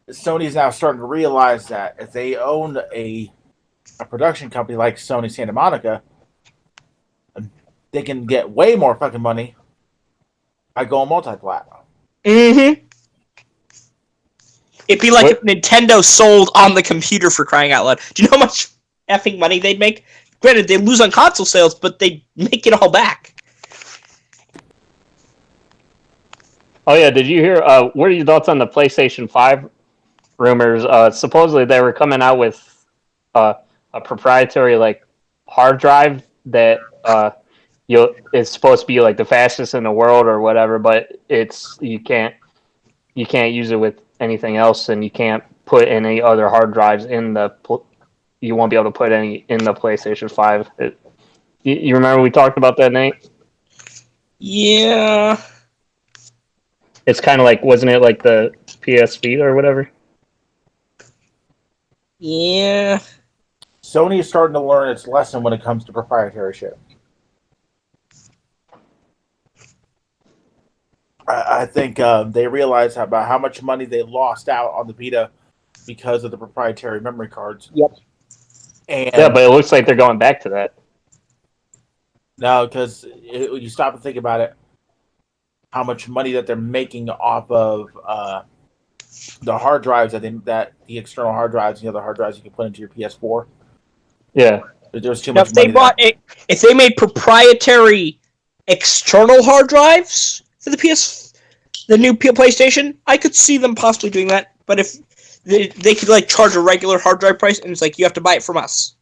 Sony's now starting to realize that if they own a production company like Sony Santa Monica, they can get way more fucking money I go on multi-plat. Mm-hmm. It'd be like What? if Nintendo sold on the computer, for crying out loud. Do you know how much effing money they'd make? Granted, they lose on console sales, but they make it all back. Oh yeah, did you hear? What are your thoughts on the PlayStation 5 rumors? Supposedly they were coming out with a proprietary like hard drive that it's supposed to be like the fastest in the world or whatever, but you can't use it with anything else, and you can't put any other hard drives in you won't be able to put any in the PlayStation 5. You remember we talked about that, Nate? Yeah. It's kind of like, wasn't it like the PS Vita or whatever? Yeah. Sony is starting to learn its lesson when it comes to proprietary shit. I think they realize about how much money they lost out on the Vita because of the proprietary memory cards. Yep. And Yeah, but it looks like they're going back to that. no, because when you stop and think about it, how much money that they're making off of the hard drives that the external hard drives and the other hard drives you can put into your PS4. Yeah. There's too Now, much if they money. bought if they made proprietary external hard drives for the new PlayStation, I could see them possibly doing that. But if they could like charge a regular hard drive price, and it's like you have to buy it from us.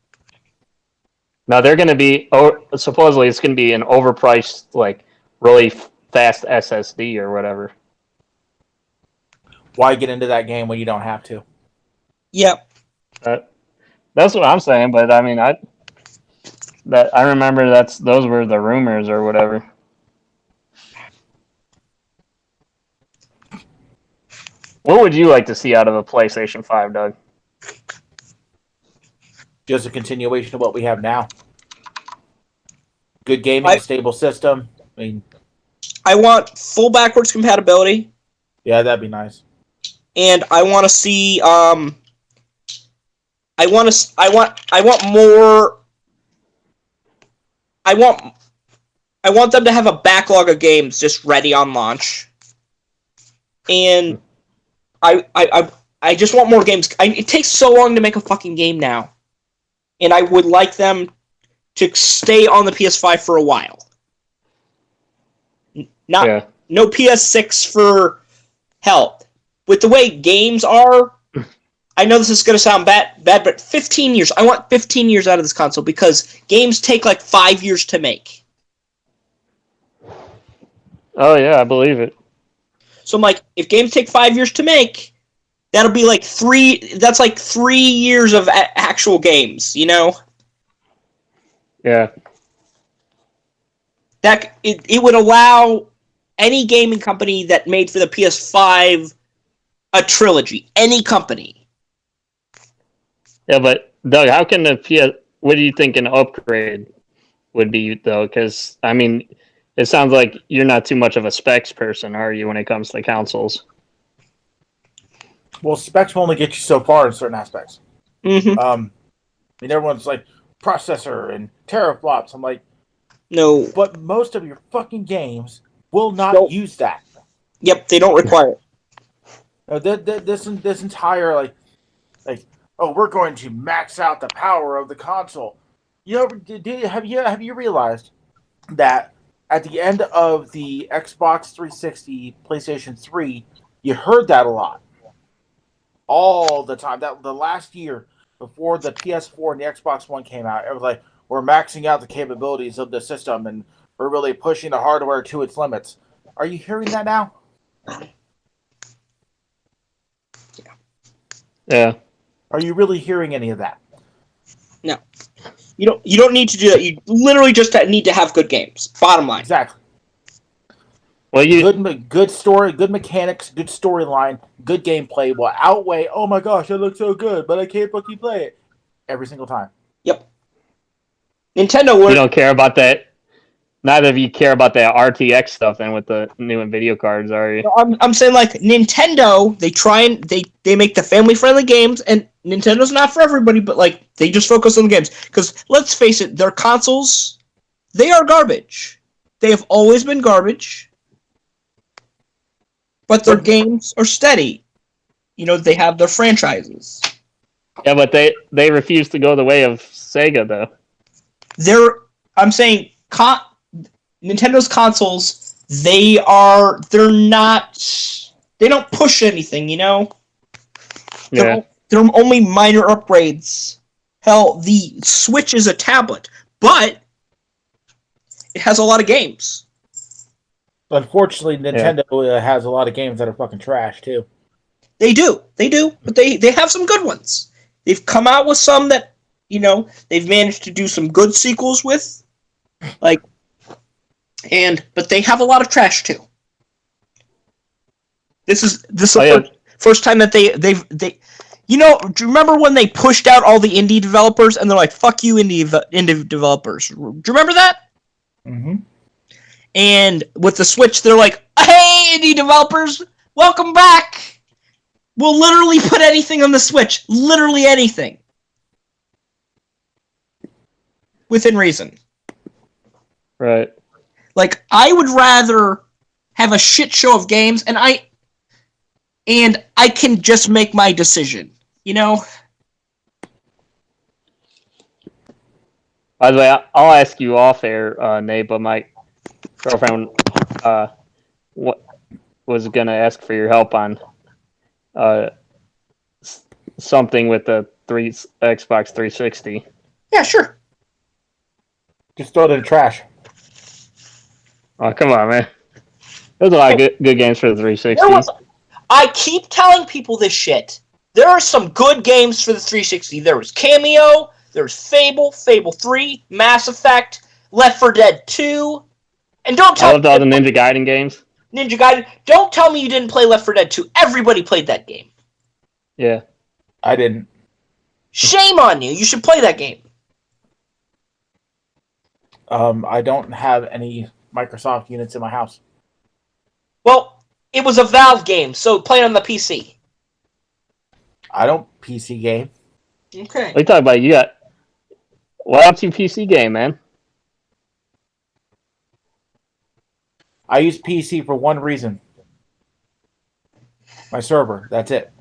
Now they're going to be, supposedly it's going to be an overpriced, like really fast SSD or whatever. Why get into that game when you don't have to? Yep. That's what I'm saying. But I mean, I remember those were the rumors or whatever. What would you like to see out of a PlayStation 5, Doug? Just a continuation of what we have now. Good gaming, stable system. I mean, I want full backwards compatibility, yeah, that'd be nice. and I want to see I want more. I want them to have a backlog of games just ready on launch, and I just want more games. It takes so long to make a fucking game now, and I would like them to stay on the PS5 for a while. No PS6 for hell. With the way games are, I know this is going to sound bad, but 15 years. I want 15 years out of this console because games take like 5 years to make. Oh yeah, I believe it. So I'm like, if games take 5 years to make, that'll be like 3 years of actual games, you know? Yeah. It would allow any gaming company that made for the PS5 a trilogy. Any company. Yeah, but Doug, how can what do you think an upgrade would be, though? Because, I mean, it sounds like you're not too much of a specs person, are you, when it comes to consoles? Well, specs will only get you so far in certain aspects. Mm-hmm. I mean, everyone's like, processor and teraflops. I'm like, no. But most of your fucking games will not use that. Yep, they don't require it. This entire like, oh, we're going to max out the power of the console. Have you realized that at the end of the Xbox 360, PlayStation 3, you heard that a lot, all the time. That the last year before the PS4 and the Xbox One came out, it was like, we're maxing out the capabilities of the system and we're really pushing the hardware to its limits. Are you hearing that now? Yeah. Are you really hearing any of that? No. You don't need to do that. You literally just need to have good games. Bottom line. Exactly. Well, good story, good mechanics, good storyline, good gameplay will outweigh, oh my gosh, it looks so good, but I can't fucking play it every single time. Yep. Nintendo would. You don't care about that. Neither of you care about that RTX stuff then with the new NVIDIA cards, are you? No, I'm saying like Nintendo, they try and they make the family friendly games, and Nintendo's not for everybody, but like they just focus on the games. Because let's face it, their consoles, they are garbage. They have always been garbage. but their games are steady. You know, they have their franchises. Yeah, but they refuse to go the way of Sega, though. I'm saying Nintendo's consoles, they don't push anything, you know? Yeah. They're only minor upgrades. Hell, the Switch is a tablet, but it has a lot of games. Unfortunately, Nintendo has a lot of games that are fucking trash too. They do, but they have some good ones. They've come out with some that, you know, they've managed to do some good sequels with, but they have a lot of trash too. This is the first time that they you know, do you remember when they pushed out all the indie developers and they're like, "Fuck you, indie developers"? Do you remember that? Mm-hmm. And with the Switch, they're like, "Hey, indie developers, welcome back. We'll literally put anything on the Switch, literally anything, within reason." Right. Like, I would rather have a shit show of games, and I can just make my decision, you know? By the way, I'll ask you off air, Nate, but my girlfriend was going to ask for your help on something with the Xbox 360. Yeah, sure. Just throw it in the trash. Oh, come on, man. There's a lot of good games for the 360. I keep telling people this shit. There are some good games for the 360. There was Cameo, there's Fable, Fable 3, Mass Effect, Left 4 Dead 2, and don't tell me... I loved all the Ninja Gaiden games. Ninja Gaiden. Don't tell me you didn't play Left 4 Dead 2. Everybody played that game. Yeah. I didn't. Shame on you. You should play that game. I don't have any Microsoft units in my house. Well, it was a Valve game, so play it on the PC. I don't PC game. Okay. What are you talking about? You got... Why don't you PC game, man? I use PC for one reason. My server. That's it.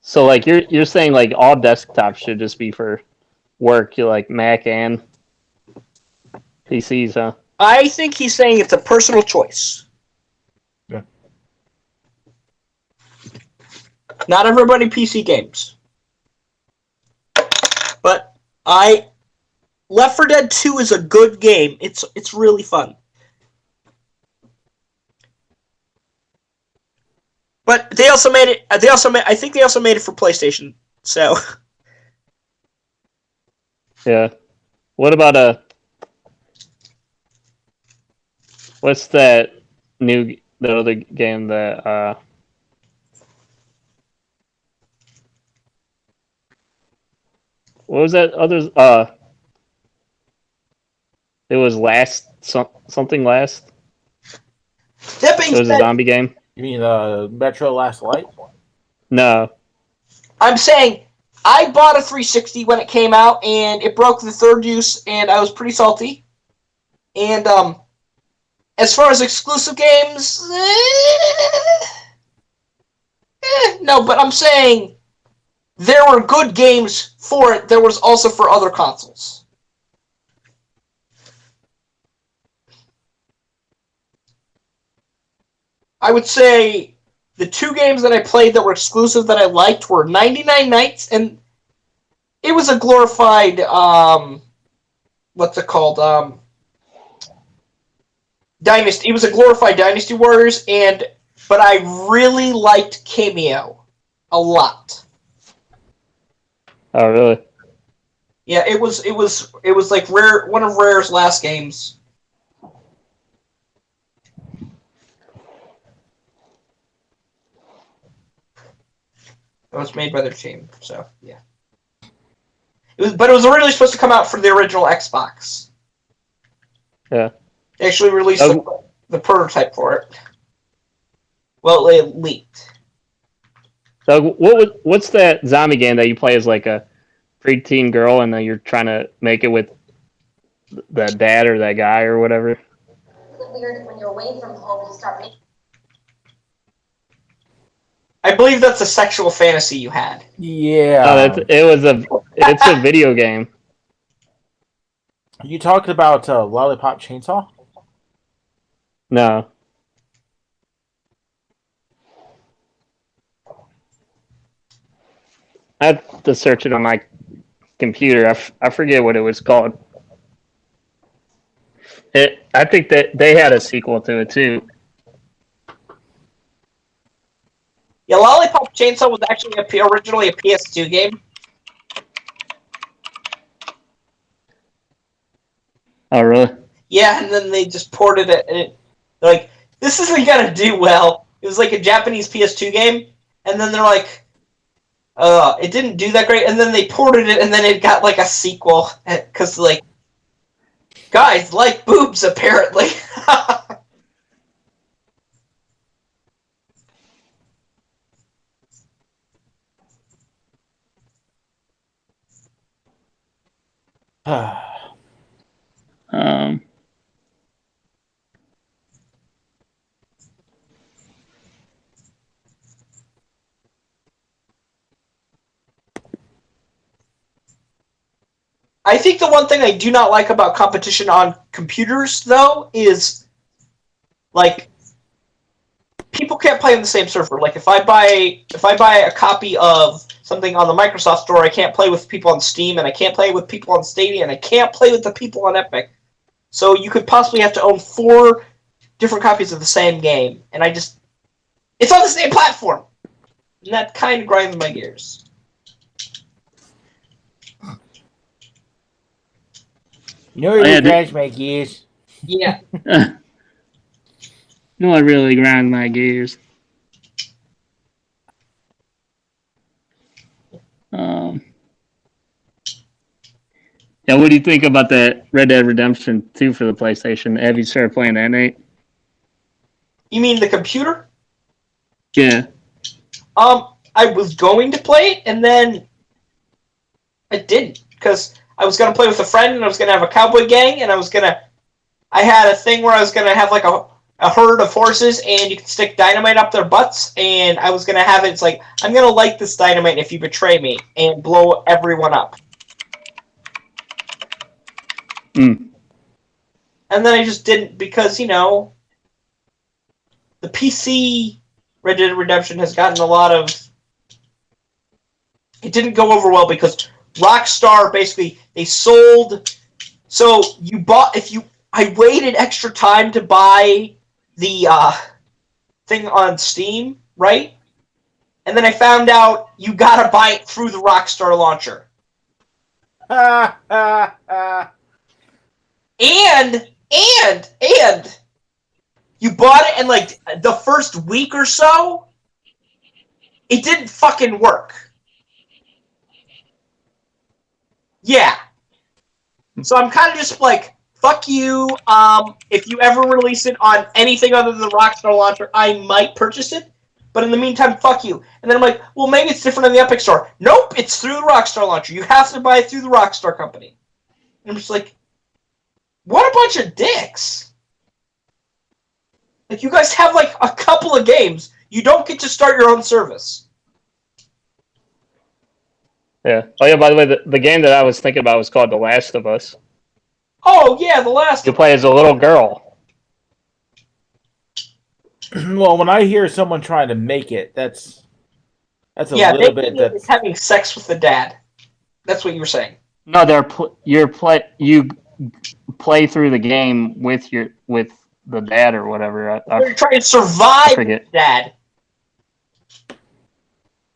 So like you're saying like all desktops should just be for work, you like Mac and PCs, huh? I think he's saying it's a personal choice. Yeah. Not everybody PC games. But Left 4 Dead 2 is a good game. It's really fun. But they also made it. I think they also made it for PlayStation. So. Yeah. What about what's the other game that what was that other it was something last? That being it was said, a zombie game? You mean Metro Last Light? No. I'm saying I bought a 360 when it came out, and it broke the third use, and I was pretty salty. And as far as exclusive games, no. But I'm saying there were good games for it. There was also for other consoles. I would say the two games that I played that were exclusive that I liked were 99 Nights, and it was a glorified, what's it called? Dynasty. It was a glorified Dynasty Warriors, but I really liked Cameo a lot. Oh, really? Yeah, it was like one of Rare's last games. It was made by their team, so yeah. But it was originally supposed to come out for the original Xbox. Yeah. They actually released the prototype for it. Well, it leaked. So what's that zombie game that you play as like a preteen girl and then you're trying to make it with the dad or that guy or whatever? it weird when you're away from home, you start making. I believe that's a sexual fantasy you had. Yeah. It's a video game. You talking about Lollipop Chainsaw? No. I have to search it on my computer. I forget what it was called. I think that they had a sequel to it too. Yeah, Lollipop Chainsaw was actually originally a PS2 game. Oh, really? Yeah, and then they just ported it. And they're like, this isn't gonna do well. It was like a Japanese PS2 game, and then they're like, it didn't do that great. And then they ported it, and then it got like a sequel because like guys like boobs apparently. Um, I think the one thing I do not like about competition on computers, though, is like people can't play on the same server. Like if I buy a copy of something on the Microsoft Store, I can't play with people on Steam, and I can't play with people on Stadia, and I can't play with the people on Epic. So you could possibly have to own 4 different copies of the same game, and it's on the same platform, and that kind of grinds my gears. You know what your grinds my gears? Yeah. no, I really grind my gears. Yeah, what do you think about that Red Dead Redemption 2 for the PlayStation? Have you started playing that, Nate? You mean the computer? Yeah. I was going to play it, and then I didn't, because I was going to play with a friend, and I was going to have a cowboy gang, and I had a thing where I was going to have like a herd of horses, and you could stick dynamite up their butts, and I was going to have it's like, I'm going to light this dynamite if you betray me, and blow everyone up. Mm. And then I just didn't, because, the PC Red Dead Redemption has gotten a lot of... It didn't go over well because Rockstar, basically, they sold... So, you bought... I waited extra time to buy the thing on Steam, right? And then I found out you gotta buy it through the Rockstar launcher. And you bought it, and like the first week or so, it didn't fucking work. Yeah. So I'm kind of just like, fuck you. If you ever release it on anything other than the Rockstar launcher, I might purchase it. But in the meantime, fuck you. And then I'm like, well, maybe it's different on the Epic Store. Nope, it's through the Rockstar launcher. You have to buy it through the Rockstar company. And I'm just like, what a bunch of dicks. Like, you guys have, like, a couple of games. You don't get to start your own service. Yeah. Oh, yeah, by the way, the game that I was thinking about was called The Last of Us. Oh, yeah, The Last You of Us. play as a little girl. Well, when I hear someone trying to make it, that's a little bit... It's having sex with the dad. That's what you were saying. No, you play through the game with the dad or whatever. You're trying to survive with dad.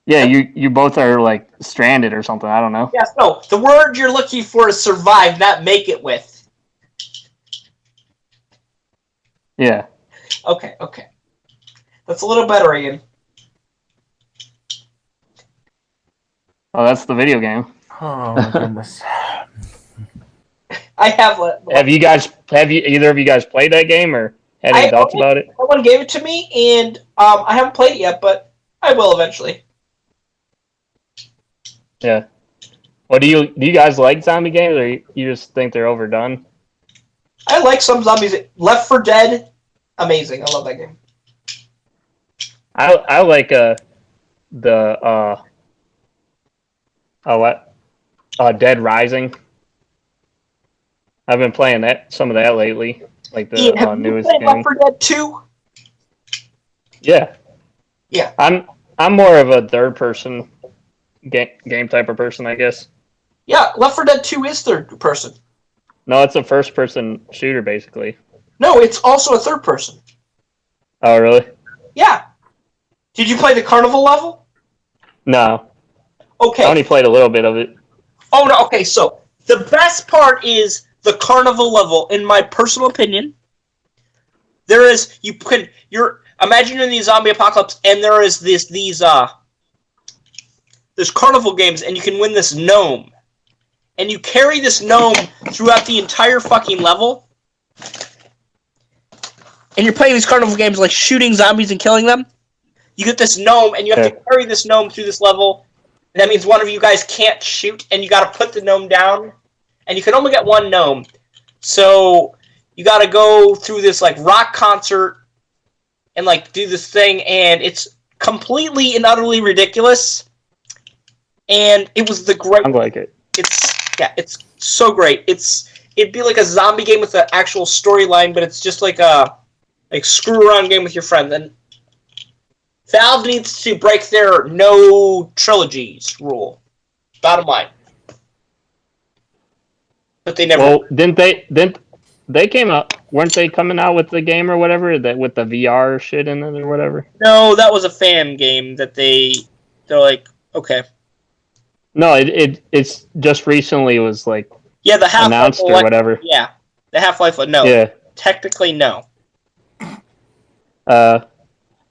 Yeah, you both are like stranded or something. I don't know. Yes, no. The word you're looking for is survive, not make it with. Yeah. Okay. That's a little better, Ian. Oh, that's the video game. Oh my goodness. I have. Have either of you guys played that game or had any thoughts about it? Someone gave it to me, and I haven't played it yet, but I will eventually. Yeah. Well, do you guys like zombie games, or you just think they're overdone? I like some zombies. Left 4 Dead, amazing. I love that game. I like Dead Rising. I've been playing some of that lately, like the Ian, have you newest played game. Left 4 Dead 2? Yeah. Yeah. I'm more of a third person game type of person, I guess. Yeah, Left 4 Dead 2 is third person. No, it's a first person shooter basically. No, it's also a third person. Oh, really? Yeah. Did you play the carnival level? No. Okay. I only played a little bit of it. Oh no. Okay, so the best part is the carnival level, in my personal opinion. There is you're imagining the zombie apocalypse, and there is these carnival games, and you can win this gnome, and you carry this gnome throughout the entire fucking level, and you're playing these carnival games like shooting zombies and killing them. You get this gnome, and you have to carry this gnome through this level. And that means one of you guys can't shoot, and you got to put the gnome down, and you can only get one gnome. So you got to go through this like rock concert and like do this thing, and it's completely and utterly ridiculous. And it was the great. I like it. It's so great. It'd be like a zombie game with an actual storyline, but it's just like a screw around game with your friend. And Valve needs to break their no trilogies rule. Bottom line. But they never. Well, didn't they came out? Weren't they coming out with the game or whatever that with the VR shit in it or whatever? No, that was a fan game that they're like, okay. No, it's just recently was like Yeah, the Half-Life announced or whatever. Yeah, the Half-Life. No, Yeah. Technically no.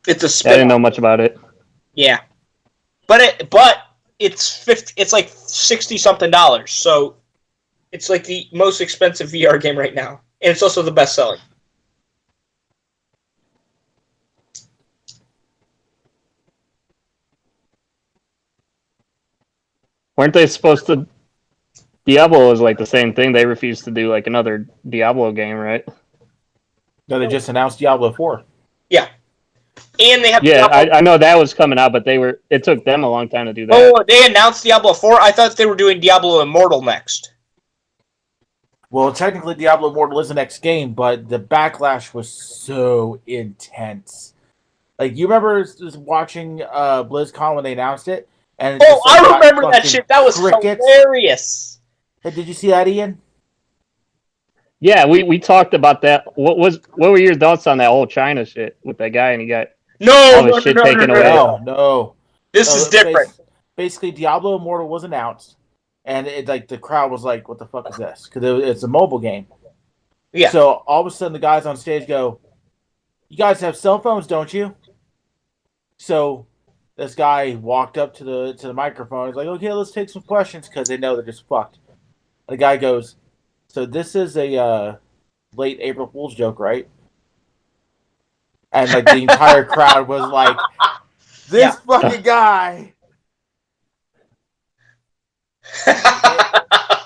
It's a spin. I didn't know much about it. Yeah, but it's it's like $60-something. So it's like the most expensive VR game right now, and it's also the best selling. Weren't they supposed to? Diablo was like the same thing. They refused to do like another Diablo game, right? No, they just announced Diablo 4. Yeah, and they have. Yeah, Diablo... I know that was coming out, but it took them a long time to do that. Oh, they announced Diablo 4. I thought they were doing Diablo Immortal next. Well, technically, Diablo Immortal is the next game, but the backlash was so intense. Like, you remember watching BlizzCon when they announced it? And Oh, I remember that shit. That was hilarious. Hey, did you see that, Ian? Yeah, we talked about that. What were your thoughts on that whole China shit with that guy and he got all his shit taken away? No. This is different. Basically, Diablo Immortal was announced, and the crowd was like, "What the fuck is this?" Because it's a mobile game. Yeah. So all of a sudden, the guys on stage go, "You guys have cell phones, don't you?" So this guy walked up to the microphone. He's like, "Okay, let's take some questions," because they know they're just fucked. And the guy goes, "So this is a late April Fool's joke, right?" And like the entire crowd was like, "This fucking guy."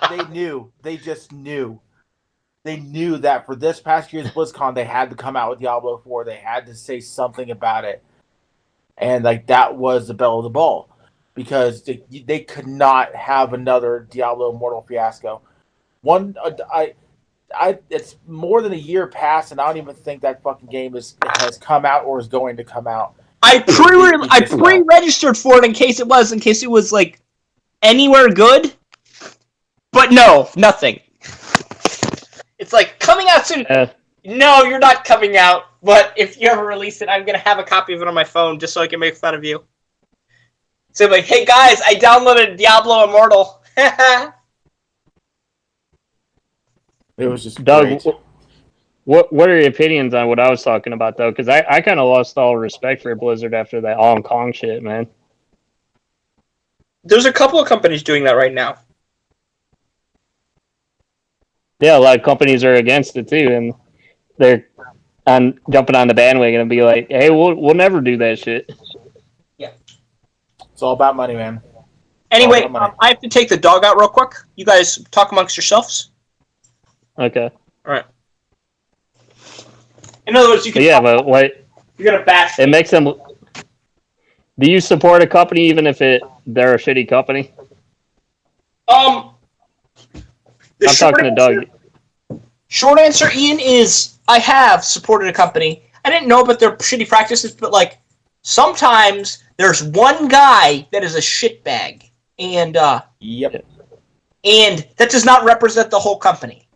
They knew. They just knew. They knew that for this past year's BlizzCon, they had to come out with Diablo 4. They had to say something about it. And like that was the belle of the ball. Because they could not have another Diablo Immortal fiasco. It's more than a year past, and I don't even think that fucking game has come out or is going to come out. I pre-registered for it in case it was like anywhere good, but no, nothing. It's like coming out soon. No, you're not coming out. But if you ever release it, I'm gonna have a copy of it on my phone just so I can make fun of you. So like, hey guys, I downloaded Diablo Immortal. It was just Doug. great. What are your opinions on what I was talking about though? Because I kind of lost all respect for Blizzard after that Hong Kong shit, man. There's a couple of companies doing that right now. Yeah, a lot of companies are against it too, and they're jumping on the bandwagon and be like, "Hey, we'll never do that shit." Yeah, it's all about money, man. Anyway, I have to take the dog out real quick. You guys talk amongst yourselves. Okay. All right. In other words, you can. Yeah, but what You're gonna bash. it makes them. Do you support a company even if they're a shitty company? The I'm talking to Doug. short answer, Ian, is I have supported a company. I didn't know about their shitty practices, but like sometimes there's one guy that is a shitbag, and Yep. and that does not represent the whole company.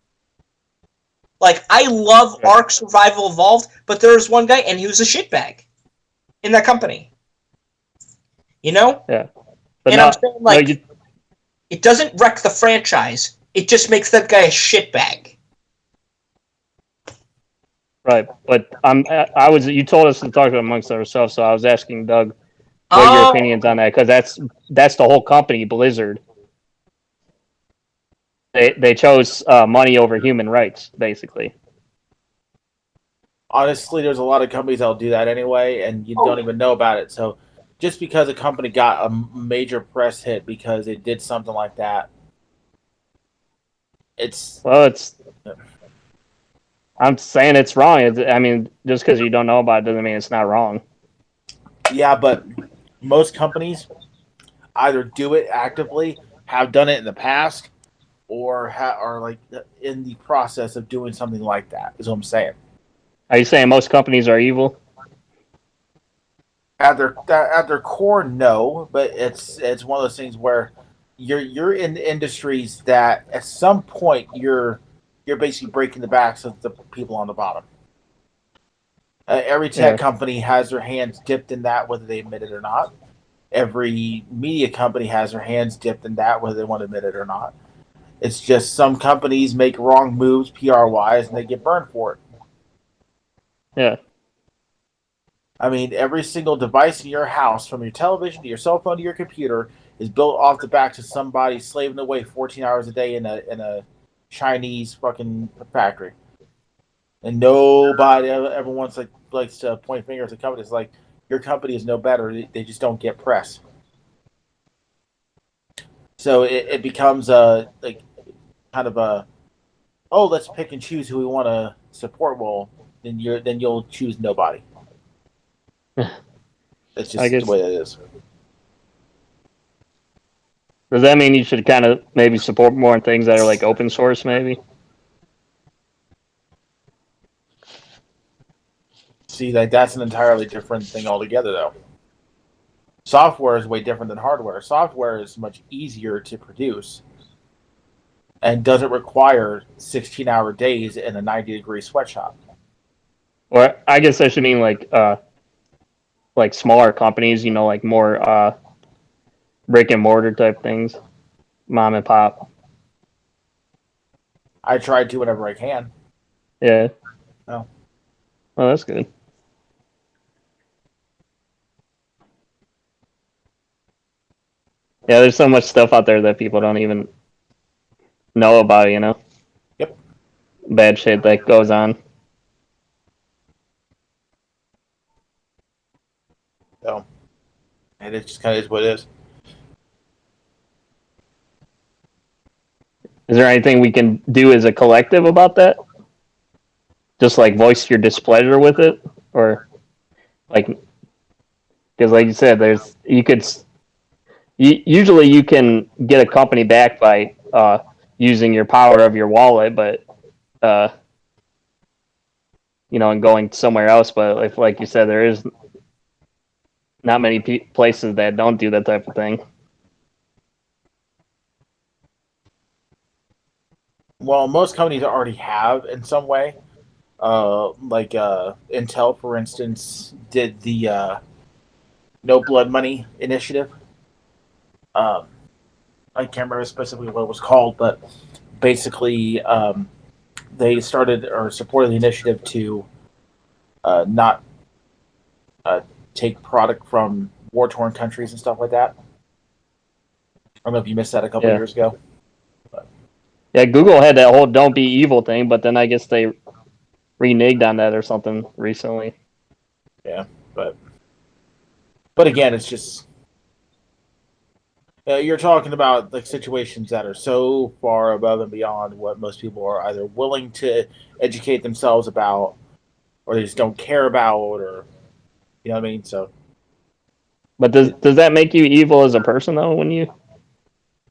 Like I love Ark Survival Evolved, but there's one guy and he was a shitbag in that company. You know? Yeah. But and no, I'm saying like no, it doesn't wreck the franchise. It just makes that guy a shitbag. right. But I was. You told us to talk amongst ourselves, so I was asking Doug what your opinions on that, because that's the whole company, Blizzard. They chose money over human rights, basically. Honestly, there's a lot of companies that'll do that anyway, and you don't even know about it. So, just because a company got a major press hit because it did something like that, I'm saying it's wrong. I mean, just because you don't know about it doesn't mean it's not wrong. yeah, but most companies either do it actively, have done it in the past, or are like in the process of doing something like that. Is what I'm saying. Are you saying most companies are evil? At their core, no, but it's one of those things where you're in industries that at some point you're basically breaking the backs of the people on the bottom. Every tech company has their hands dipped in that, whether they admit it or not. Every media company has their hands dipped in that, whether they want to admit it or not. It's just some companies make wrong moves PR wise and they get burned for it. Yeah. I mean, every single device in your house, from your television to your cell phone to your computer, is built off the backs of somebody slaving away 14 hours a day in a Chinese fucking factory. And nobody ever wants likes to point fingers at companies like your company is no better. They just don't get press. So it becomes like kind of a let's pick and choose who we want to support. Well, then you'll choose nobody. It's just the way it is. Does that mean you should kind of maybe support more things that are like open source, maybe? See, like that's an entirely different thing altogether, though. Software is way different than hardware. Software is much easier to produce and doesn't require 16-hour days in a 90-degree sweatshop. Or I guess I should mean like smaller companies, you know, like more brick and mortar type things, mom and pop. I try to whenever I can. Yeah. Oh. Well, that's good. Yeah, there's so much stuff out there that people don't even know about, you know? Yep. Bad shit that goes on. So, and it just kind of is what it is. Is there anything we can do as a collective about that? Just like voice your displeasure with it? Or like, because like you said, usually you can get a company back by using your power of your wallet, but you know, and going somewhere else. But if, like you said, there is not many places that don't do that type of thing. Well, most companies already have in some way. Like Intel, for instance, did the No Blood Money initiative. I can't remember specifically what it was called, but basically they started or supported the initiative to not take product from war-torn countries and stuff like that. I don't know if you missed that a couple years ago. Yeah, Google had that whole "don't be evil" thing, but then I guess they reneged on that or something recently. Yeah, but again, it's just you're talking about like situations that are so far above and beyond what most people are either willing to educate themselves about or they just don't care about, or you know what I mean. So, But does that make you evil as a person though? When you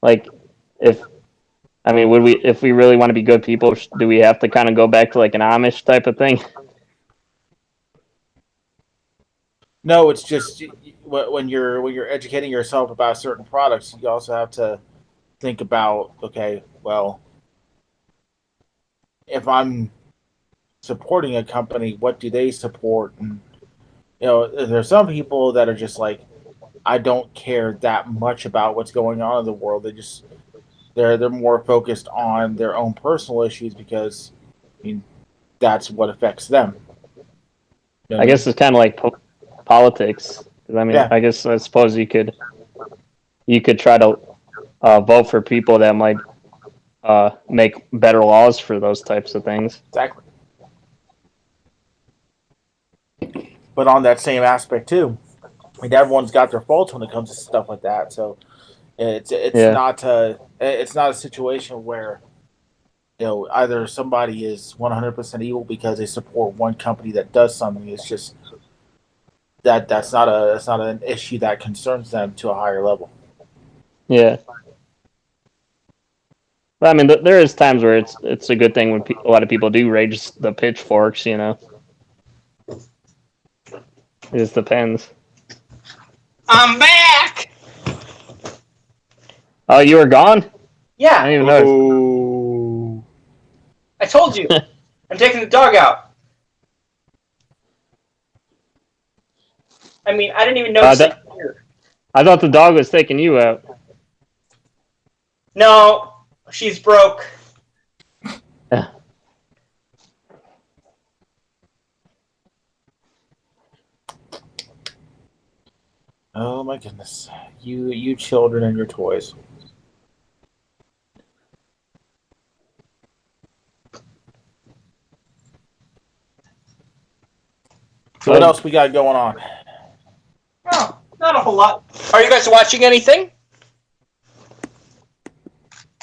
like, if I mean, would we if we really want to be good people, do we have to kind of go back to like an Amish type of thing? no, it's just when you're educating yourself about certain products, you also have to think about, okay, well, if I'm supporting a company, what do they support? And there's some people that are just like, I don't care that much about what's going on in the world. They're more focused on their own personal issues because, I mean, that's what affects them. You know what I guess it's kind of like politics. 'Cause, I mean, Yeah. I suppose you could try to vote for people that might make better laws for those types of things. Exactly. But on that same aspect too, I mean, everyone's got their faults when it comes to stuff like that. So Yeah. it's not a situation where either somebody is 100% evil because they support one company that does something. It's just that's not an issue that concerns them to a higher level. Yeah. But I mean, there is times where it's a good thing when a lot of people do raise the pitchforks. It just depends. I'm back. Oh, you were gone? I Yeah, didn't even notice. Ooh. I told you. I'm taking the dog out. I mean, I didn't even notice it here. I thought the dog was taking you out. No, she's broke. Oh my goodness, you children and your toys. So what else we got going on? Oh, not a whole lot. Are you guys watching anything?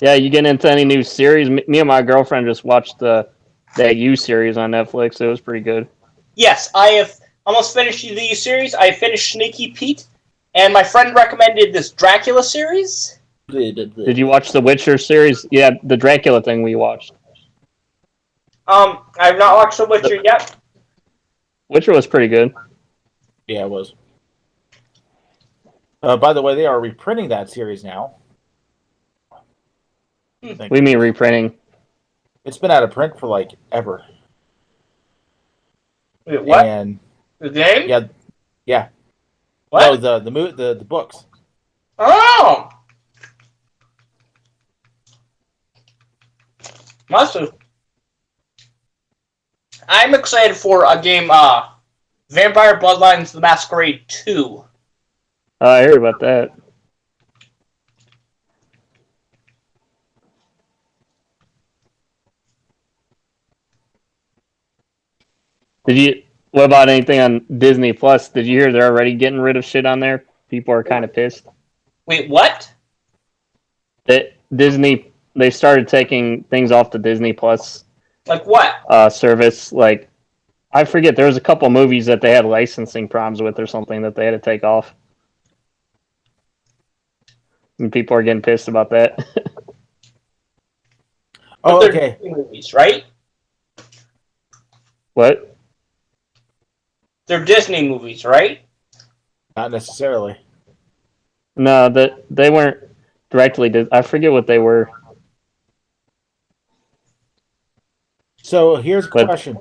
Yeah, you getting into any new series? Me and my girlfriend just watched that You series on Netflix. It was pretty good. Yes, I have almost finished the series. I finished Sneaky Pete, and my friend recommended this Dracula series. Did you watch the Witcher series? Yeah, the Dracula thing we watched. I have not watched The Witcher yet. Witcher was pretty good. Yeah, it was. By the way, they are reprinting that series now. We mean reprinting. It's been out of print for like ever. Wait, what? And The game? yeah. What? No, the books. Oh! Must have. I'm excited for a game, Vampire Bloodlines The Masquerade 2. I heard about that. What about anything on Disney Plus? Did you hear they're already getting rid of shit on there? People are kind of pissed. Wait, what? They started taking things off the Disney Plus Like what? service. Like, I forget, there was a couple movies that they had licensing problems with or something that they had to take off. And people are getting pissed about that. Oh, But okay. they're movies, right? What? They're Disney movies, right? Not necessarily. No, they weren't directly. I forget what they were. So here's a question.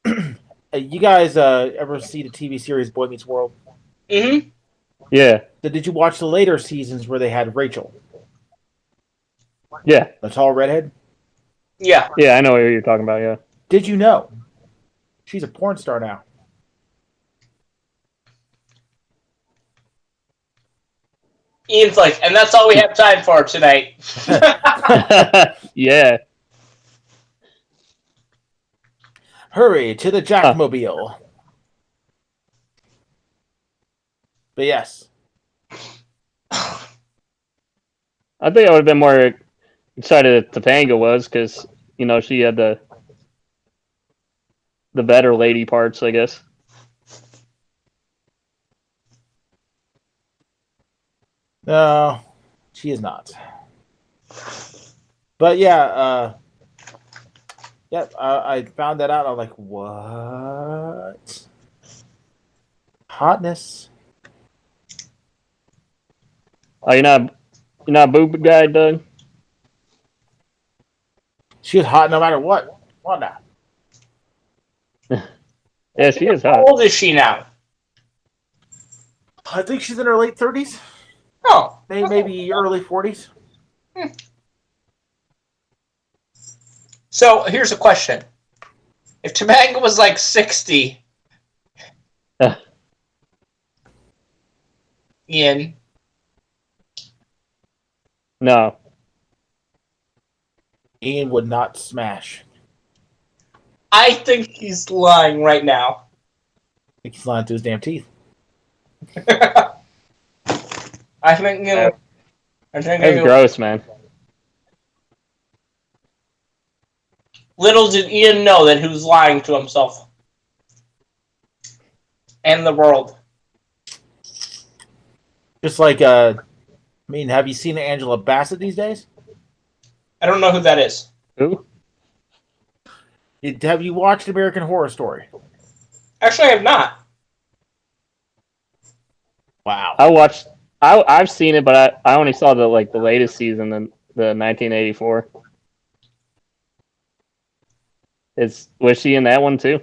You guys ever see the TV series Boy Meets World? Mm-hmm. Yeah. So did you watch the later seasons where they had Rachel, Yeah. the tall redhead? Yeah. Yeah, I know what you're talking about, yeah. Did you know she's a porn star now? Ian's like, and that's all we have time for tonight. Yeah. Hurry to the Jackmobile. But yes. I think I would have been more excited if Topanga was, because, she had the the better lady parts, I guess. No, she is not. But yeah, I found that out. I'm like, what? Hotness. Oh, you're not a boob guy, Doug? She was hot no matter what. What now? Yeah, she is How hot. old is she now? I think she's in her late 30s, Oh, maybe early 40s. So here's a question: if Topanga was like 60, Ian, No. Ian would not smash. I think he's lying right now. I think he's lying through his damn teeth. I think you. I think That's you. gross, man. Little did Ian know that he was lying to himself and the world. Just like, have you seen Angela Bassett these days? I don't know who that is. Who? Have you watched American Horror Story? Actually, I have not. Wow. I've seen it, but I only saw the latest season, the 1984. Was she in that one too?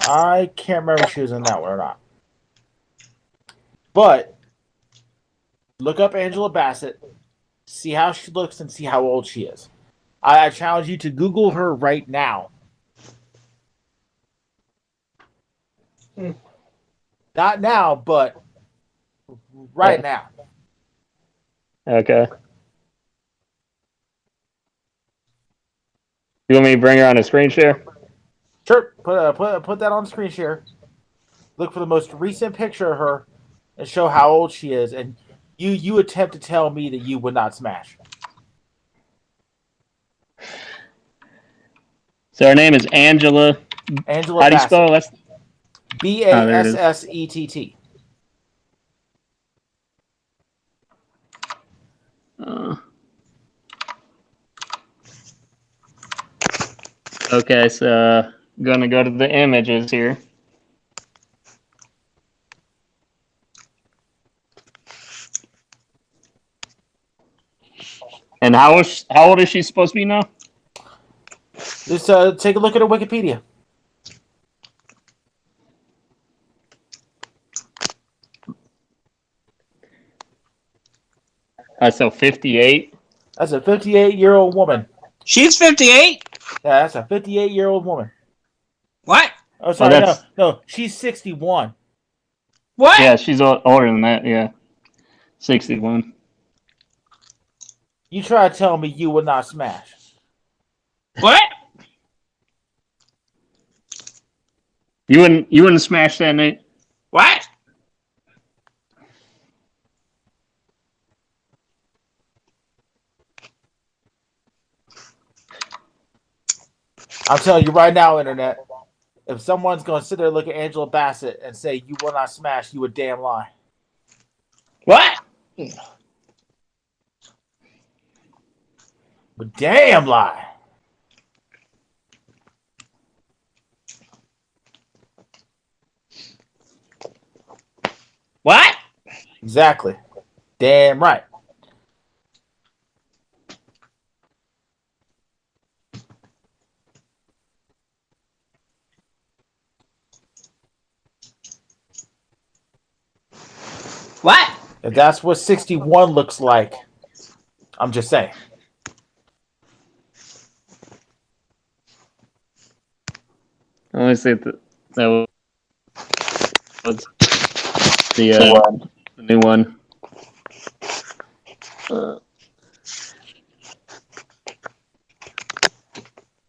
I can't remember if she was in that one or not. But look up Angela Bassett, see how she looks, and see how old she is. I challenge you to Google her right now. Not now, but right now. Okay. You want me to bring her on a screen share? Sure, put that on screen share. Look for the most recent picture of her and show how old she is, and you attempt to tell me that you would not smash. So her name is Angela. Angela How do you Bassett. spell it? Bassett. Okay, so gonna go to the images here. And how old is she supposed to be now? Just take a look at her Wikipedia. So 58. That's a 58-year-old woman. She's 58? Yeah, that's a 58-year-old woman. What? Oh, sorry, that's- no, she's 61. What? Yeah, she's older than that. Yeah, 61. You try to tell me you would not smash. What? You wouldn't smash that, Nate? What? I'm telling you right now, Internet, if someone's going to sit there and look at Angela Bassett and say you will not smash, you would damn lie. What? But damn lie. What? Exactly. Damn right. What? If that's what 61 looks like, I'm just saying. I want to say that was the new one.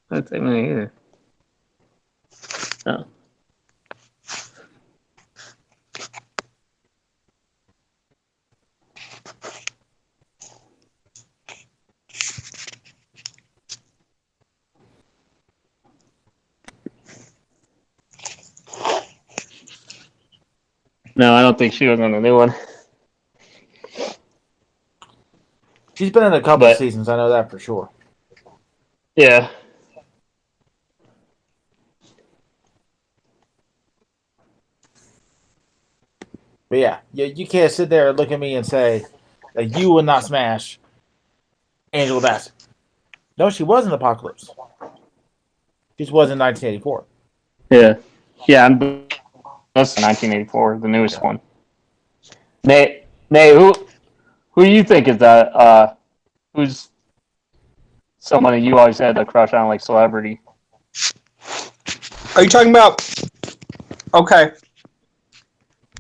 That's it right here. Oh. No, I don't think she was on the new one. She's been in a couple But- seasons. I know that for sure. Yeah. But yeah, you can't sit there and look at me and say that you would not smash Angela Bassett. No, she was in Apocalypse. She just was in 1984. Yeah. Yeah, that's 1984, the newest one. Nate, who you think is that? Who's someone you always had a crush on, like celebrity? Are you talking about? Okay.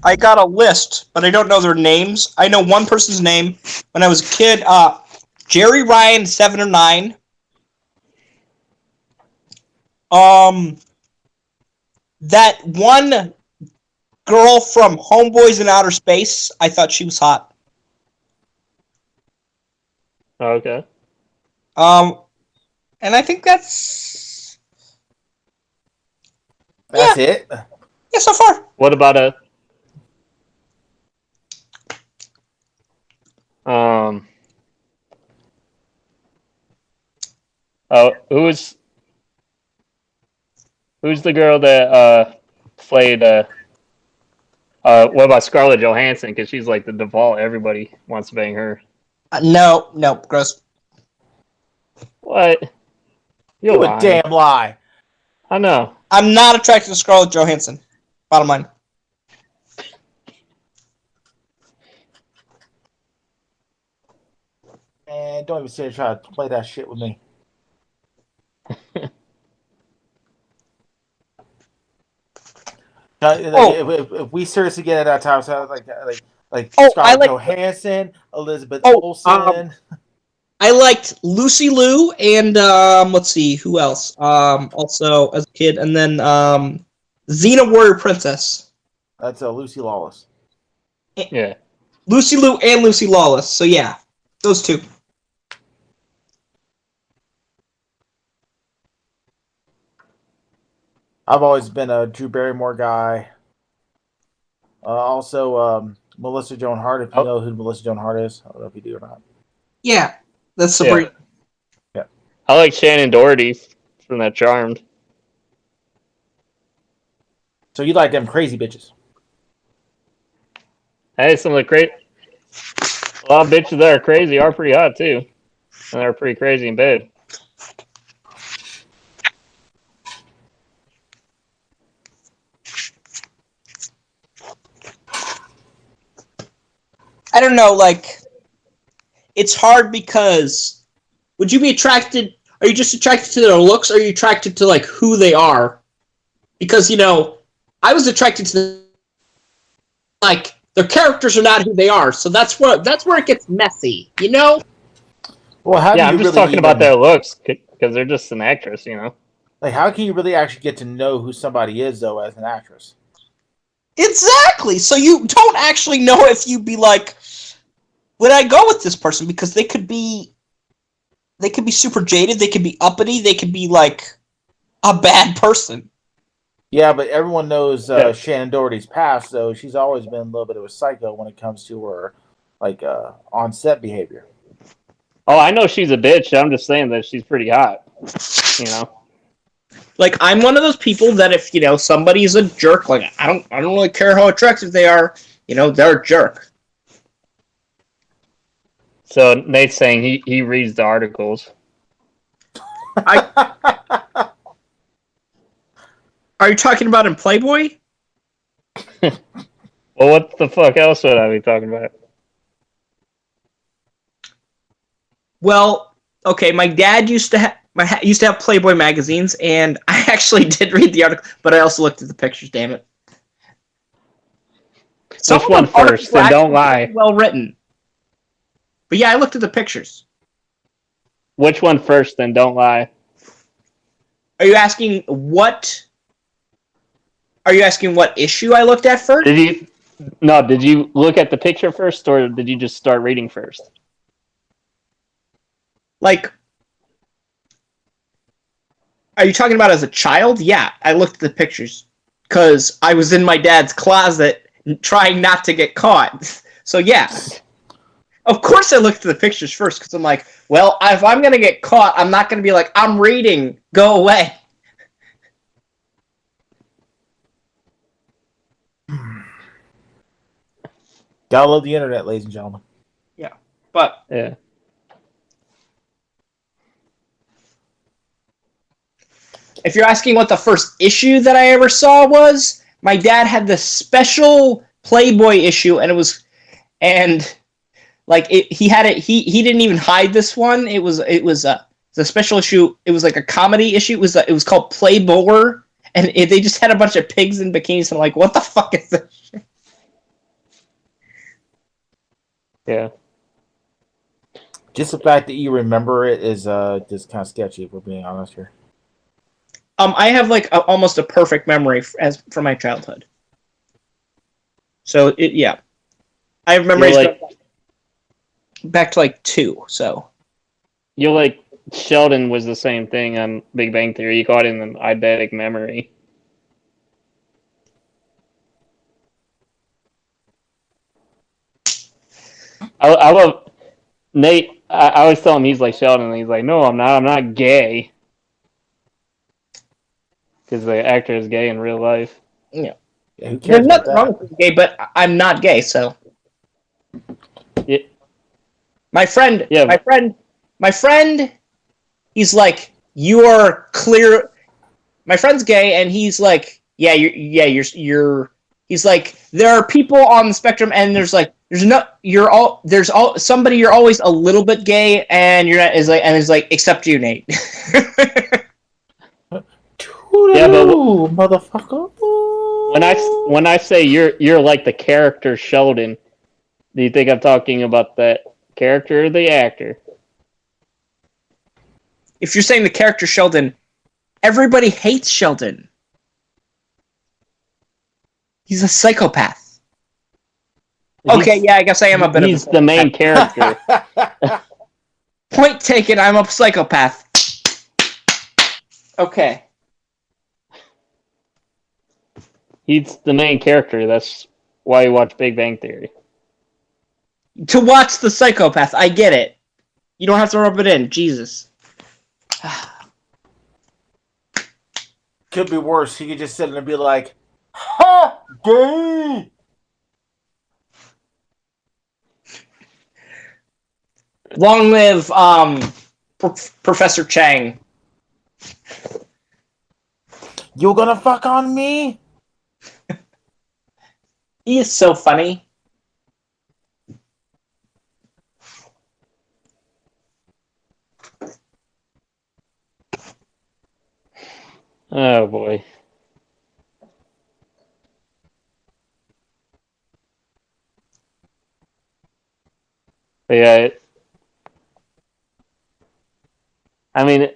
I got a list, but I don't know their names. I know one person's name when I was a kid. Jerry Ryan, 7 or 9. That one girl from Homeboys in Outer Space. I thought she was hot. Okay. And I think that's It. yeah so far. What about a who's the girl that played what about Scarlett Johansson? Because she's like the default. Everybody wants to bang her. No, gross. What? You You're a lying. damn lie. I know. I'm not attracted to Scarlett Johansson. Bottom line. And don't even sit and try to play that shit with me. If we seriously get at that time, so like Oh, I Scarlett like- Johansson, Elizabeth Oh, Olsen. I liked Lucy Liu and let's see who else. Also as a kid, and then Xena Warrior Princess. That's Lucy Lawless. Yeah. Lucy Liu and Lucy Lawless. So yeah, those two. I've always been a Drew Barrymore guy. Also, Melissa Joan Hart. If you know who Melissa Joan Hart is, I don't know if you do or not. Yeah, that's Sabrina. I like Shannon Doherty from that Charmed. So you like them crazy bitches? Hey, some of the a lot of bitches that are crazy are pretty hot too, and they're pretty crazy in bed. I don't know, like, it's hard because would you be attracted? Are you just attracted to their looks? Or are you attracted to like who they are? Because I was attracted to like their characters are not who they are, so that's where it gets messy, Well, how do Yeah, you I'm just really talking about their looks because they're just an actress, Like, how can you really actually get to know who somebody is though as an actress? Exactly. So you don't actually know if you'd be like, would I go with this person? Because they could be super jaded, they could be uppity, they could be like a bad person. Yeah, but everyone knows Shannon Doherty's past, so she's always been a little bit of a psycho when it comes to her, like, on-set behavior. Oh, I know she's a bitch. I'm just saying that she's pretty hot. Like, I'm one of those people that if somebody's a jerk, like I don't really care how attractive they are, they're a jerk. So Nate's saying he reads the articles. Are you talking about in Playboy? Well, what the fuck else would I be talking about? Well, okay, my dad used to have Playboy magazines, and I actually did read the article, but I also looked at the pictures. Damn it! Which one first? And don't lie. Well written. But yeah, I looked at the pictures. Which one first? Then don't lie. Are you asking what? Are you asking what issue I looked at first? Did you look at the picture first, or did you just start reading first? Like, are you talking about as a child? Yeah, I looked at the pictures because I was in my dad's closet trying not to get caught. So yeah. Of course I looked at the pictures first because I'm like, well, if I'm going to get caught, I'm not going to be like, I'm reading, go away. Gotta love the internet, ladies and gentlemen. Yeah, but Yeah. if you're asking what the first issue that I ever saw was, my dad had the special Playboy issue, and he had it. He didn't even hide this one. It was the special issue. It was like a comedy issue. It was called Playboy, and they just had a bunch of pigs in bikinis. And I'm like, what the fuck is this shit? Yeah. Just the fact that you remember it is just kind of sketchy, if we're being honest here. I have like almost a perfect memory from my childhood. So yeah, I have memories back to like 2. So You're like Sheldon was the same thing on Big Bang Theory. You caught in an eidetic memory. I love Nate. I always tell him he's like Sheldon, and he's like, "No, I'm not. I'm not gay." Because the actor is gay in real life. yeah, Yeah, who cares there's about nothing wrong with being gay, but I'm not gay. So Yeah. my friend, Yeah. my friend, he's like, you are clear. My friend's gay, and he's like, you're. He's like, there are people on the spectrum, and there's somebody you're always a little bit gay, and you're not. Is like, and it's like, except you, Nate. Yeah, but motherfucker. when I say you're like the character Sheldon, do you think I'm talking about that character or the actor? If you're saying the character Sheldon, everybody hates Sheldon. He's a psychopath. Okay, yeah, I guess I am a bit of a He's the main character. Point taken, I'm a psychopath. Okay. He's the main character. That's why you watch Big Bang Theory. To watch the psychopath, I get it. You don't have to rub it in, Jesus. Could be worse. He could just sit there and be like, "Ha, gay." Long live Professor Chang. You gonna fuck on me? He is so funny. Oh boy. But yeah, I mean,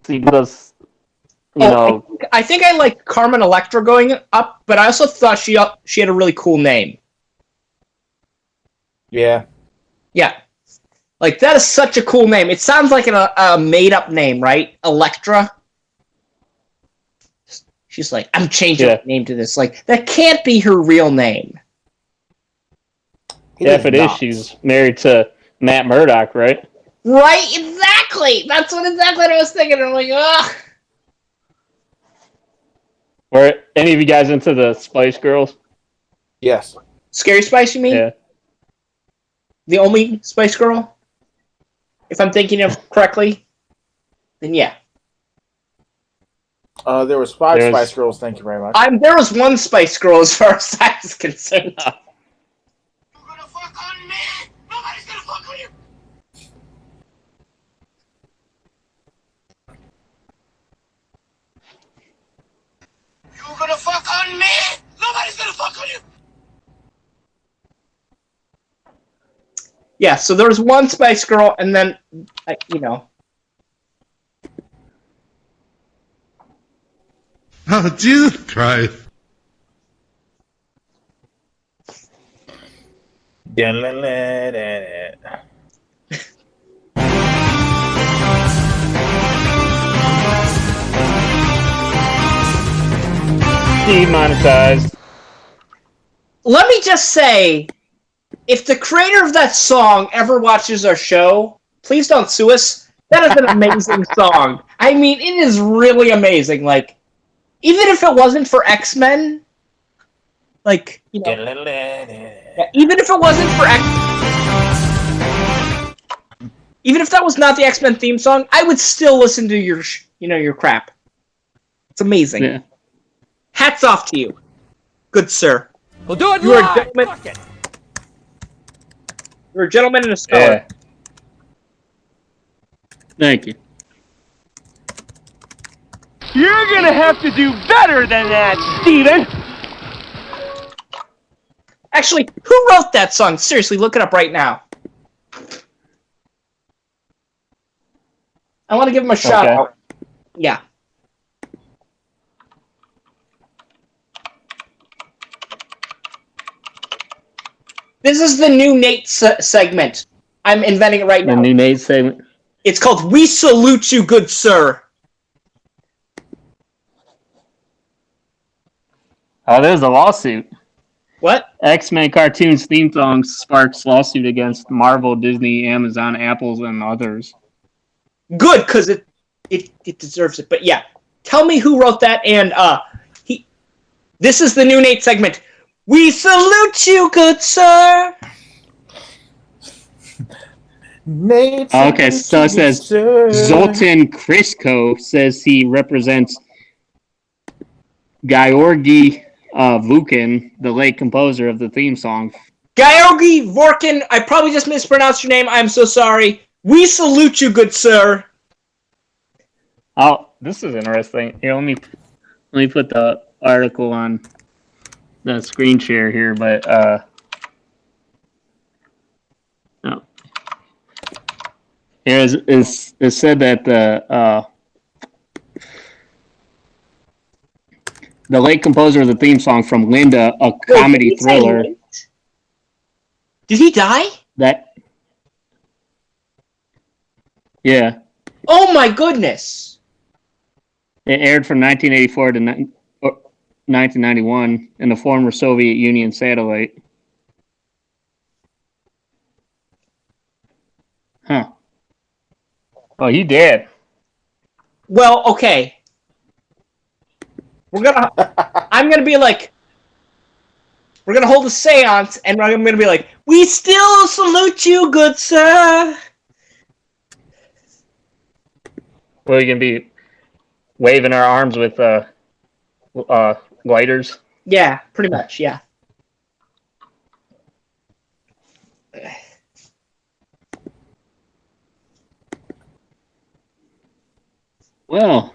he does, I think I like Carmen Electra going up, but I also thought she had a really cool name. Yeah. Yeah. Like, that is such a cool name. It sounds like a made-up name, right? Electra. She's like, I'm changing my name to this. Like, that can't be her real name. Yeah, if it is, she's married to Matt Murdock, right? Right? Exactly! That's exactly what I was thinking. I'm like, ugh. Were any of you guys into the Spice Girls? Yes. Scary Spice, you mean? Yeah. The only Spice Girl? If I'm thinking of correctly? Then yeah. There was 5 Spice Girls, thank you very much. There was one Spice Girl as far as I was concerned. You're gonna fuck on me! Nobody's gonna fuck on you! You're gonna fuck on me! Nobody's gonna fuck on you! Yeah, so there was one Spice Girl, and then, Oh, Jesus Christ. demonetized. Let me just say, if the creator of that song ever watches our show, please don't sue us. That is an amazing song. I mean, it is really amazing. Like, even if it wasn't for X-Men, like, you know, even if it wasn't for even if that was not the X-Men theme song, I would still listen to your, your crap. It's amazing. Yeah. Hats off to you, good sir. We'll do it You are a live. gentleman. Fuck it. You're a gentleman and a scholar. Yeah. Thank you. You're gonna have to do better than that, Steven. Actually, who wrote that song? Seriously, look it up right now. I want to give him a shout out. Yeah. This is the new Nate segment. I'm inventing it right now. The new Nate segment. It's called "We Salute You, Good Sir." Oh, there's a lawsuit. What? X-Men cartoons theme song sparks lawsuit against Marvel, Disney, Amazon, Apples, and others. Good, because it deserves it. But yeah, tell me who wrote that. And this is the new Nate segment. We salute you, good sir. Nate, Okay, so it says Zoltan Krisko says he represents Georgi Vukin, the late composer of the theme song. Georgi Vorkin, I probably just mispronounced your name. I'm so sorry. We salute you, good sir. Oh, this is interesting. Here, let me put the article on the screen share here, but no. Here is it said that the late composer of the theme song from Linda, a comedy thriller. Did he die? Yeah. Oh my goodness. It aired from 1984 to 1991 in the former Soviet Union satellite. Huh. Oh, he did. Well, okay. I'm gonna be like, we're gonna hold a seance, and I'm gonna be like, we still salute you, good sir. Well, you can be waving our arms with lighters. Yeah, pretty much, yeah. Well,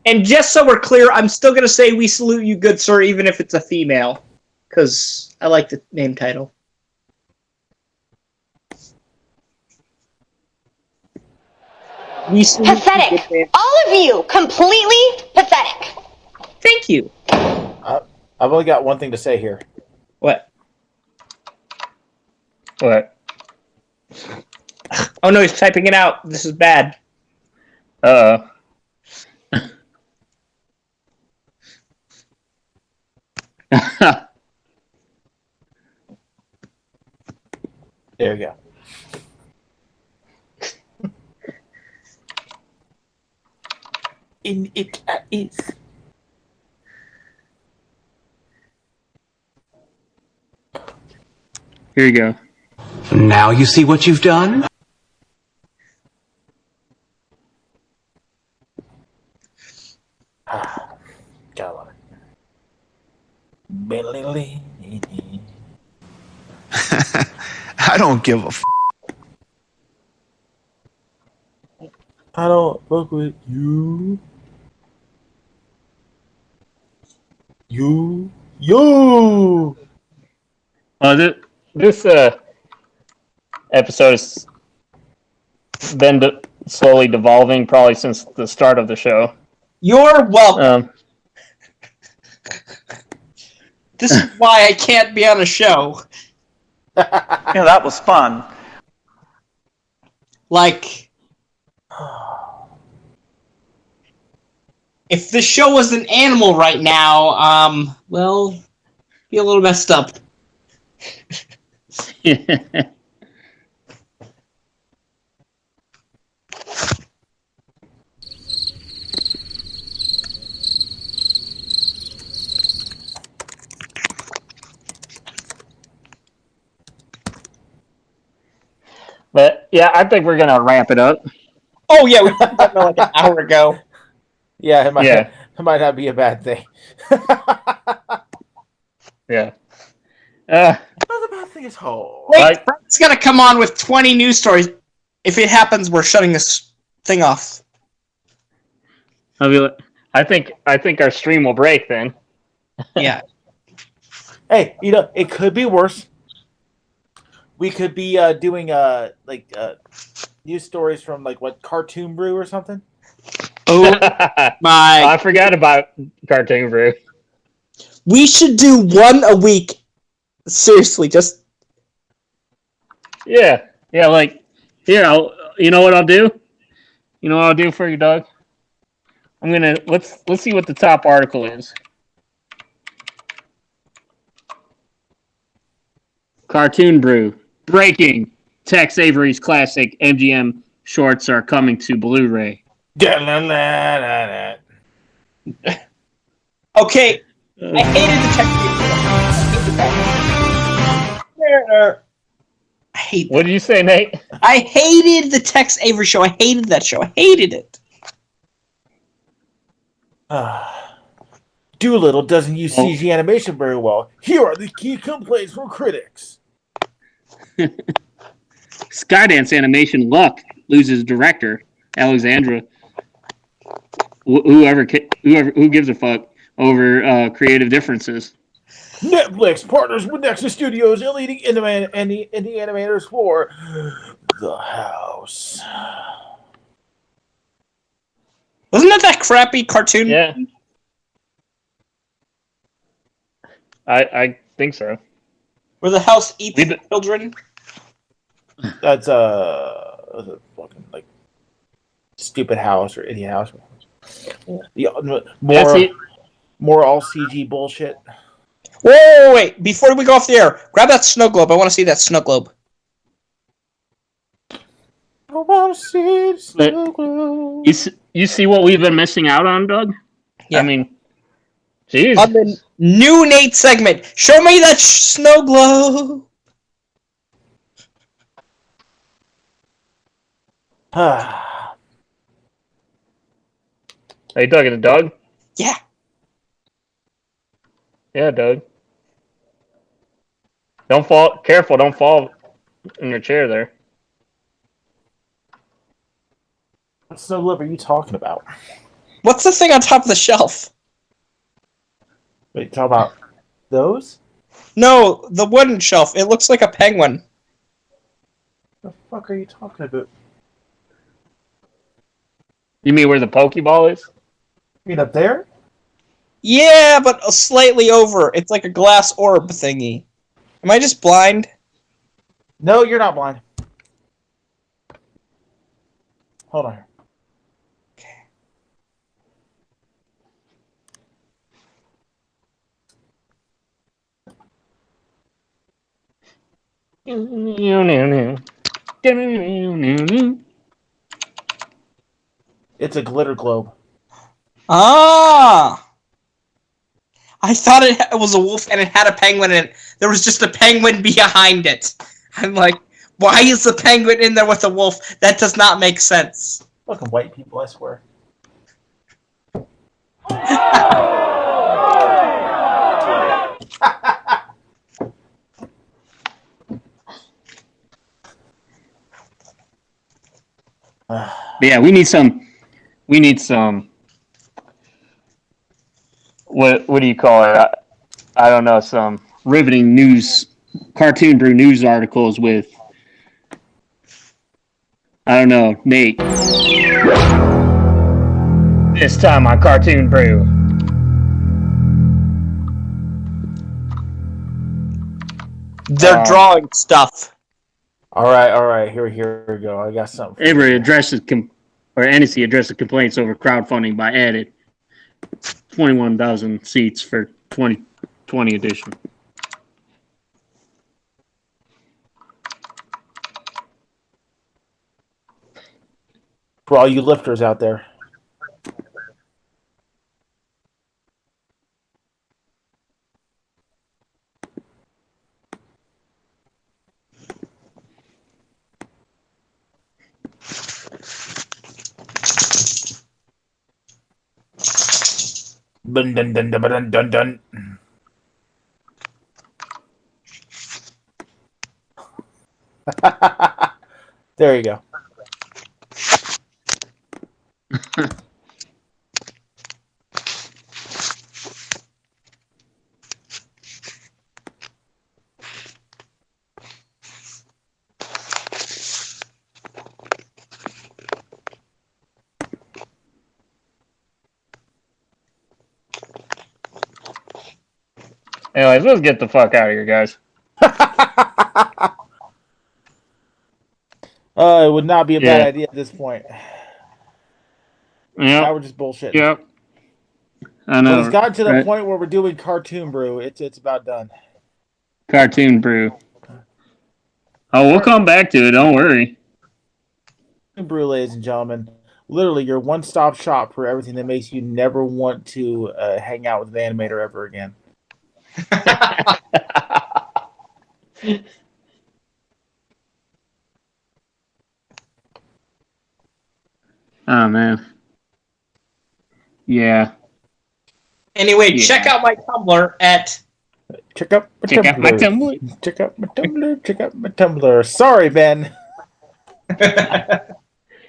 and just so we're clear, I'm still gonna say we salute you, good sir, even if it's a female, because I like the name title. Pathetic. All of you, completely pathetic. Thank you. I've only got one thing to say here. What? what? Oh no, he's typing it out. This is bad. There you go. In it is. Here you go. Now you see what you've done? Gotta love it. I don't give a f. I don't fuck with you. You. This episode has been slowly devolving, probably since the start of the show. You're welcome. This is why I can't be on a show. Yeah, that was fun. Like, If the show was an animal right now, well, be a little messed up. But yeah, I think we're gonna wrap it up. Oh yeah, we talked about that like an hour ago. Yeah, it might, Yeah. it might not be a bad thing. Yeah. Another bad thing is whole. Wait, Like- Frank's gonna come on with 20 news stories. If it happens, we're shutting this thing off. I think our stream will break then. Yeah. Hey, it could be worse. We could be doing news stories from Cartoon Brew or something. Oh my! I forgot about Cartoon Brew. We should do one a week. Seriously, just Yeah. Like here, you know what I'll do? You know what I'll do for you, Doug? I'm gonna let's see what the top article is. Cartoon Brew. Breaking. Tex Avery's classic MGM shorts are coming to Blu-ray. okay. I hated the Tex. I hate. What did you say, Nate? I hated the Tex Avery show. I hated that show. I hated it. Doolittle doesn't use CG animation very well. Here are the key complaints from critics. Skydance Animation Luck loses director Alexandra. Who gives a fuck over creative differences? Netflix partners with Nexus Studios and leading indie animators for The House. Wasn't that crappy cartoon? Yeah, I think so. Where the house eats We've been- children? That's fucking Stupid House or Idiot House. Yeah, more all CG bullshit. Whoa, wait! Before we go off the air, grab that snow globe. I want to see that snow globe. I want to see the snow globe. You see what we've been missing out on, Doug? Yeah. I mean, jeez. On the new Nate segment, show me that snow globe. Ah. Are you talking to Doug? Yeah. Yeah, Doug. Don't fall. Careful, don't fall in your chair there. What snow globe are you talking about? What's the thing on top of the shelf? Wait, talk about those? No, the wooden shelf. It looks like a penguin. What the fuck are you talking about? You mean where the Pokeball is? You mean up there? Yeah, but slightly over. It's like a glass orb thingy. Am I just blind? No, you're not blind. Hold on. It's a glitter globe. Ah! I thought it was a wolf and it had a penguin in it. There was just a penguin behind it. I'm like, why is the penguin in there with a wolf? That does not make sense. Fucking white people, I swear. But yeah, we need some. What do you call it? I don't know. Some riveting news, Cartoon Brew news articles with. I don't know, Nate. This time on Cartoon Brew. They're drawing stuff. All right. Here we go. I got something. Avery addresses NEC addresses complaints over crowdfunding by 21,000 seats for 2020 edition. For all you lifters out there. Dun dun dun dun dun dun dun. There you go. Anyways, let's get the fuck out of here, guys. It would not be a bad idea at this point. Yeah. Now we're just bullshitting. Yep. I know. When it's gotten to the right? point where we're doing Cartoon Brew, it's about done. Cartoon Brew. Oh, we'll come back to it. Don't worry. Cartoon Brew, ladies and gentlemen, literally your one-stop shop for everything that makes you never want to hang out with an animator ever again. Oh man. Yeah. Anyway, check out my Tumblr at. Check out my Check Tumblr. out my Tumblr. Check out my Tumblr. Check out my Tumblr. Sorry, Ben. Hey,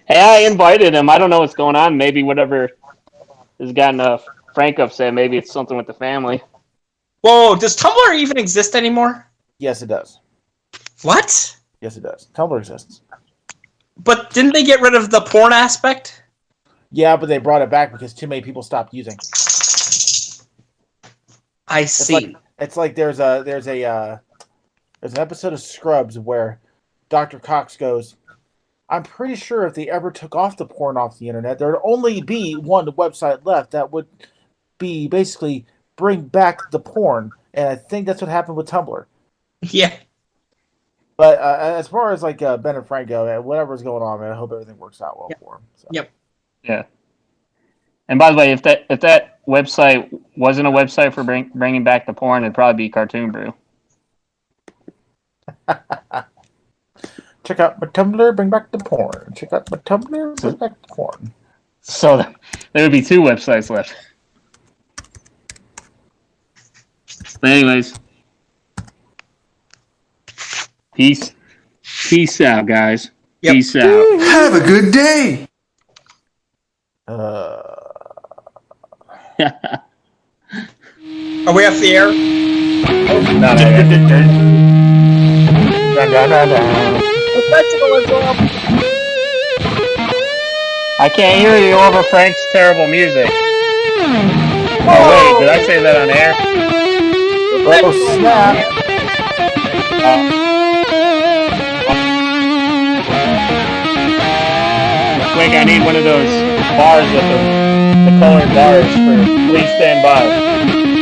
I invited him. I don't know what's going on. Maybe whatever has gotten Frank upset. Maybe it's something with the family. Whoa, does Tumblr even exist anymore? Yes, it does. What? Yes, it does. Tumblr exists. But didn't they get rid of the porn aspect? Yeah, but they brought it back because too many people stopped using. I see. It's like there's an episode of Scrubs where Dr. Cox goes, I'm pretty sure if they ever took off the porn off the internet, there'd only be one website left that would be basically bring back the porn. And I think that's what happened with Tumblr. Yeah. But as far as like Ben and Frank go, whatever's going on, man, I hope everything works out well for them. So. Yep. Yeah. And by the way, if that website wasn't a website for bringing back the porn, it'd probably be Cartoon Brew. Check out my Tumblr, bring back the porn. Check out my Tumblr, bring back the porn. So there would be 2 websites left. But anyways, peace out, guys. Yep. Peace out. Have a good day. Are we off the air? I can't hear you over Frank's terrible music. Oh wait, did I say that on air? Oh, snap. Wait, I need one of those bars with the colored bars for please stand by.